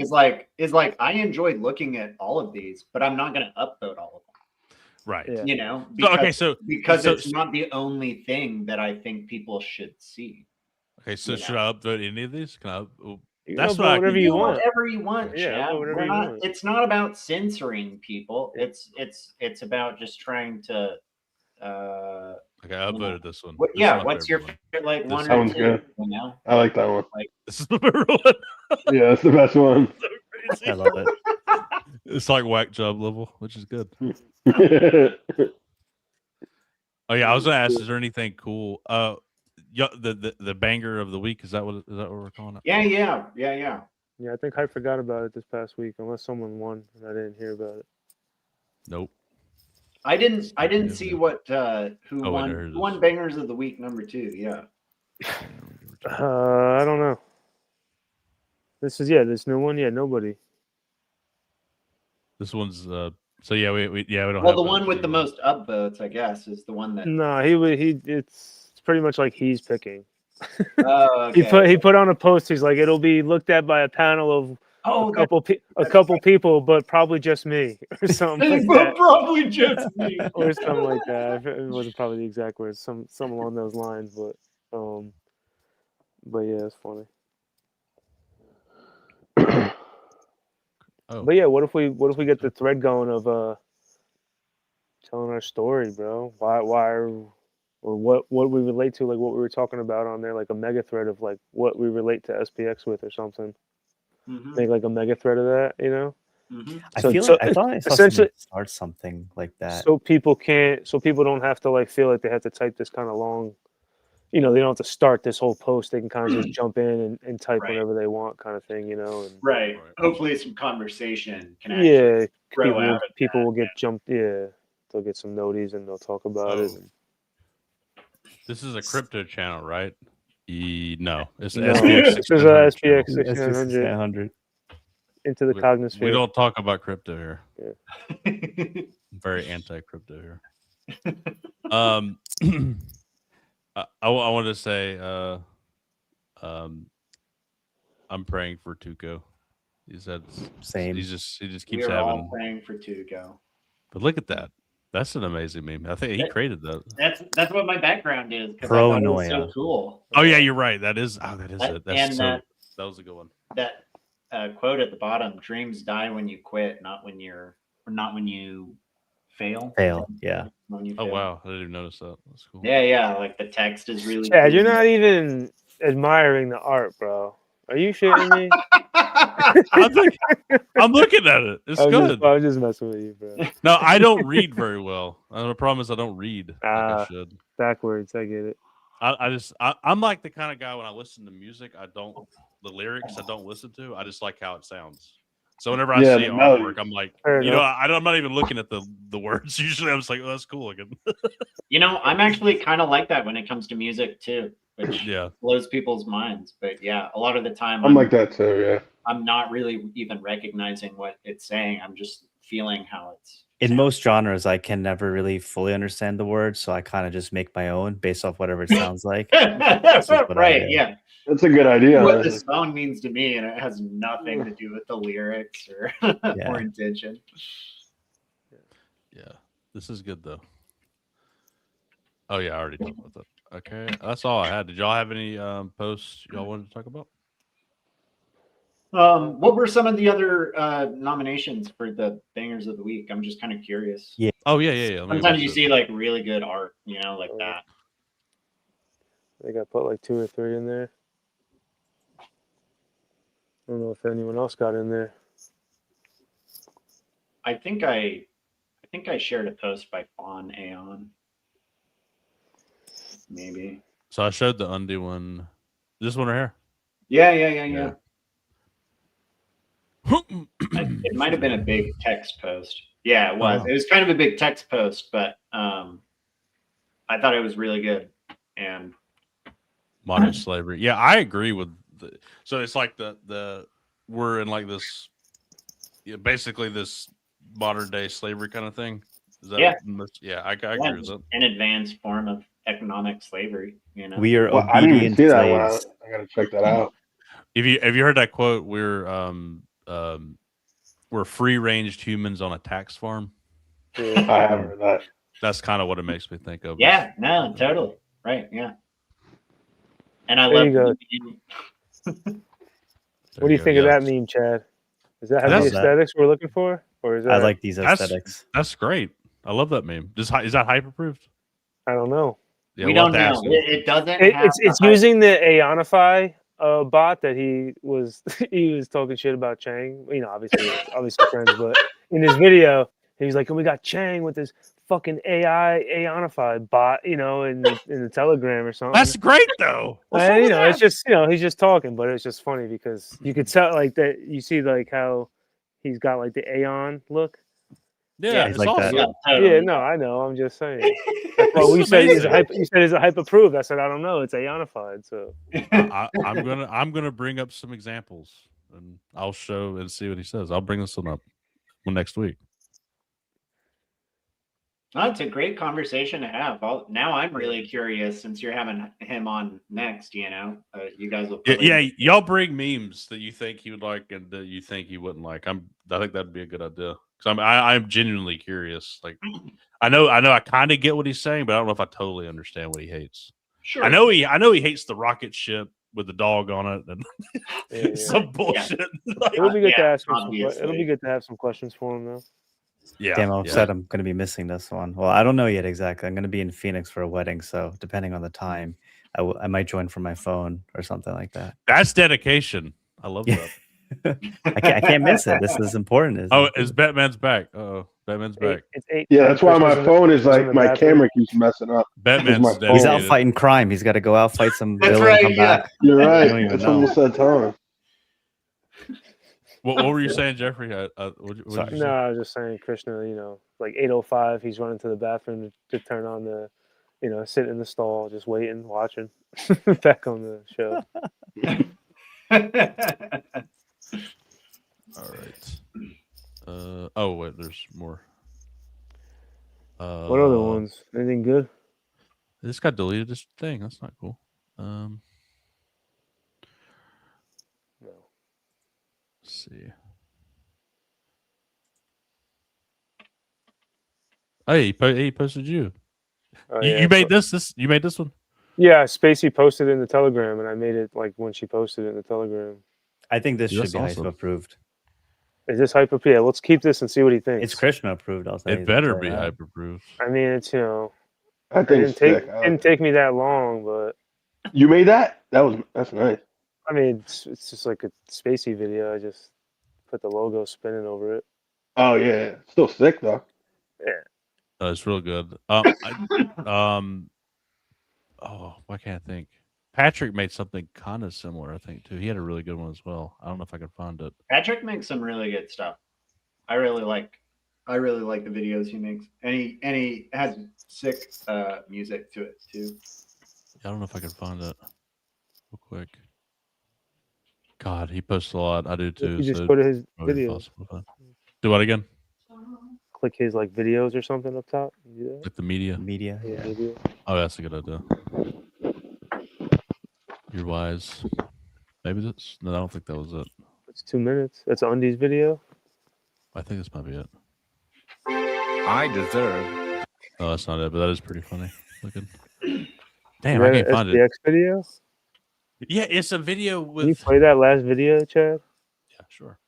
C: is like I enjoyed looking at all of these, but I'm not gonna upvote all of them.
A: Right.
B: Yeah.
C: You know,
A: So,
C: it's not the only thing that I think people should see.
A: okay, so
C: you
A: should
C: know.
A: I upvote any of these? Can I?
B: You
A: That's
B: know,
A: what I
B: whatever
A: can
B: you
C: Do
B: want.
C: whatever you want.
B: Yeah,
C: Chad.
B: whatever
C: We're
B: you
C: not.
B: want.
C: It's not about censoring people. It's about just trying to.
A: Okay, I upvoted this one.
C: What,
A: This
C: yeah.
A: is my
C: What's your
A: favorite
C: favorite, like
A: This
C: one
F: that
C: or
F: one's
C: two?
F: good.
C: You know,
F: I like that one.
A: one. This is my favorite one.
F: Yeah, that's the best one.
A: So crazy.
D: I love it.
A: It's like whack job level, which is good. Oh yeah, I was gonna ask, is there anything cool? Yeah, the banger of the week, is that what we're calling it?
C: yeah.
B: Yeah, I think I forgot about it this past week, unless someone won and I didn't hear about it.
A: Nope.
C: I didn't
A: Yeah.
C: see what who
A: Oh, wait,
C: won
A: there it is.
C: who won bangers of the week number 2. Yeah.
B: I don't know. This new one. Yeah, nobody.
A: This one's so yeah, we don't
C: Well,
A: have
C: the
A: that
C: one with the
A: too.
C: most upvotes, I guess, is the one that.
B: No, it's pretty much like he's picking.
C: Oh, okay.
B: He put on a post. He's like, it'll be looked at by a panel of a couple people, but probably just me or something like that.
C: Probably just me.
B: Or something like that. It wasn't probably the exact words. Some along those lines, but yeah, it's funny.
A: Oh.
B: But yeah, what if we get the thread going of telling our story, bro? Why or what we relate to, like what we were talking about on there, like a mega thread of like what we relate to SPX with or something.
C: Mhm.
B: Make like a mega thread of that, you know?
C: Mhm.
D: I
B: So-
D: feel
B: so
D: like I thought I saw
B: essentially-
D: someone start something like that.
B: So people don't have to like feel like they have to type this kind of long, you know, they don't have to start this whole post. They can kind of just jump in and type
C: Right.
B: whatever they want, kind of thing, you know. And
C: Right.
A: Right.
C: Hopefully, some conversation can actually.
B: yeah,
C: grow out of
B: people
C: that,
B: will get jumped. Yeah, they'll get some noties and they'll talk about it.
A: So-
B: And,
A: This is a crypto channel, right? No, it's
B: No,
A: SPX
B: this is a
A: 1600 channel.
B: SPX 1600
D: 100.
B: into the
A: We
B: Cognisphere.
A: don't talk about crypto here.
C: that.
A: I'm very anti-crypto here. I wanted to say, I'm praying for Tuco. He said
D: Same.
A: he just
C: We
A: keeps
C: are all
A: having.
C: praying for Tuco.
A: But look at that. That's an amazing meme. I think he created that.
C: That's what my background is. 'Cause I
D: Pro
C: thought it was so
D: Noia.
C: cool.
A: Oh yeah, you're right. That is. Oh, that is it. That's
C: And
A: so. That was a good one.
C: that quote at the bottom: "Dreams die when you quit, not when you fail."
D: Fail. Yeah.
C: When you
A: Oh
C: fail.
A: wow, I didn't even notice that. That's cool.
C: Yeah. Like the text is really.
B: Chad,
C: cool.
B: you're not even admiring the art, bro. Are you shitting me?
A: I'm looking at it. It's good.
B: I was just messing with you, bro.
A: No, I don't read very well. The problem is I don't read like I should.
B: Backwards, I get it.
A: I'm like the kind of guy when I listen to music, the lyrics I don't listen to. I just like how it sounds. So whenever I
F: Yeah,
A: see
F: the
A: artwork, I'm like,
B: Fair enough.
A: I'm not even looking at the words. Usually I'm just like, oh, that's cool looking.
C: I'm actually kind of like that when it comes to music too, which
A: Yeah.
C: blows people's minds. But yeah, a lot of the time
F: I'm like that too. Yeah.
C: I'm not really even recognizing what it's saying. I'm just feeling how it's.
D: In most genres, I can never really fully understand the words, so I kind of just make my own based off whatever it sounds like.
C: Right? Yeah.
F: That's a good idea.
C: What the song means to me, and it has nothing to do with the lyrics or or intention.
A: Yeah, this is good though. Oh yeah, I already talked about that. Okay, that's all I had. Did y'all have any posts y'all wanted to talk about?
C: What were some of the other nominations for the bangers of the week? I'm just kind of curious.
D: Yeah.
A: Oh yeah.
C: Sometimes you see like really good art, like that.
B: I think I put like 2 or 3 in there. I don't know if anyone else got in there.
C: I think I shared a post by Fawn Aeon. Maybe.
A: So I showed the undie one. This one right here.
C: Yeah. It might have been a big text post. Yeah, it was. It was kind of a big text post, but I thought it was really good. And
A: modern slavery. Yeah, I agree with. So it's like the we're in like this, basically this modern day slavery kind of thing. Is that I agree with that.
C: An advanced form of economic slavery.
D: We are
F: I didn't even see that one.
D: slaves.
F: I gotta check that out.
A: Have you heard that quote? We're free ranged humans on a tax farm.
F: I haven't heard that.
A: That's kind of what it makes me think of.
C: Yeah, no, totally. Right, yeah. And I love
B: What do you think of that meme, Chad? Is that the aesthetics we're looking for? Or is that...
D: I like these aesthetics.
A: That's great. I love that meme. Is that hyper-proofed?
B: I don't know.
C: Yeah, we don't know. It doesn't.
B: It's using the Aeonify bot that he was talking shit about Chang. Obviously friends, but in his video, he was like, "We got Chang with this fucking AI Aeonify bot, in the Telegram or something."
A: That's great though.
B: It's just he's just talking, but it's just funny because you could tell like that. You see like how he's got like the Aeon look.
A: Yeah, it's like awesome.
B: that. Yeah, no, I know. I'm just saying. Well, you said is it hyper-approved? I said I don't know. It's Aeonified. So
A: I'm gonna bring up some examples and I'll show and see what he says. I'll bring this one up next week.
C: Oh, it's a great conversation to have. Now I'm really curious since you're having him on next. You guys will.
A: Y'all bring memes that you think he would like and that you think he wouldn't like. I think that'd be a good idea because I'm genuinely curious. Like, I know I kind of get what he's saying, but I don't know if I totally understand what he hates.
C: Sure.
A: I know he hates the rocket ship with the dog on it and some bullshit.
B: Yeah. Like, it'll be good to ask him. It'll be good to have some questions for him though.
D: Yeah, damn, I'm upset I'm going to be missing this one. Well, I don't know yet exactly. I'm going to be in Phoenix for a wedding, so depending on the time, I might join from my phone or something like that.
A: That's dedication. I love that.
D: I can't miss it. This is important.
A: Is Betman's back? Oh, Betman's back.
B: It's 8.
F: Yeah, that's why my phone is like my camera keeps messing up.
A: Batman's
D: he's out fighting crime. He's got to go out fight some villain.
C: Right,
D: come back.
F: You're right. That's almost that time.
A: What were you saying, Jeffrey?
B: No, I was just saying, Krishna. Like 8:05, he's running to the bathroom to turn on the, sit in the stall, just waiting, watching, back on the show.
A: All right. Oh wait, there's more.
B: What other ones? Anything good?
A: This got deleted. This thing. That's not cool. No. Let's see. Hey, he posted you. You made this. You made this one.
B: Yeah, Spacey posted it in the Telegram, and I made it like when she posted it in the Telegram.
D: I think this should be hype approved.
B: Is this hype approved? Yeah, let's keep this and see what he thinks.
D: It's Krishna approved. I'll say
A: it better be hype approved.
B: I mean, it's
F: I think
B: it didn't take me that long, but
F: you made that. That's nice.
B: I mean, it's just like a Spacey video. I just put the logo spinning over it.
F: Oh yeah, still sick though.
B: Yeah,
A: it's real good. Oh, why can't I think? Patrick made something kind of similar, I think, too. He had a really good one as well. I don't know if I can find it.
C: Patrick makes some really good stuff. I really like the videos he makes, and he has sick music to it too.
A: I don't know if I can find it real quick. God, he posts a lot. I do too.
B: You just
A: so
B: go to his
A: probably
B: video.
A: impossible to find. Do what again?
B: Click his like videos or something up top. You do that?
A: Like the media.
D: Media.
B: Yeah.
D: Yeah.
B: Video.
A: Oh, that's a good idea. You're wise. Maybe that's no. I don't think that was it.
B: It's 2 minutes. That's Undies video.
A: I think this might be it.
G: I deserve.
A: No, that's not it. But that is pretty funny looking. Damn,
B: Is
A: I
B: that
A: can't
B: an
A: find it.
B: SPX video?
A: Yeah, it's a video
B: Can you
A: with.
B: play that last video, Chad?
A: Yeah, sure.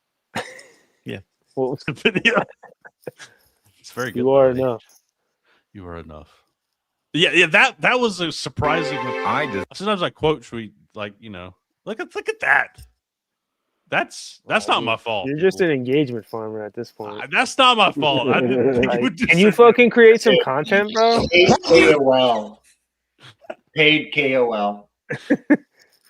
B: Well,
A: The video. It's very good.
B: you are
A: buddy.
B: enough.
A: You are enough. Yeah. That was a surprising. Sometimes I quote tweet like look at that. That's not my fault.
B: You're just
A: people.
B: an engagement farmer at this point.
A: That's not my fault. I didn't think you would just
B: Can you
A: say-
B: fucking create some content, bro?
C: Paid KOL. Paid KOL.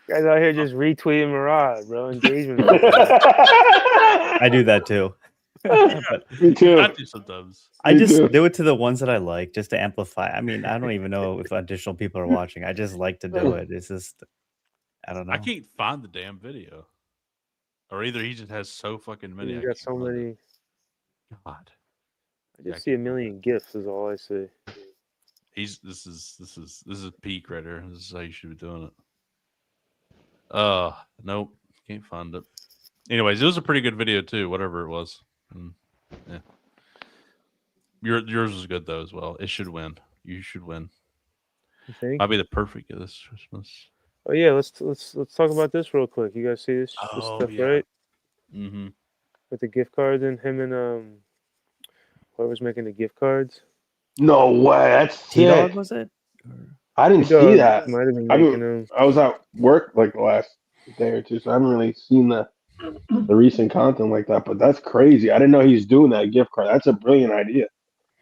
B: Guys out here just retweeting Murad, bro. Engagement.
D: I do that too.
F: Me too.
A: I do sometimes.
D: I
F: Me
D: just
F: too.
D: do it to the ones that I like, just to amplify. I mean, I don't even know if additional people are watching. I just like to do it. It's just, I don't know.
A: I can't find the damn video, or either he just has so fucking many. I
B: You
A: can't
B: got so
A: find it.
B: many.
A: God,
B: I just see a million gifts. Is all I see.
A: this is peak right here. This is how you should be doing it. Nope, can't find it. Anyways, it was a pretty good video too. Whatever it was. Yeah. Yours was good though as well. It should win. You should win.
B: You think?
A: Might be the perfect of this Christmas.
B: Oh yeah, let's talk about this real quick. You guys see this
A: Oh,
B: stuff,
A: yeah.
B: right?
A: Mm-hmm.
B: With the gift cards and him and whoever's making the gift cards.
F: No way. That's
D: T-Dog,
F: sick.
D: was it?
F: I didn't see
B: T-Dog
F: that.
B: might have been
F: I
B: making
F: mean,
B: them.
F: I was at work like the last day or two, so I haven't really seen the recent content like that. But that's crazy. I didn't know he's doing that gift card. That's a brilliant idea.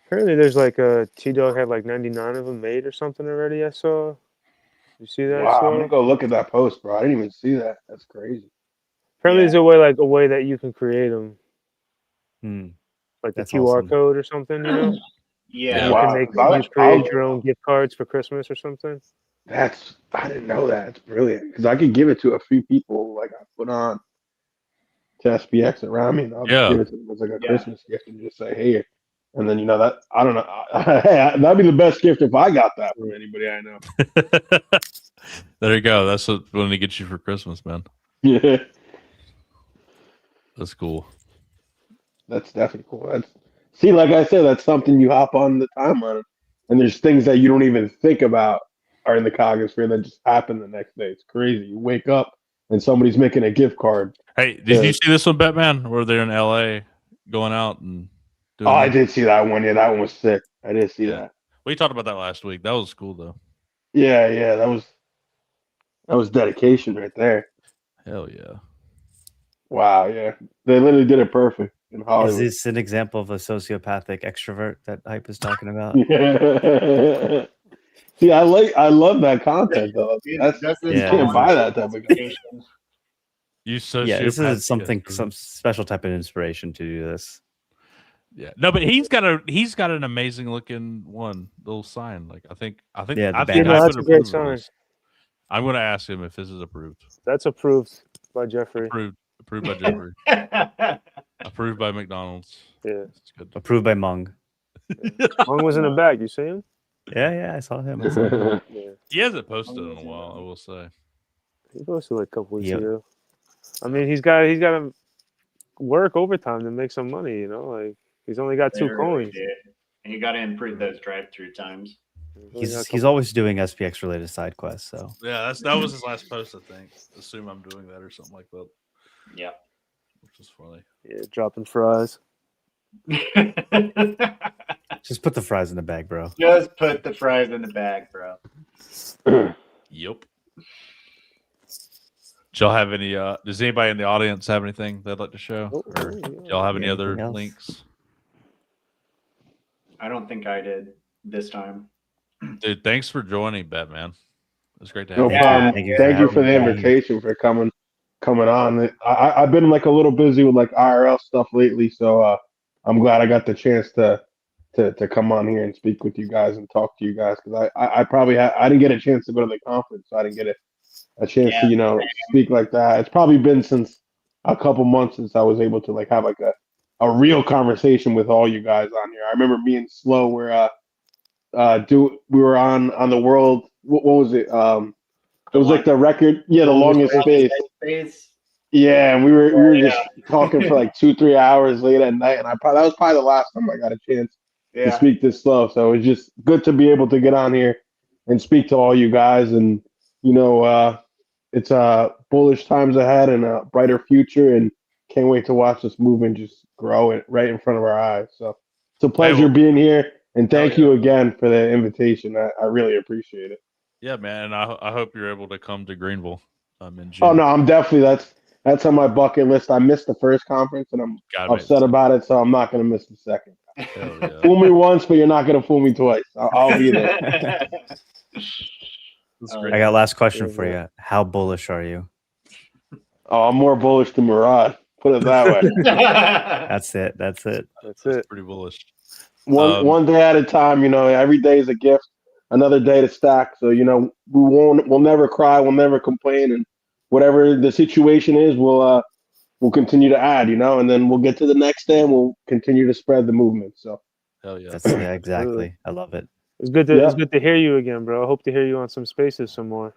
B: Apparently, there's like a T-Dog had like 99 of them made or something already. I saw. You see that?
F: Wow, I'm
B: Swell?
F: gonna go look at that post, bro. I didn't even see that. That's crazy.
B: Apparently, there's a way that you can create them, like
D: That's
B: the QR
D: awesome.
B: code or something. You know,
C: Yeah.
B: you
F: Wow.
B: can make
F: I'll-
B: you create
F: I'll-
B: your own gift cards for Christmas or something.
F: I didn't know that. It's brilliant because I could give it to a few people like I put on to SPX around me, and I'll
A: Yeah.
F: just give it to them as like a
C: Yeah.
F: Christmas gift and just say, hey, and then that I don't know. That'd be the best gift if I got that from anybody I know.
A: There you go. That's what when he gets you for Christmas, man.
F: Yeah,
A: That's cool.
F: that's definitely cool. Like I said, that's something you hop on the timeline, and there's things that you don't even think about are in the Cognisphere that just happen the next day. It's crazy. You wake up and somebody's making a gift card.
A: Hey, did you see this one, Betman? Where they're in LA going out and doing
F: Oh, I
A: that?
F: did see that one. Yeah, that one was sick. I did see
A: Yeah.
F: that.
A: We talked about that last week. That was cool though.
F: Yeah, that was dedication right there.
A: Hell yeah.
F: Wow, yeah, they literally did it perfect in
D: Is
F: Hollywood.
D: this an example of a sociopathic extrovert that Hype is talking about?
F: Yeah. See, I love that content though.
C: That's
F: You can't buy that type of content.
A: You sociopath.
D: Yeah, this is
A: yes,
D: some
A: dude.
D: special type of inspiration to do this.
A: Yeah. No, but he's got an amazing looking little sign. Like I think
D: Yeah, the
A: I
D: banner.
A: think
B: No,
A: I
B: that's
A: would
B: a great
A: approve of
B: sign.
A: this. I'm gonna ask him if this is approved.
B: That's approved by Jeffrey.
A: Approved by Jeffery. Approved by McDonald's.
B: Yeah,
A: It's good.
D: Approved by Mung.
B: Mung was in the back. You see him?
D: Yeah, I saw him.
B: Yeah,
A: He hasn't posted in a while, I will say.
B: he posted like a couple weeks
D: Yep.
B: ago. I mean, he's got to work overtime to make some money. You know, like he's only got two coins.
C: And you got to improve those drive-through times.
D: He's always doing SPX related side quests. So
A: Yeah, that was his last post, I think. Assume I'm doing that or something like that.
C: Yeah.
A: Which is funny.
B: Yeah, dropping fries.
D: just put the fries in the bag, bro.
C: Just put the fries in the bag, bro.
A: Yep. Do y'all have any does anybody in the audience have anything they'd like to show? Or do y'all have any other
D: Anything else?
A: links?
C: I don't think I did this time.
A: Dude, thanks for joining, Batman. It was great to have
F: No
A: you.
F: problem.
D: Thank you
F: Thank you
D: for
F: for the
D: having me.
F: invitation for coming on. I've been like a little busy with like IRL stuff lately, so I'm glad I got the chance to come on here and speak with you guys and talk to you guys because I probably I didn't get a chance to go to the conference, so I didn't get a chance to, you know, speak like that. It's probably been since a couple months since I was able to like have like a real conversation with all you guys on here. I remember me and Slow were we were on the world. What was it? It was like the record, the longest space. Yeah, and we were just talking for like 2-3 hours late at night, and that was probably the last time I got a chance to speak this slow. So it's just good to be able to get on here and speak to all you guys, and you know, it's bullish times ahead and a brighter future, and can't wait to watch this movement just grow it right in front of our eyes. So it's a pleasure being here, and thank you again for the invitation. I really appreciate it.
A: Yeah, man. And I hope you're able to come to Greenville in June.
F: Oh no, I'm definitely that's on my bucket list. I missed the first conference, and I'm upset about it, so I'm not going to miss the second.
A: Yeah.
F: Fool me once, but you're not going to fool me twice. I'll be there.
D: I got a last question for you. How bullish are you?
F: Oh, I'm more bullish than Murad. Put it that way.
D: That's it.
B: That's
A: pretty bullish.
F: One day at a time. You know, every day is a gift. Another day to stack. So you know, we'll never cry. We'll never complain, and whatever the situation is, we'll continue to add. You know, and then we'll get to the next day, and we'll continue to spread the movement. So
A: hell yeah,
D: exactly. I love it.
B: It's good to hear you again, bro. I hope to hear you on some spaces some more.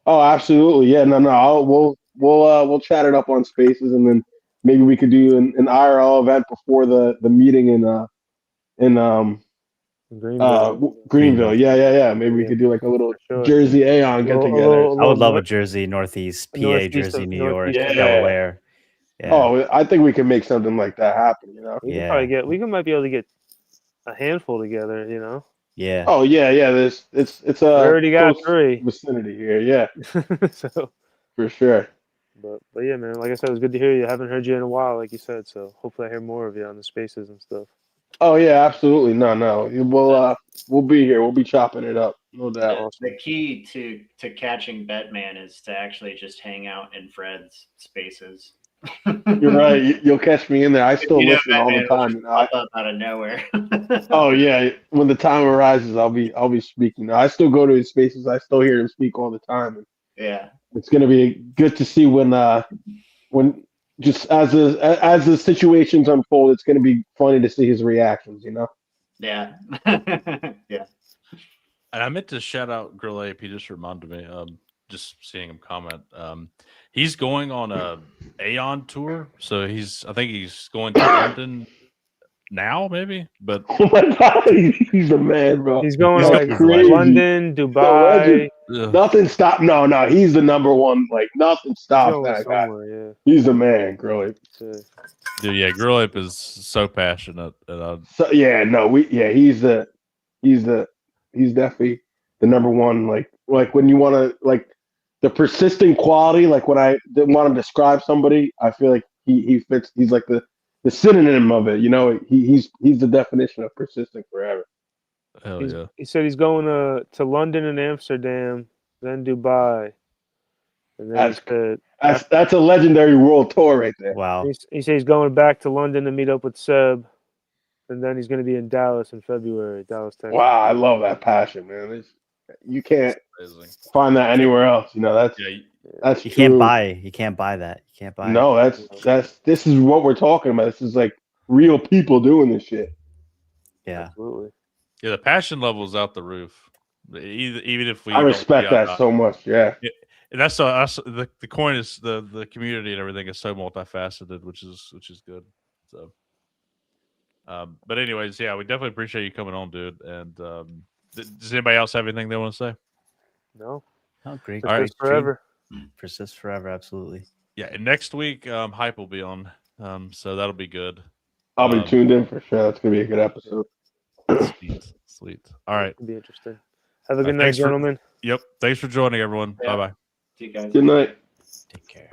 F: Oh, absolutely. Yeah, no. We'll chat it up on Spaces, and then maybe we could do an IRL event before the meeting in Greenville. Yeah. Maybe we could do like a little Jersey Aeon get together.
D: I would love a Jersey, Northeast, PA, Jersey, New York, Delaware. Yeah.
F: Oh, I think we can make something like that happen. You know,
B: we might be able to get a handful together. You know.
D: Yeah.
F: Oh yeah. It's
B: we already got 3
F: vicinity here. Yeah.
B: So
F: for sure.
B: But yeah, man. Like I said, it was good to hear you. I haven't heard you in a while, like you said. So hopefully, I hear more of you on the spaces and stuff.
F: Oh yeah, absolutely. No. We'll be here. We'll be chopping it up. No doubt.
C: The key to catching Betman is to actually just hang out in Fred's spaces.
F: You're right. You'll catch me in there. I still listen all the time.
C: Pop up out of nowhere.
F: Oh yeah, when the time arises, I'll be speaking. I still go to his spaces. I still hear him speak all the time.
C: Yeah,
F: it's gonna be good to see when just as the situations unfold. It's gonna be funny to see his reactions. You know.
C: Yeah. Yeah.
A: And I meant to shout out Grill Ape. He just reminded me. Just seeing him comment. He's going on a Aeon tour, so I think he's going to London now, maybe. But
F: oh my God, he's the man, bro.
B: He's going to like London, Dubai.
F: Nothing stop. No, he's the number one. Like nothing stops that guy.
B: Yeah.
F: He's the man, Grill Ape.
A: Dude, yeah, Grill Ape is so passionate. And
F: he's definitely the number one. Like when you want to like. The persistent quality, like when I want to describe somebody, I feel like he fits. He's like the synonym of it. You know, he's the definition of persistent forever.
A: Hell yeah.
B: He said he's going to London and Amsterdam, then Dubai, and then
F: that's a legendary world tour right there.
D: Wow.
B: He said he's going back to London to meet up with Seb, and then he's going to be in Dallas in February. Dallas, Texas.
F: Wow, I love that passion, man. You can't find that anywhere else. You know, that's
D: you can't buy that. You can't buy
F: no, this is what we're talking about. This is like real people doing this shit.
D: Yeah.
B: Absolutely.
A: Yeah, the passion level is out the roof. Even if
F: I respect that so much. Yeah.
A: And that's the coin is the community and everything is so multifaceted, which is good. So but anyways, yeah, we definitely appreciate you coming on, dude. And does anybody else have anything they want to say?
B: No.
D: Great.
B: Persist forever.
D: Persist forever. Absolutely.
A: Yeah. And next week, Hype will be on. So that'll be good.
F: I'll be tuned in for sure. That's gonna be a good episode.
A: Sweet. All right.
B: It'll be interesting. Have a good night, gentlemen.
A: Yep. Thanks for joining, everyone. Bye bye.
C: See you guys.
F: Good night.
D: Take care.